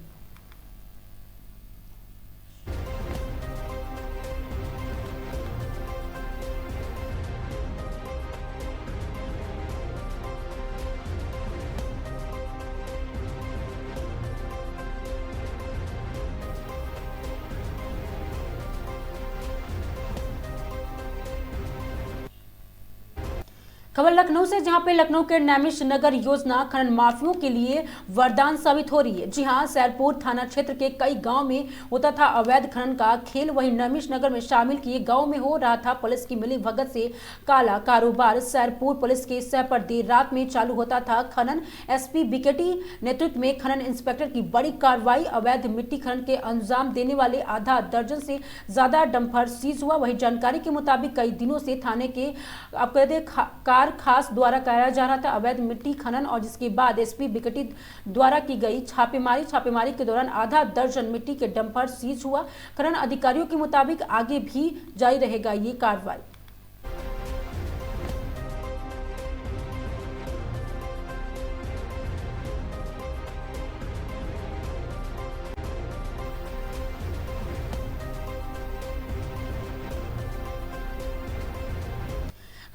खबर लखनऊ से, जहां पे लखनऊ के नैमिष नगर योजना खनन माफियों के लिए वरदान साबित हो रही है। जी हां, सैरपुर थाना क्षेत्र के कई गांव में होता था अवैध खनन का खेल। वहीं नैमिष नगर में शामिल किए गांव में हो रहा था पुलिस की मिली भगत से काला कारोबार। सैरपुर पुलिस के सह पर देर रात में चालू होता था खनन। एसपी बिकेटी नेतृत्व में खनन इंस्पेक्टर की बड़ी कार्रवाई। अवैध मिट्टी खनन के अंजाम देने वाले आधा दर्जन से ज्यादा डंपर सीज हुआ। वही जानकारी के मुताबिक कई दिनों से थाने के खास द्वारा कराया जा रहा था अवैध मिट्टी खनन, और जिसके बाद एसपी बिकटी द्वारा की गई छापेमारी के दौरान आधा दर्जन मिट्टी के डंपर सीज हुआ। खनन अधिकारियों के मुताबिक आगे भी जारी रहेगा ये कार्रवाई।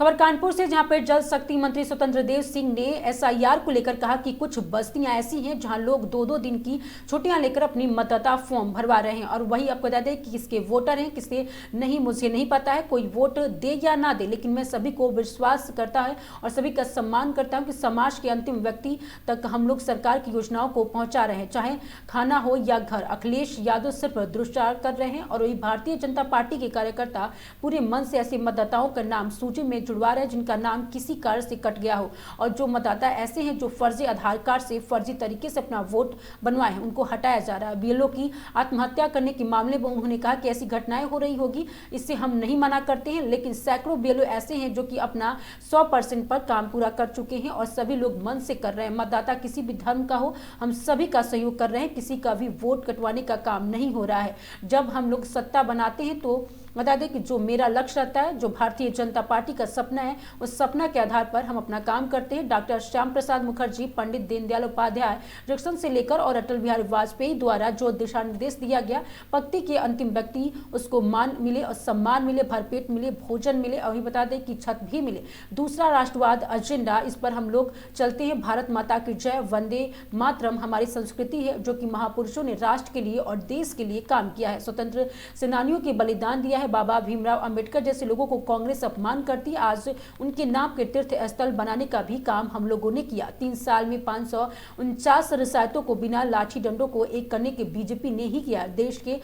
खबर कानपुर से, जहां पर जल शक्ति मंत्री स्वतंत्र देव सिंह ने एसआईआर को लेकर कहा कि कुछ बस्तियां ऐसी हैं जहां लोग 2-2 दिन की छुट्टियां लेकर अपनी मतदाता फॉर्म भरवा रहे हैं। और वही आपको बता दें कि किसके वोटर हैं किसके नहीं, मुझे नहीं पता है, कोई वोट दे या ना दे, लेकिन मैं सभी को विश्वास करता है और सभी का सम्मान करता हूँ कि समाज के अंतिम व्यक्ति तक हम लोग सरकार की योजनाओं को पहुंचा रहे हैं, चाहे खाना हो या घर। अखिलेश यादव सिर्फ दुष्प्रचार कर रहे हैं और वही भारतीय जनता पार्टी के कार्यकर्ता पूरे मन से ऐसे मतदाताओं का नाम सूची में जुड़वा रहे हैं जिनका नाम किसी कारण से कट गया हो, और जो मतदाता ऐसे हैं जो फर्जी आधार कार्ड से फर्जी तरीके से अपना वोट बनवाए हैं उनको हटाया जा रहा है। बीएलओ की आत्महत्या करने के मामले में उन्होंने कहा कि ऐसी घटनाएं हो रही होगी, इससे हम नहीं मना करते हैं, लेकिन सैकड़ों बीएलओ ऐसे हैं जो कि अपना 100% पर काम पूरा कर चुके हैं और सभी लोग मन से कर रहे हैं। मतदाता किसी भी धर्म का हो, हम सभी का सहयोग कर रहे हैं, किसी का भी वोट कटवाने का काम नहीं हो रहा है। जब हम लोग सत्ता बनाते हैं तो बता दें कि जो मेरा लक्ष्य रहता है, जो भारतीय जनता पार्टी का सपना है, उस सपना के आधार पर हम अपना काम करते हैं। डॉक्टर श्याम प्रसाद मुखर्जी, पंडित दीनदयाल उपाध्याय जंक्शन से लेकर और अटल बिहारी वाजपेयी द्वारा जो दिशा निर्देश दिया गया, पक्ति के अंतिम व्यक्ति उसको मान मिले और सम्मान मिले, भरपेट मिले, भोजन मिले और बता दें कि छत भी मिले। दूसरा राष्ट्रवाद एजेंडा, इस पर हम लोग चलते हैं। भारत माता की जय, वंदे मातरम हमारी संस्कृति है जो कि महापुरुषों ने राष्ट्र के लिए और देश के लिए काम किया है, स्वतंत्र सेनानियों के बलिदान दिया है। बाबा भीमराव अंबेडकर जैसे लोगों को कांग्रेस अपमान करती है, आज उनके नाम के तीर्थ स्थल बनाने का भी काम हम लोगों ने किया। 3 साल में 549 रियासतों को बिना लाठी डंडों को एक करने के बीजेपी ने ही किया। देश के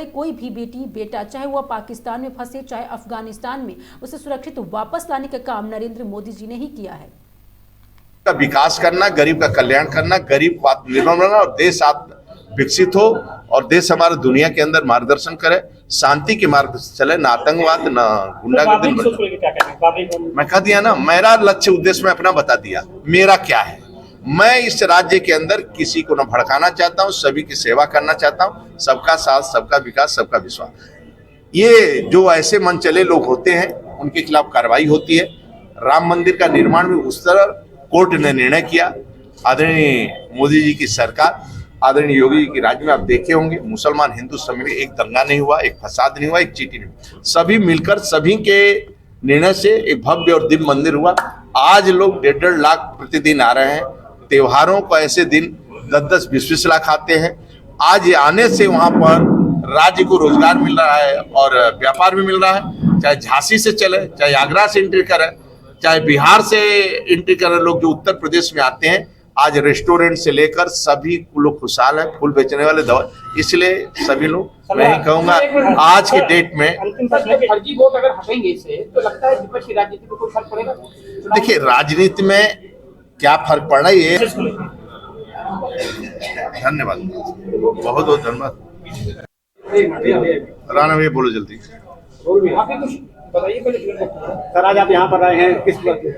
कोई भी बेटी बेटा चाहे वह पाकिस्तान में फंसे चाहे अफगानिस्तान में, उसे सुरक्षित वापस लाने का काम नरेंद्र मोदी जी ने ही किया है। का विकास करना, गरीब का कल्याण करना, गरीब को आत्मनिर्भर बनाना और देश विकसित हो और देश हमारे दुनिया के अंदर मार्गदर्शन करे, शांति के मार्ग से चले, ना आतंकवाद ना गुंडागर्दी। मैं कह दिया ना, मेरा लक्ष्य उद्देश्य मैं अपना बता दिया, मेरा क्या है। मैं इस राज्य के अंदर किसी को न भड़काना चाहता हूँ, सभी की सेवा करना चाहता हूँ, सबका साथ, सबका विकास, सबका विश्वास। ये जो ऐसे मन चले लोग होते हैं उनके खिलाफ कार्रवाई होती है। राम मंदिर का निर्माण भी उस तरह कोर्ट ने निर्णय किया। आदरणीय मोदी जी की सरकार, आदरणीय योगी जी की राज्य में आप देखे होंगे, मुसलमान हिंदू समेत एक दंगा नहीं हुआ, एक फसाद नहीं हुआ, एक चीटी नहीं हुआ। सभी मिलकर सभी के निर्णय से एक भव्य और दिव्य मंदिर हुआ। आज लोग 1.5 लाख प्रतिदिन आ रहे हैं। त्योहारों को ऐसे दिन 10-10, 20-20 लाख आते हैं। आज आने से वहां पर राज्य को रोजगार मिल रहा है और व्यापार भी मिल रहा है। चाहे झांसी से चले, चाहे आगरा से एंट्री करे, चाहे बिहार से एंट्री करे, लोग जो उत्तर प्रदेश में आते हैं, आज रेस्टोरेंट से लेकर सभी लोग खुशहाल हैं, फूल बेचने वाले दवा। इसलिए सभी लोग, मैं ही कहूंगा आज के डेट में, फर्जी वोट अगर हटेंगे इससे तो लगता है विपक्ष की राजनीति में कोई फर्क पड़ेगा? देखिए, राजनीति में क्या फर्क पड़ रहा है ये, धन्यवाद, बहुत बहुत धन्यवाद। राणा भैया बोलो जल्दी। सर, आज आप यहाँ पर आए हैं किस बात पे?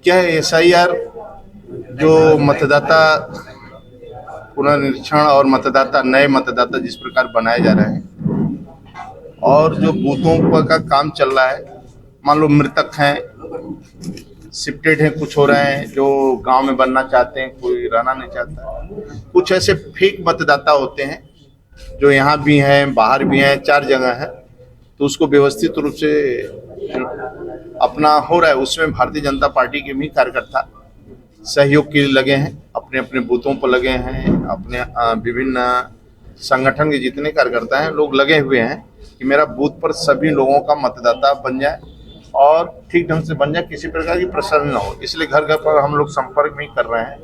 क्या है SIR जो मतदाता पुनर्निरीक्षण और मतदाता, नए मतदाता जिस प्रकार बनाए जा रहे हैं और जो बूथों पर का काम चल रहा है, मान लो मृतक हैं, शिफ्टेड हैं, कुछ हो रहे हैं जो गांव में बनना चाहते हैं, कोई रहना नहीं चाहता। कुछ ऐसे फेक मतदाता होते हैं जो यहाँ भी हैं, बाहर भी हैं, 4 जगह है, तो उसको व्यवस्थित रूप से अपना हो रहा है। उसमें भारतीय जनता पार्टी के भी कार्यकर्ता सहयोग के लिए लगे हैं, अपने अपने बूथों पर लगे हैं, अपने विभिन्न संगठन के जितने कार्यकर्ता हैं लोग लगे हुए हैं कि मेरा बूथ पर सभी लोगों का मतदाता बन जाए और ठीक ढंग से बन जाए, किसी प्रकार की परेशानी ना हो। इसलिए घर घर पर हम लोग संपर्क भी कर रहे हैं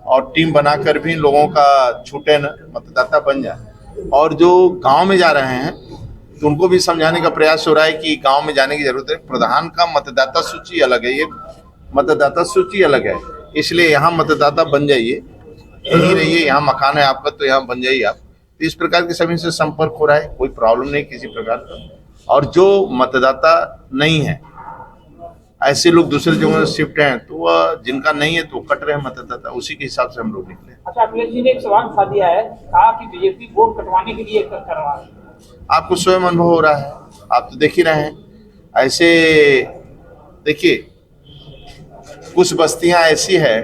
और टीम बनाकर भी लोगों का छूटे न, मतदाता बन जाए। और जो गाँव में जा रहे हैं तो उनको भी समझाने का प्रयास हो रहा है कि गाँव में जाने की जरूरत है। प्रधान का मतदाता सूची अलग है, ये मतदाता सूची अलग है, इसलिए यहाँ मतदाता बन जाइए, यही रहिए, यहाँ मकान है आपका तो यहाँ बन जाइए आप। तो इस प्रकार के सभी से संपर्क हो रहा है, कोई प्रॉब्लम नहीं किसी प्रकार का। और जो मतदाता नहीं है, ऐसे लोग दूसरे जगहों से शिफ्ट हैं, तो वह जिनका नहीं है तो कट रहे हैं मतदाता, उसी के हिसाब से हम लोग निकले। अच्छा, अखिलेश जी ने एक सवाल उठा दिया है, कहा कि बीजेपी वोट कटवाने के लिए कर रहा है। आपको स्वयं अनुभव हो रहा है, आप तो देख ही रहे हैं। ऐसे देखिए, कुछ बस्तियां ऐसी है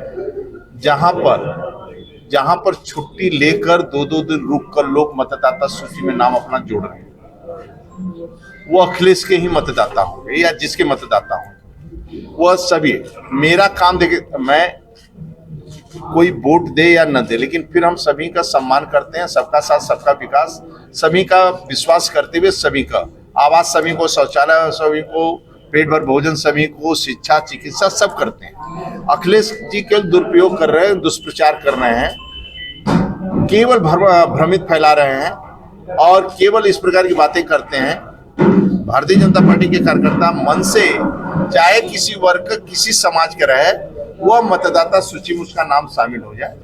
जहां पर छुट्टी लेकर 2-2 दिन रुक कर लोग मतदाता सूची में नाम अपना जोड़ रहे हैं। वो अखिलेश के ही मतदाता होंगे या जिसके मतदाता होंगे, वह सभी मेरा काम देखे, मैं कोई वोट दे या न दे, लेकिन फिर हम सभी का सम्मान करते हैं, सबका साथ सबका विकास, सभी का विश्वास करते हुए सभी का आवास, सभी को शौचालय, सभी को पेट भर भोजन, सभी को शिक्षा चिकित्सा सब करते हैं। अखिलेश जी केवल दुरुपयोग कर रहे हैं, दुष्प्रचार कर रहे हैं, केवल भ्रमित फैला रहे हैं और केवल इस प्रकार की बातें करते हैं। भारतीय जनता पार्टी के कार्यकर्ता मन से चाहे किसी वर्ग किसी समाज के रहे, वह मतदाता सूची में उसका नाम शामिल हो जाए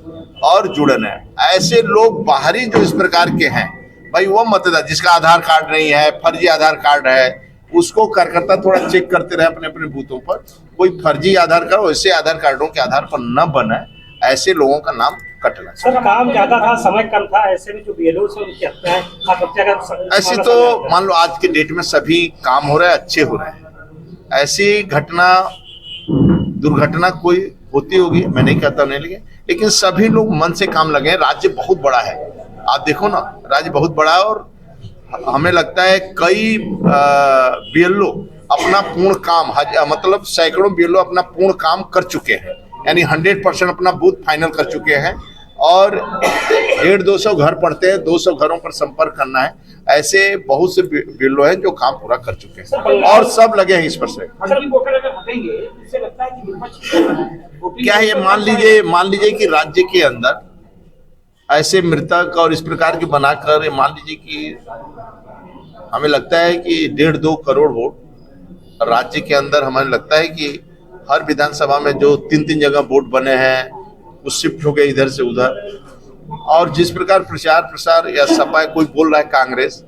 और जुड़न है। ऐसे लोग बाहरी जो इस प्रकार के हैं, भाई वह मतदाता जिसका आधार कार्ड नहीं है, फर्जी आधार कार्ड है, उसको कार्यकर्ता थोड़ा चेक करते रहे अपने अपने बूथों पर, कोई फर्जी आधार कार्ड वैसे आधार कार्डों के आधार पर न बने, ऐसे लोगों का नाम कटना। सर काम ज्यादा था, समय कम था, ऐसे में जो बीएलओ से उनकी हत्या का ऐसे तो मान लो आज के डेट में सभी काम हो रहे हैं, अच्छे हो रहे हैं। ऐसी घटना दुर्घटना कोई होती होगी, मैं नहीं कहता नहीं, लेकिन सभी लोग मन से काम लगे हैं। राज्य बहुत बड़ा है, आप देखो ना, राज्य बहुत बड़ा है और हमें लगता है कई बीएलओ अपना पूर्ण काम, मतलब सैकड़ों बीएलओ अपना पूर्ण काम कर चुके हैं, यानी 100% अपना बूथ फाइनल कर चुके हैं और 150-200 घर पड़ते हैं, 200 घरों पर संपर्क करना है। ऐसे बहुत से बीएलओ हैं जो काम पूरा कर चुके हैं और सब लगे हैं इस पर से। क्या है ये मान लीजिए कि राज्य के अंदर ऐसे मृतक और इस प्रकार के बनाकर मान लीजिए कि हमें लगता है कि 1.5-2 करोड़ वोट राज्य के अंदर, हमें लगता है कि हर विधानसभा में जो 3-3 जगह वोट बने हैं वो शिफ्ट हो गए इधर से उधर। और जिस प्रकार प्रचार प्रसार या सपा कोई बोल रहा है कांग्रेस,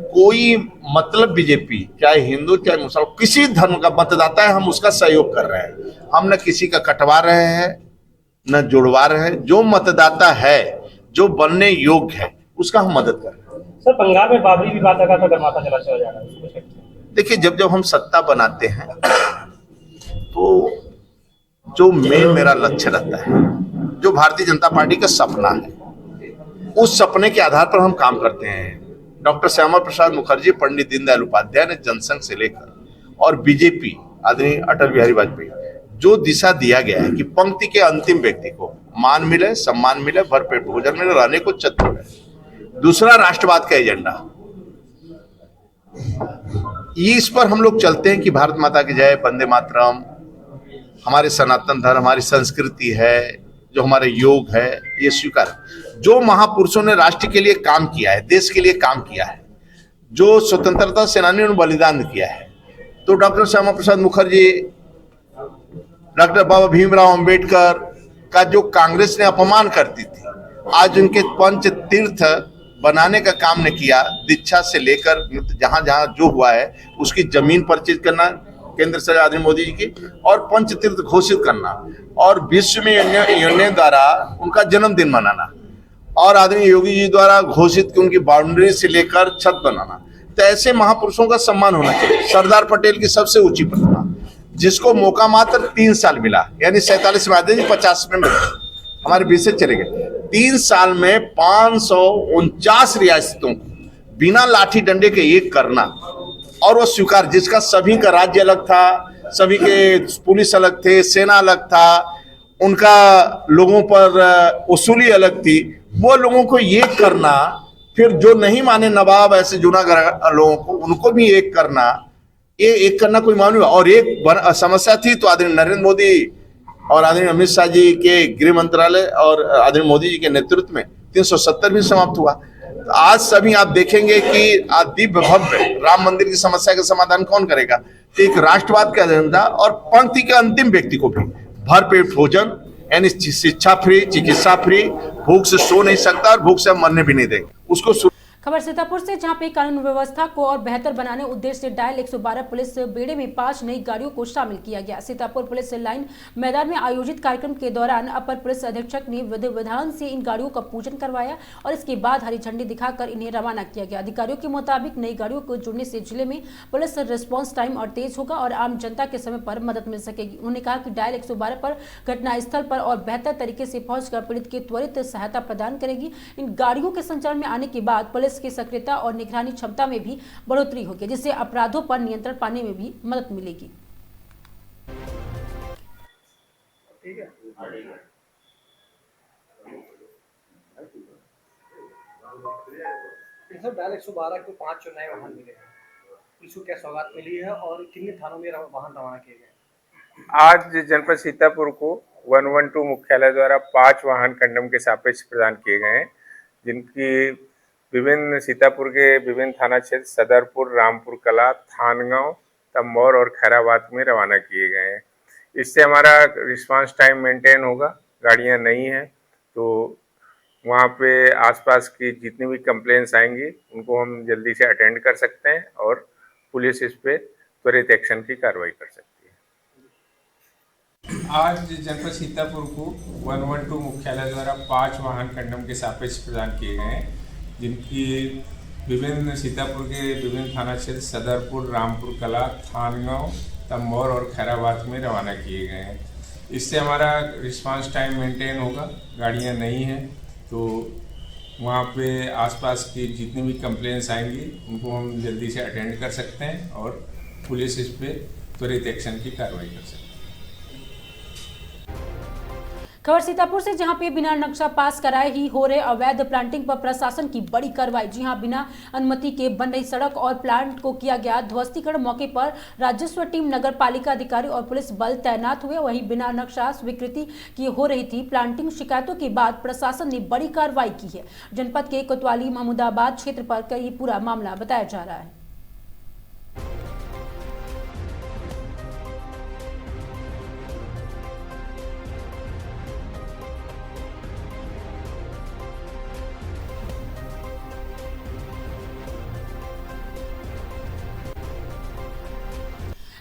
कोई मतलब बीजेपी चाहे हिंदू चाहे मुसलमान किसी धर्म का मतदाता है, हम उसका सहयोग कर रहे हैं। हम न किसी का कटवा रहे हैं न जोड़वा रहे हैं। जो मतदाता है, जो बनने योग्य है, उसका हम मदद कर रहे हैं। सर पंजाब में बाबरी विवाद लगा तो गर्माता चला जा रहा है। देखिए जब हम सत्ता बनाते हैं तो जो मेरा लक्ष्य रहता है, जो भारतीय जनता पार्टी का सपना है, उस सपने के आधार पर हम काम करते हैं। डॉक्टर श्यामा प्रसाद मुखर्जी, पंडित दीनदयाल उपाध्याय ने जनसंघ से लेकर और बीजेपी आदरणीय अटल बिहारी वाजपेयी, जो दिशा दिया गया है कि पंक्ति के अंतिम व्यक्ति को मान मिले, सम्मान मिले, भरपेट भोजन मिले, रहने को छत्र मिले। दूसरा राष्ट्रवाद का एजेंडा, इस पर हम लोग चलते हैं कि भारत माता की जय, वंदे मातरम, हमारे सनातन धर्म, हमारी संस्कृति है, जो हमारे योग है, ये स्वीकार। जो महापुरुषों ने राष्ट्र के लिए काम किया है, देश के लिए काम किया है, जो स्वतंत्रता सेनानियों ने बलिदान किया है, तो डॉक्टर श्यामा प्रसाद मुखर्जी, डॉक्टर बाबा भीमराव अंबेडकर का जो कांग्रेस ने अपमान करती थी, आज उनके पंच तीर्थ बनाने का काम ने किया। दीक्षा से लेकर जहां जहां जो हुआ है उसकी जमीन परचेज करना केंद्र सरकार आदरणीय मोदी जी की, और पंच तीर्थ घोषित करना, और विश्व में यूनियन द्वारा उनका जन्मदिन मनाना, और आदरणीय योगी जी द्वारा घोषित की उनकी बाउंड्री से लेकर छत बनाना। तो ऐसे महापुरुषों का सम्मान होना चाहिए। सरदार पटेल की सबसे ऊंची प्रतिमा, जिसको मौका मात्र 3 साल मिला, यानी 47 में आते 50 में हमारे बीच से चले गए। 3 साल में 549 रियासतों को बिना लाठी डंडे के एक करना, और वो स्वीकार, जिसका सभी का राज्य अलग था, सभी के पुलिस अलग थे, सेना अलग था, उनका लोगों पर वसूली अलग थी, वो लोगों को एक करना, फिर जो नहीं माने नवाब ऐसे जूनागढ़ लोगों को, उनको भी एक करना, ये एक करना कोई मामूली। और एक समस्या थी तो आदरणीय नरेंद्र मोदी और आदरणीय अमित शाह जी के गृह मंत्रालय और आदरणीय मोदी जी के नेतृत्व में 370 भी समाप्त हुआ। आज सभी आप देखेंगे कि दिव्य भव्य राम मंदिर की समस्या का समाधान कौन करेगा? तो एक राष्ट्रवाद का एजेंडा, और पंक्ति के अंतिम व्यक्ति को भी भरपेट भोजन, यानी शिक्षा फ्री, चिकित्सा फ्री, भूख से सो नहीं सकता और भूख से हम मरने भी नहीं देंगे उसको। खबर सीतापुर से, जहां पे कानून व्यवस्था को और बेहतर बनाने उद्देश्य से डायल 112 पुलिस बेड़े में 5 नई गाड़ियों को शामिल किया गया। सीतापुर पुलिस लाइन मैदान में आयोजित कार्यक्रम के दौरान अपर पुलिस अधीक्षक ने विधि विधान से इन गाड़ियों का पूजन करवाया और इसके बाद हरी झंडी दिखाकर इन्हें रवाना किया गया। अधिकारियों के मुताबिक नई गाड़ियों को जुड़ने से जिले में पुलिस रिस्पॉन्स टाइम और तेज होगा और आम जनता के समय पर मदद मिल सकेगी। उन्होंने कहा कि डायल 112 पर घटनास्थल पर और बेहतर तरीके से पहुंचकर पीड़ित की त्वरित सहायता प्रदान करेगी। इन गाड़ियों के संचालन में आने के बाद पुलिस पुलिस की सक्रियता और निगरानी क्षमता में भी बढ़ोतरी होगी, जिससे अपराधों पर नियंत्रण पाने में भी मदद मिलेगी। ठीक है। डायल 112 को 5 नए वाहन मिले हैं, पुलिस को क्या सौगात मिली है और कितने थानों में वाहन रवाना किए गए? आज जनपद सीतापुर को 112 मुख्यालय द्वारा 5 वाहन कंडम के सापेक्ष प्रदान किए गए हैं, जिनकी विभिन्न सीतापुर के विभिन्न थाना क्षेत्र सदरपुर, रामपुर कला, थानगांव, तमौर और खैराबाद में रवाना किए गए हैं। इससे हमारा रिस्पांस टाइम मेंटेन होगा। गाड़ियां नई हैं तो वहाँ पे आसपास की जितनी भी कंप्लेंट्स आएंगी उनको हम जल्दी से अटेंड कर सकते हैं और पुलिस इस पे त्वरित एक्शन की कार्रवाई कर सकती है। आज जनपद सीतापुर को 112 मुख्यालय द्वारा 5 वाहन कंडम के सापेक्ष प्रदान किए गए हैं, जिनकी विभिन्न सीतापुर के विभिन्न थाना क्षेत्र सदरपुर, रामपुर कला, थानगांव, तमौर और खैराबाद में रवाना किए गए हैं। इससे हमारा रिस्पांस टाइम मेंटेन होगा। गाड़ियां नई हैं तो वहाँ पे आसपास की जितनी भी कंप्लेंट्स आएंगी उनको हम जल्दी से अटेंड कर सकते हैं और पुलिस इस पे त्वरित एक्शन की कार्रवाई कर सकती है। खबर सीतापुर से, जहां पे बिना नक्शा पास कराए ही हो रहे अवैध प्लांटिंग पर प्रशासन की बड़ी कार्रवाई। जी हां, बिना अनुमति के बन रही सड़क और प्लांट को किया गया ध्वस्तीकरण। मौके पर राजस्व टीम, नगर पालिका अधिकारी और पुलिस बल तैनात हुए। वहीं बिना नक्शा स्वीकृति की हो रही थी प्लांटिंग। शिकायतों के बाद प्रशासन ने बड़ी कार्रवाई की है। जनपद के कोतवाली महमूदाबाद क्षेत्र पर कई पूरा मामला बताया जा रहा है।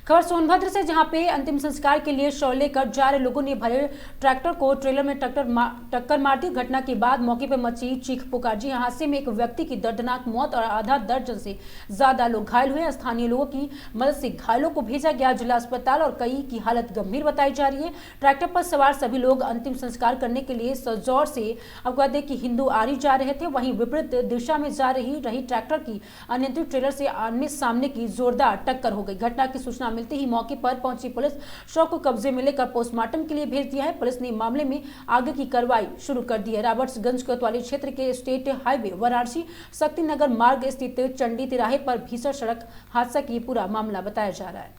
खबर सोनभद्र से, जहां पे अंतिम संस्कार के लिए शव लेकर जा रहे लोगों ने भरे ट्रैक्टर को ट्रेलर में टक्कर मार दी। घटना के बाद मौके पर मची चीख पुकार। जी हादसे में एक व्यक्ति की दर्दनाक मौत और आधा दर्जन से ज्यादा लोग घायल हुए। स्थानीय लोगों की मदद से घायलों को भेजा गया जिला अस्पताल और कई की हालत गंभीर बताई जा रही है। ट्रैक्टर पर सवार सभी लोग अंतिम संस्कार करने के लिए सजौर से आपको बता दें कि हिंदू आरी जा रहे थे। वहीं विपरीत दिशा में जा रही ट्रैक्टर की अनियंत्रित ट्रेलर से आमने सामने की जोरदार टक्कर हो गई। घटना की सूचना मिलते ही मौके पर पहुंची पुलिस शव को कब्जे में लेकर पोस्टमार्टम के लिए भेज दिया है। पुलिस ने मामले में आगे की कार्रवाई शुरू कर दी है। रॉबर्ट्सगंज कोतवाली क्षेत्र के स्टेट हाईवे वाराणसी शक्तिनगर मार्ग स्थित चंडी तिराहे पर भीषण सड़क हादसा की पूरा मामला बताया जा रहा है।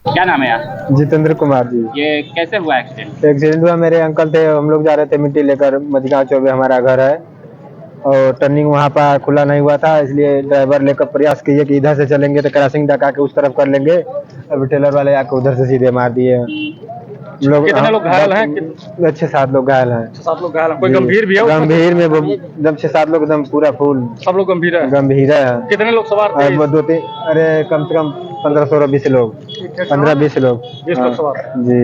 क्या नाम है यार? जितेंद्र कुमार जी। ये कैसे हुआ एक्सीडेंट? एक्सीडेंट हुआ, मेरे अंकल थे, हम लोग जा रहे थे मिट्टी लेकर, मझगांव चौबे हमारा घर है और टर्निंग वहाँ पर खुला नहीं हुआ था, इसलिए ड्राइवर लेकर प्रयास किए कि इधर से चलेंगे तो क्रॉसिंग डका के उस तरफ कर लेंगे। अभी टेलर वाले आके उधर से सीधे मार दिए। लोग कितने लोग घायल हैं? 6-7 लोग घायल हैं। 7 लोग घायल हैं। कोई गंभीर भी है? गंभीर में एकदम 6-7 लोग एकदम पूरा फुल। सब लोग गंभीर है? गंभीर है। कितने लोग सवार थे? 2-3, अरे कम से कम 15-20 लोग, 15-20 लोग 20 लोग सवार जी।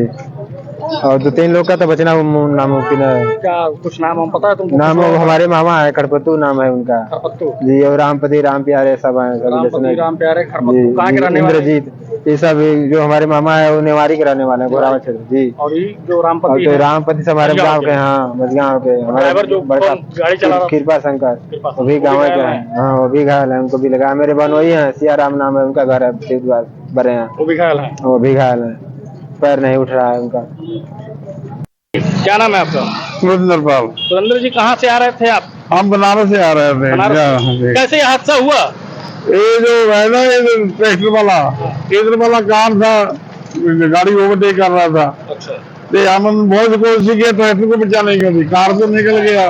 और 2-3 लोग का तो बचना नामुमकिन है। क्या कुछ नाम हम पता है तुमको? नाम हमारे मामा है, खड़पत्तू नाम है उनका। खड़पत्तू जी, और रामपति, राम प्यारे सब हैं। राम प्यारे, खड़पत्तू कहाँ के रहने वाले? इंद्रजीत, ये सब जो हमारे मामा है वो नेवारी के रहने वाले हैं, घोरावल क्षेत्र जी। और ये जो रामपति तो रामपति से हमारे गाँव के, हाँ मझगांव के, हमारे बड़का गाड़ी चला रहा कृपा शंकर, वो भी गाँव के हैं। हाँ वो भी घायल है, उनको भी लगा। मेरे बनोई है, सियाराम नाम है उनका, घर है बड़े हैं, वो भी घायल है। वो भी घायल है, पैर नहीं उठ रहा है उनका। क्या नाम है आपका? सुरेंद्र पाल। सुरेंद्र जी, कहाँ से आ रहे थे आप? हम बनारस से आ रहे थे। कैसे ये हादसा हुआ? ये जो है ना, ये ट्रैक्टर वाला कार था, गाड़ी ओवरटेक कर रहा था। अच्छा। तो हम बहुत कोशिश की ट्रैक्टर को बचाने की, कार तो निकल गया,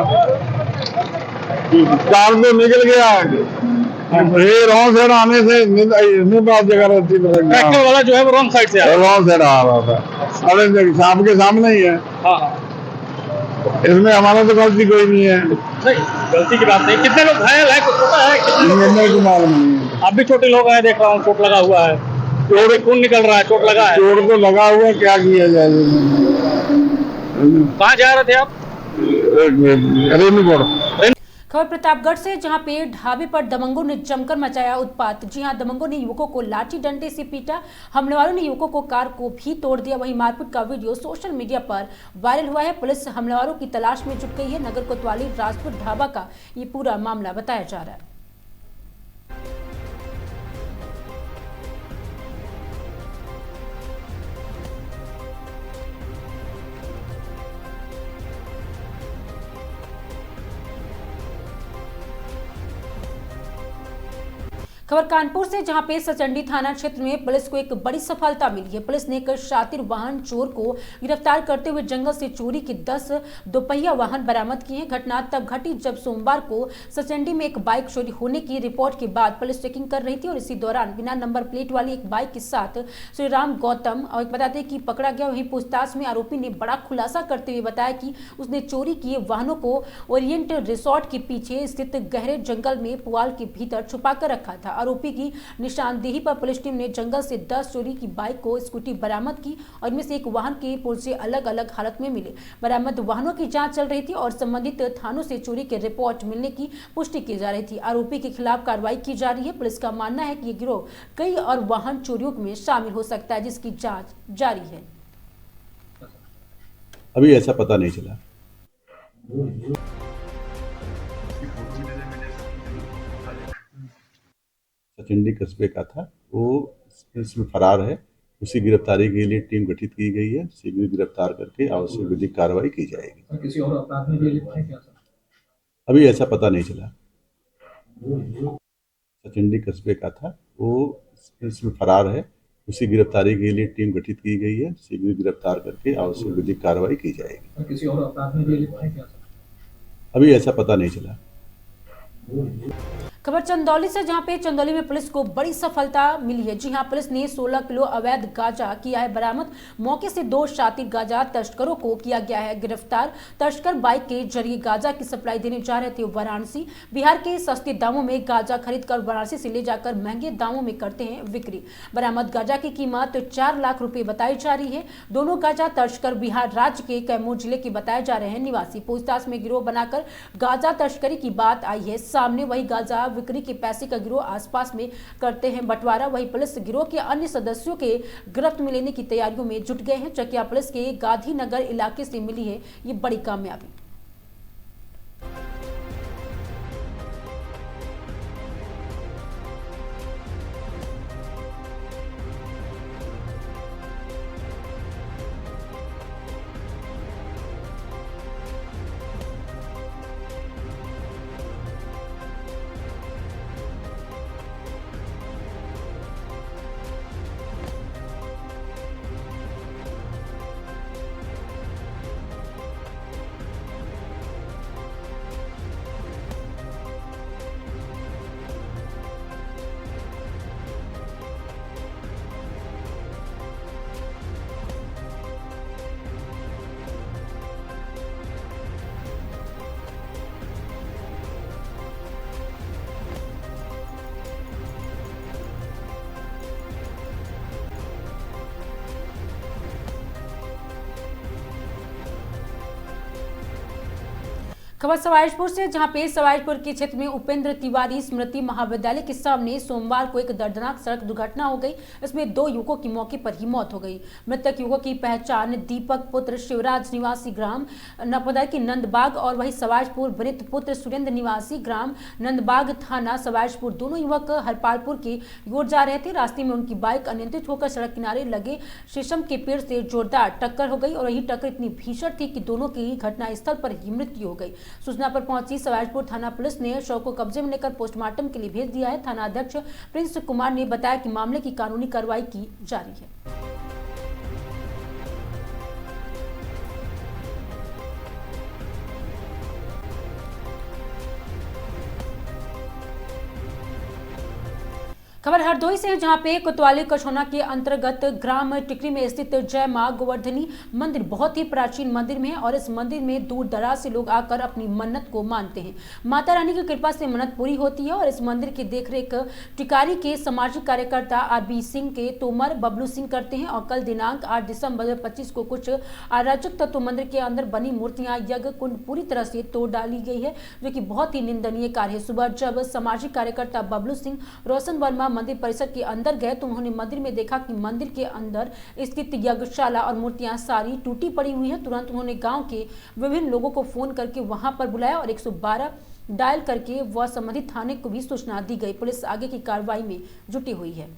ये रॉन्ग साइड आने से जगह रहती। ट्रैक्टर वाला जो है वो रॉन्ग साइड से रॉन्ग साइड आ रहा था। अरे सांप के सामने ही है। हाँ। इसमें हमारा तो गलती कोई नहीं है। नहीं, गलती की बात नहीं। कितने लोग घायल है, कुछ पता है? मेरे को मालूम नहीं। आप भी छोटे लोग हैं, देख रहा हूँ चोट लगा हुआ है। चोट खून निकल रहा है, चोट लगा है? चोट तो लगा हुआ, क्या किया जाए। कहाँ जा रहे थे आप? रेणुगढ़। खबर प्रतापगढ़ से, जहां पे ढाबे पर दबंगों ने जमकर मचाया उत्पात। जी हां, दबंगों ने युवकों को लाठी डंडे से पीटा। हमले वालों ने युवकों को कार को भी तोड़ दिया। वहीं मारपीट का वीडियो सोशल मीडिया पर वायरल हुआ है। पुलिस हमलेवारों की तलाश में जुट गई है। नगर कोतवाली राजपूत ढाबा का ये पूरा मामला बताया जा रहा है। खबर कानपुर से, जहां पे सचंडी थाना क्षेत्र में पुलिस को एक बड़ी सफलता मिली है। पुलिस ने एक शातिर वाहन चोर को गिरफ्तार करते हुए जंगल से चोरी के 10 दोपहिया वाहन बरामद किए हैं। घटना तब घटी जब सोमवार को सचंडी में एक बाइक चोरी होने की रिपोर्ट के बाद पुलिस चेकिंग कर रही थी और इसी दौरान बिना नंबर प्लेट वाली एक बाइक के साथ श्री राम गौतम और बताते कि पकड़ा गया। वहीं पूछताछ में आरोपी ने बड़ा खुलासा करते हुए बताया कि उसने चोरी किए वाहनों को ओरिएंट रिसोर्ट के पीछे स्थित गहरे जंगल में पुआल के भीतर छुपा कर रखा था। आरोपी की निशानदेही पर पुलिस टीम ने जंगल से 10 चोरी की बाइक को स्कूटी बरामद की और इनमें से एक वाहन के पुर्जे अलग अलग हालत में मिले। बरामद वाहनों की जांच चल रही थी और संबंधित थानों से चोरी के रिपोर्ट मिलने की पुष्टि की जा रही थी। आरोपी के खिलाफ कार्रवाई की जा रही है। पुलिस का मानना है कि ये गिरोह कई और वाहन चोरियों में शामिल हो सकता है, जिसकी जांच जारी है। अभी ऐसा पता नहीं चला। सचंडी कस्बे का था, वो इसमें फरार है। उसी गिरफ्तारी के लिए टीम गठित की गई है। शीघ्र गिरफ्तार करके आवश्यक विधिक कार्रवाई की जाएगी। किसी और अपराध में भी लिप्त है क्या सर? अभी ऐसा पता नहीं चला। सचंडी कस्बे का था, वो इसमें फरार है। उसी गिरफ्तारी के लिए टीम गठित की गई है। शीघ्र गिरफ्तार करके आवश्यक विधिक कार्रवाई की जाएगी। किसी और अपराध में भी लिप्त है क्या सर? अभी ऐसा पता नहीं चला। खबर चंदौली से, जहां पे चंदौली में पुलिस को बड़ी सफलता मिली है। जी हां, पुलिस ने 16 किलो अवैध गांजा किया है बरामद। मौके से 2 शातिर गांजा तस्करों को किया गया है गिरफ्तार। तस्कर बाइक के जरिए गांजा की सप्लाई देने जा रहे थे वाराणसी। बिहार के सस्ते दामों में गांजा खरीदकर वाराणसी से ले जाकर महंगे दामों में करते हैं बिक्री। बरामद गांजा की कीमत 4 लाख रुपए बताई जा रही है। दोनों गांजा तस्कर बिहार राज्य के कैमूर जिले के बताए जा रहे हैं निवासी। पूछताछ में गिरोह बनाकर गांजा तस्करी की बात आई है सामने। वही गांजा बिक्री के पैसे का गिरोह आसपास में करते हैं बंटवारा। वही पुलिस गिरोह के अन्य सदस्यों के गिरफ्त में लेने की तैयारियों में जुट गए हैं। चकिया पुलिस के गांधीनगर इलाके से मिली है ये बड़ी कामयाबी। खबर सवाईजपुर से, जहां पे सवाईजपुर के क्षेत्र में उपेंद्र तिवारी स्मृति महाविद्यालय के सामने सोमवार को एक दर्दनाक सड़क दुर्घटना हो गई। इसमें 2 युवकों की मौके पर ही मौत हो गई। मृतक युवकों की पहचान दीपक पुत्र शिवराज निवासी ग्राम नपदा की नंदबाग और वही सवाईजपुर वृत्त पुत्र सुरेंद्र निवासी ग्राम नंदबाग थाना सवाईजपुर। दोनों युवक हरपालपुर की ओर जा रहे थे। रास्ते में उनकी बाइक अनियंत्रित होकर सड़क किनारे लगे शीशम के पेड़ से जोरदार टक्कर हो गई और यही टक्कर इतनी भीषण थी कि दोनों की घटनास्थल पर ही मृत्यु हो गई। सूचना पर पहुंची सवाईजपुर थाना पुलिस ने शव को कब्जे में लेकर पोस्टमार्टम के लिए भेज दिया है। थाना अध्यक्ष प्रिंस कुमार ने बताया कि मामले की कानूनी कार्रवाई की जा रही है। खबर हरदोई से है, जहां पे कोतवाली कछौना के अंतर्गत ग्राम टिकरी में स्थित जय मां गोवर्धनी मंदिर बहुत ही प्राचीन मंदिर में है और इस मंदिर में दूर दराज से लोग आकर अपनी मन्नत को मानते हैं। माता रानी की कृपा से मन्नत पूरी होती है और इस मंदिर की देखरेख टिकारी के सामाजिक कार्यकर्ता आरबी सिंह के तोमर बबलू सिंह करते हैं। और कल दिनांक 8 दिसंबर 25 को कुछ अराजक तत्व मंदिर के अंदर बनी मूर्तियां यज्ञ कुंड पूरी तरह से तोड़ डाली गई है, जो कि बहुत ही निंदनीय कार्य है। सुबह जब सामाजिक कार्यकर्ता बबलू सिंह रोशन वर्मा मंदिर परिसर के अंदर गए तो उन्होंने मंदिर में देखा कि मंदिर के अंदर स्थित यज्ञशाला और मूर्तियां सारी टूटी पड़ी हुई हैं। तुरंत उन्होंने गांव के विभिन्न लोगों को फोन करके वहां पर बुलाया और 112 डायल करके वह संबंधित थाने को भी सूचना दी गई। पुलिस आगे की कार्रवाई में जुटी हुई है।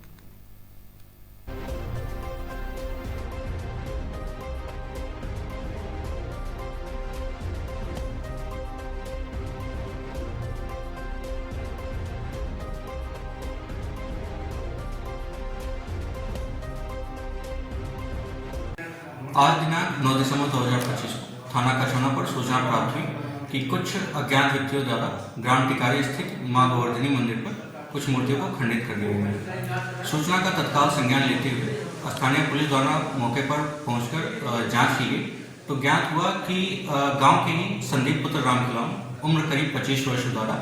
आज दिनांक 9 दिसंबर 2025 को थाना कछौना पर सूचना प्राप्त हुई कि कुछ अज्ञात व्यक्तियों द्वारा ग्राम टिकारी स्थित मां गोवर्धनी मंदिर पर कुछ मूर्तियों को खंडित कर दिया गया। सूचना का तत्काल संज्ञान लेते हुए स्थानीय पुलिस द्वारा मौके पर पहुंचकर जांच की गई तो ज्ञात हुआ कि गांव के ही संदीप पुत्र राम खिलौन उम्र करीब 25 वर्ष द्वारा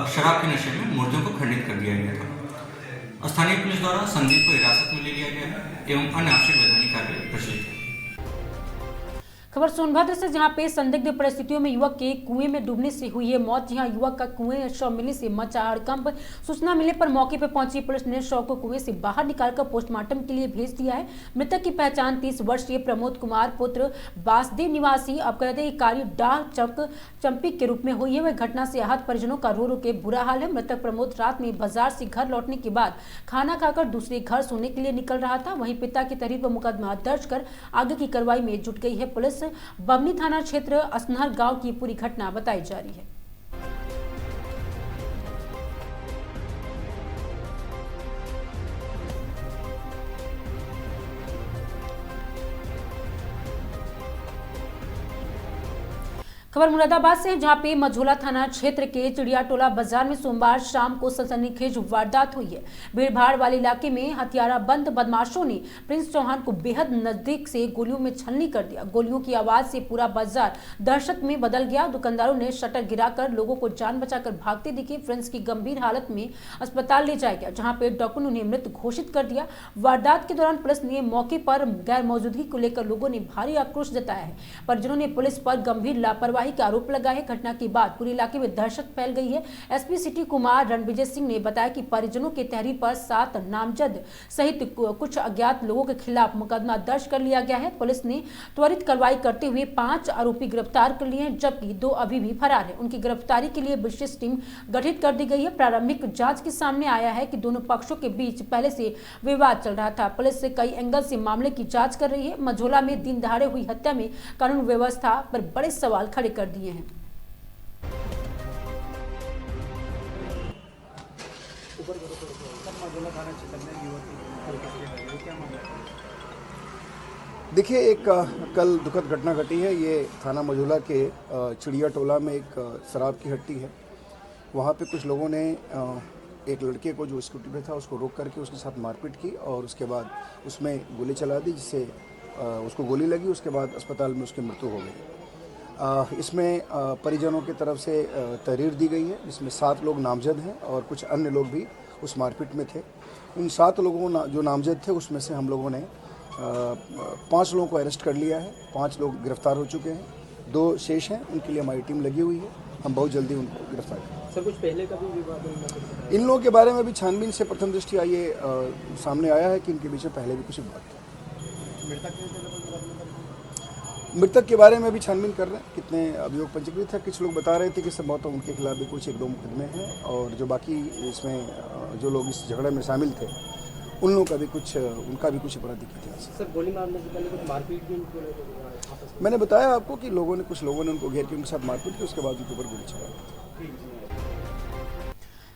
शराब के नशे में मूर्तियों को खंडित कर दिया गया था। स्थानीय पुलिस द्वारा संदीप को हिरासत में ले लिया गया है एवं अन्य आवश्यक वैधानिक कार्य प्रचलित है। खबर सोनभद्र से, जहां पे संदिग्ध परिस्थितियों में युवक के कुएं में डूबने से हुई है मौत। जहां युवक का कुएं में शव मिलने से मचा हड़कंप। सूचना मिलने पर मौके पर पहुंची पुलिस ने शव को कुएं से बाहर निकालकर पोस्टमार्टम के लिए भेज दिया है। मृतक की पहचान 30 वर्षीय प्रमोद कुमार पुत्र बासदेव निवासी कारी डाह चंपी के रूप में हुई है। वह घटना से आहत परिजनों का रो रो के बुरा हाल है। मृतक प्रमोद रात में बाजार से घर लौटने के बाद खाना खाकर दूसरे घर सोने के लिए निकल रहा था। वहीं पिता की तहरीर पर मुकदमा दर्ज कर आगे की कार्रवाई में जुट गई है पुलिस। बमनी थाना क्षेत्र असनहर गांव की पूरी घटना बताई जा रही है। खबर मुरादाबाद से है, जहां पे मझोला थाना क्षेत्र के चिड़ियाटोला बाजार में सोमवार शाम को सनसनीखेज वारदात हुई है। भीड़भाड़ वाले इलाके में हथियाराबंद बदमाशों ने प्रिंस चौहान को बेहद नजदीक से गोलियों में छलनी कर दिया। गोलियों की आवाज से पूरा बाजार दहशत में बदल गया। दुकानदारों ने शटर गिराकर लोगों को जान बचाकर भागते दिखे। प्रिंस की गंभीर हालत में अस्पताल ले जाया गया, जहाँ पे डॉक्टर ने उन्हें मृत घोषित कर दिया। वारदात के दौरान पुलिस ने मौके पर गैर मौजूदगी को लेकर लोगों ने भारी आक्रोश जताया है। परिजनों ने पुलिस पर गंभीर लापरवाही का आरोप लगाया है। घटना के बाद पूरे इलाके में दहशत फैल गई है। एसपी सिटी कुमार रणविजय सिंह ने बताया कि परिजनों के तहरीर पर 7 नामजद सहित कुछ अज्ञात लोगों के खिलाफ मुकदमा दर्ज कर लिया गया है। पुलिस ने त्वरित कार्रवाई करते हुए 5 आरोपी गिरफ्तार कर लिए हैं, जबकि 2 अभी भी फरार है। उनकी गिरफ्तारी के लिए विशेष टीम गठित कर दी गई है। प्रारंभिक जांच के सामने आया है कि दोनों पक्षों के बीच पहले से विवाद चल रहा था। पुलिस से कई एंगल से मामले की जांच कर रही है। मझोला में दिन दहाड़े हुई हत्या में कानून व्यवस्था पर बड़े सवाल खड़े कर दिए हैं। देखिए, एक कल दुखद घटना घटी है। ये थाना मझोला के चिड़िया टोला में एक शराब की हट्टी है। वहाँ पे कुछ लोगों ने एक लड़के को जो स्कूटी पे था उसको रोक करके उसके साथ मारपीट की और उसके बाद उसमें गोली चला दी, जिससे उसको गोली लगी। उसके बाद अस्पताल में उसकी मृत्यु हो गई। इसमें परिजनों की तरफ से तहरीर दी गई है, जिसमें 7 लोग नामजद हैं और कुछ अन्य लोग भी उस मारपीट में थे। उन 7 लोगों जो नामजद थे उसमें से हम लोगों ने 5 लोगों को अरेस्ट कर लिया है। 5 लोग गिरफ्तार हो चुके हैं, 2 शेष हैं, उनके लिए हमारी टीम लगी हुई है। हम बहुत जल्दी उनको गिरफ्तार करेंगे। सर, कुछ पहले का भी विवाद इन लोगों के बारे में भी छानबीन से प्रथम दृष्टि ये सामने आया है कि इनके बीच में पहले भी कुछ विवाद था। मृतक के बारे में भी छानबीन कर रहे हैं, कितने अभियोग पंजीकृत है। कुछ लोग बता रहे थे कि सब मौतों उनके खिलाफ भी कुछ 1-2 मुकदमे हैं और जो बाकी इसमें जो लोग इस झगड़े में शामिल थे उन लोगों का भी कुछ आपराधिक इतिहास। सर, गोली मारने से पहले कुछ मारपीट भी मैंने बताया आपको कि कुछ लोगों ने उनको घेर के उनके साथ मारपीट की, उसके बाद उनके ऊपर गोली चलाई।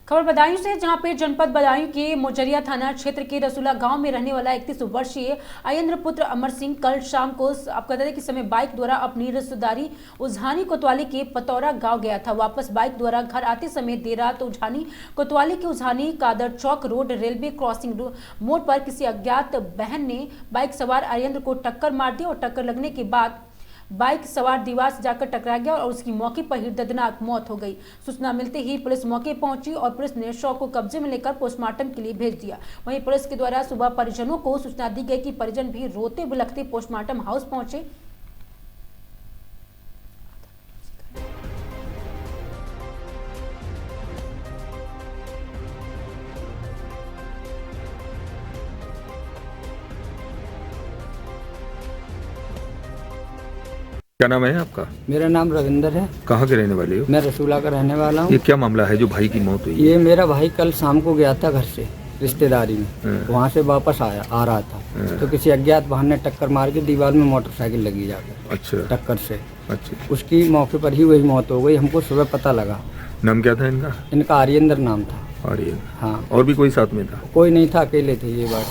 खबर बदायूं से, जहां पे जनपद बदायूं के मोजरिया थाना क्षेत्र के रसूला गांव में रहने वाला 31 वर्षीय आयेंद्र पुत्र अमर सिंह कल शाम को आपका बता दें कि समय बाइक द्वारा अपनी रिश्तेदारी उझानी कोतवाली के पतौरा गांव गया था। वापस बाइक द्वारा घर आते समय देर रात उझानी कोतवाली के उझानी कादर चौक रोड रेलवे क्रॉसिंग मोड़ पर किसी अज्ञात बहन ने बाइक सवार आयेंद्र को टक्कर मार दी और टक्कर लगने के बाद बाइक सवार दीवार से जाकर टकरा गया और उसकी मौके पर ही दर्दनाक मौत हो गई। सूचना मिलते ही पुलिस मौके पहुंची और पुलिस ने शव को कब्जे में लेकर पोस्टमार्टम के लिए भेज दिया। वहीं पुलिस के द्वारा सुबह परिजनों को सूचना दी गई कि परिजन भी रोते बिलखते पोस्टमार्टम हाउस पहुंचे। क्या नाम है आपका? मेरा नाम रविंद्र है। कहाँ के रहने वाले हो? मैं रसूला का रहने वाला हूँ। ये क्या मामला है जो भाई की मौत हुई? ये मेरा भाई कल शाम को गया था घर से रिश्तेदारी में, वहाँ से वापस आ रहा था तो किसी अज्ञात वाहन ने टक्कर मार के दीवार में मोटरसाइकिल लगी जाकर। अच्छा। टक्कर से उसकी मौके पर ही वही मौत हो गई। हमको सुबह पता लगा। नाम क्या था इनका? इनका आर्येंद्र नाम था। आर्येंद्र। हाँ। और भी कोई साथ में था? कोई नहीं था, अकेले थे। ये बात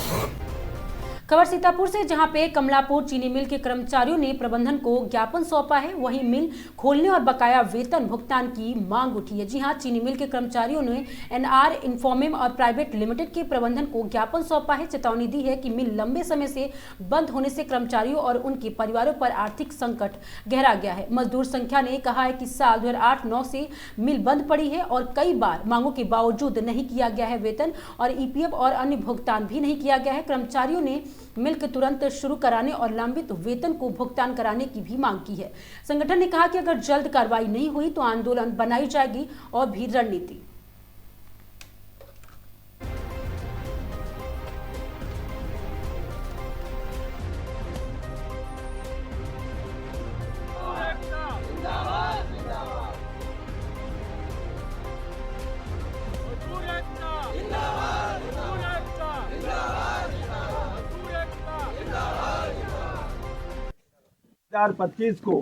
खबर सीतापुर से, जहां पे कमलापुर चीनी मिल के कर्मचारियों ने प्रबंधन को ज्ञापन सौंपा है। वहीं मिल खोलने और बकाया वेतन भुगतान की मांग उठी है। जी हां, चीनी मिल के कर्मचारियों ने एनआर इन्फोमेम और प्राइवेट लिमिटेड के प्रबंधन को ज्ञापन सौंपा है। चेतावनी दी है कि मिल लंबे समय से बंद होने से कर्मचारियों और उनके परिवारों पर आर्थिक संकट गहरा गया है। मजदूर संख्या ने कहा है कि साल 2008-9 से मिल बंद पड़ी है और कई बार मांगों के बावजूद नहीं किया गया है वेतन और ईपीएफ और अन्य भुगतान भी नहीं किया गया है। कर्मचारियों ने मिल के तुरंत शुरू कराने और लंबित वेतन को भुगतान कराने की भी मांग की है। संगठन ने कहा कि अगर जल्द कार्रवाई नहीं हुई तो आंदोलन बनाई जाएगी और भी रणनीति। हजार 25 को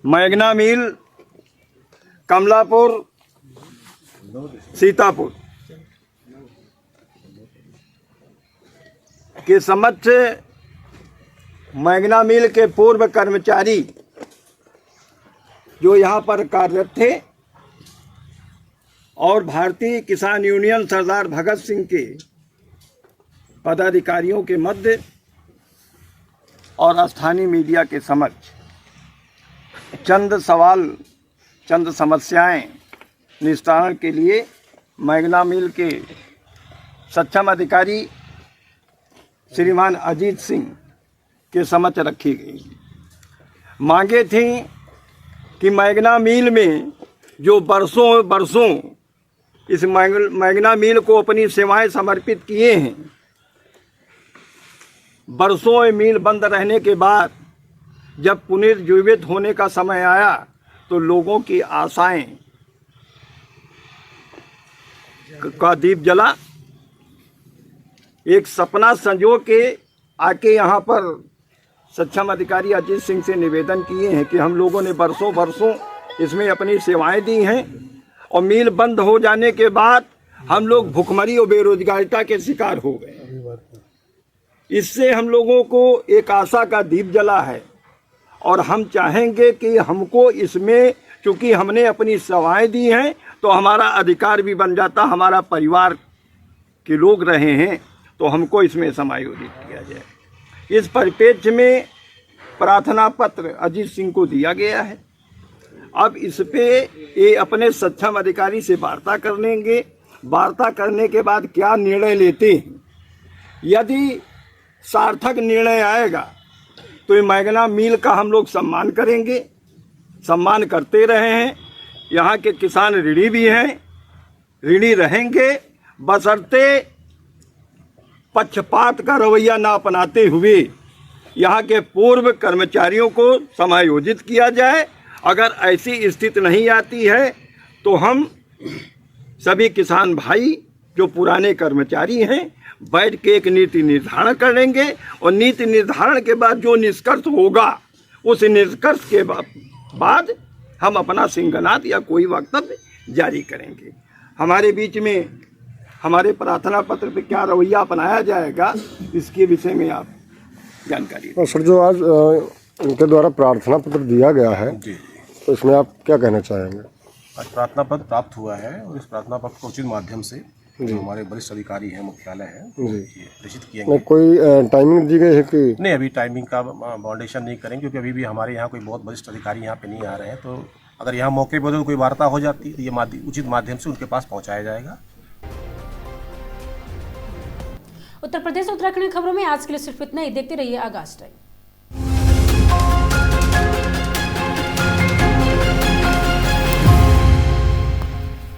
मैग्ना मिल कमलापुर सीतापुर के समक्ष मैग्ना मिल के पूर्व कर्मचारी जो यहाँ पर कार्यरत थे और भारतीय किसान यूनियन सरदार भगत सिंह के पदाधिकारियों के मध्य और स्थानीय मीडिया के समक्ष चंद समस्याएं निस्तारण के लिए मैग्ना मिल के सक्षम अधिकारी श्रीमान अजीत सिंह के समक्ष रखी गई। मांगे थी कि मैग्ना मिल में जो बरसों इस मैग्ना मिल को अपनी सेवाएं समर्पित किए हैं, बरसों मिल बंद रहने के बाद जब पुनर्जीवित होने का समय आया तो लोगों की आशाएं का दीप जला। एक सपना संजो के आके यहाँ पर सक्षम अधिकारी अजीत सिंह से निवेदन किए हैं कि हम लोगों ने बरसों इसमें अपनी सेवाएं दी हैं और मिल बंद हो जाने के बाद हम लोग भुखमरी और बेरोजगारिता के शिकार हो गए। इससे हम लोगों को एक आशा का दीप जला है और हम चाहेंगे कि हमको इसमें, चूंकि हमने अपनी सेवाएं दी हैं तो हमारा अधिकार भी बन जाता, हमारा परिवार के लोग रहे हैं तो हमको इसमें समायोजित किया जाए। इस परिप्रेक्ष्य में प्रार्थना पत्र अजीत सिंह को दिया गया है। अब इस पे ये अपने सक्षम अधिकारी से वार्ता कर लेंगे। वार्ता करने के बाद क्या निर्णय लेते हैं, यदि सार्थक निर्णय आएगा तो ये मैग्ना मिल का हम लोग सम्मान करेंगे, सम्मान करते रहे हैं। यहाँ के किसान ऋणी भी हैं, ऋणी रहेंगे, बशर्ते पक्षपात का रवैया ना अपनाते हुए यहाँ के पूर्व कर्मचारियों को समायोजित किया जाए। अगर ऐसी स्थिति नहीं आती है तो हम सभी किसान भाई जो पुराने कर्मचारी हैं बैठ के एक नीति निर्धारण करेंगे और नीति निर्धारण के बाद जो निष्कर्ष होगा उस निष्कर्ष के बाद हम अपना सिंगनाद या कोई वक्तव्य जारी करेंगे। हमारे बीच में हमारे प्रार्थना पत्र पे क्या रवैया अपनाया जाएगा इसके विषय में आप जानकारी दें। सर, जो आज उनके द्वारा प्रार्थना पत्र दिया गया है तो इसमें आप क्या कहना चाहेंगे? आज प्रार्थना पत्र प्राप्त हुआ है और इस प्रार्थना पत्र को उचित माध्यम से जो हमारे वरिष्ठ अधिकारी हैं, मुख्यालय है, प्रेषित किए। कोई टाइमिंग दी गई है कि नहीं? अभी टाइमिंग का बाउंडेशन नहीं करेंगे क्योंकि अभी भी हमारे यहाँ कोई बहुत वरिष्ठ अधिकारी यहाँ पे नहीं आ रहे हैं। तो अगर यहाँ मौके पर कोई वार्ता हो जाती तो ये उचित माध्यम से उनके पास पहुँचाया जाएगा। उत्तर प्रदेश उत्तराखंड खबरों में आज के लिए सिर्फ इतना ही। देखते रहिए आगाज टाइम।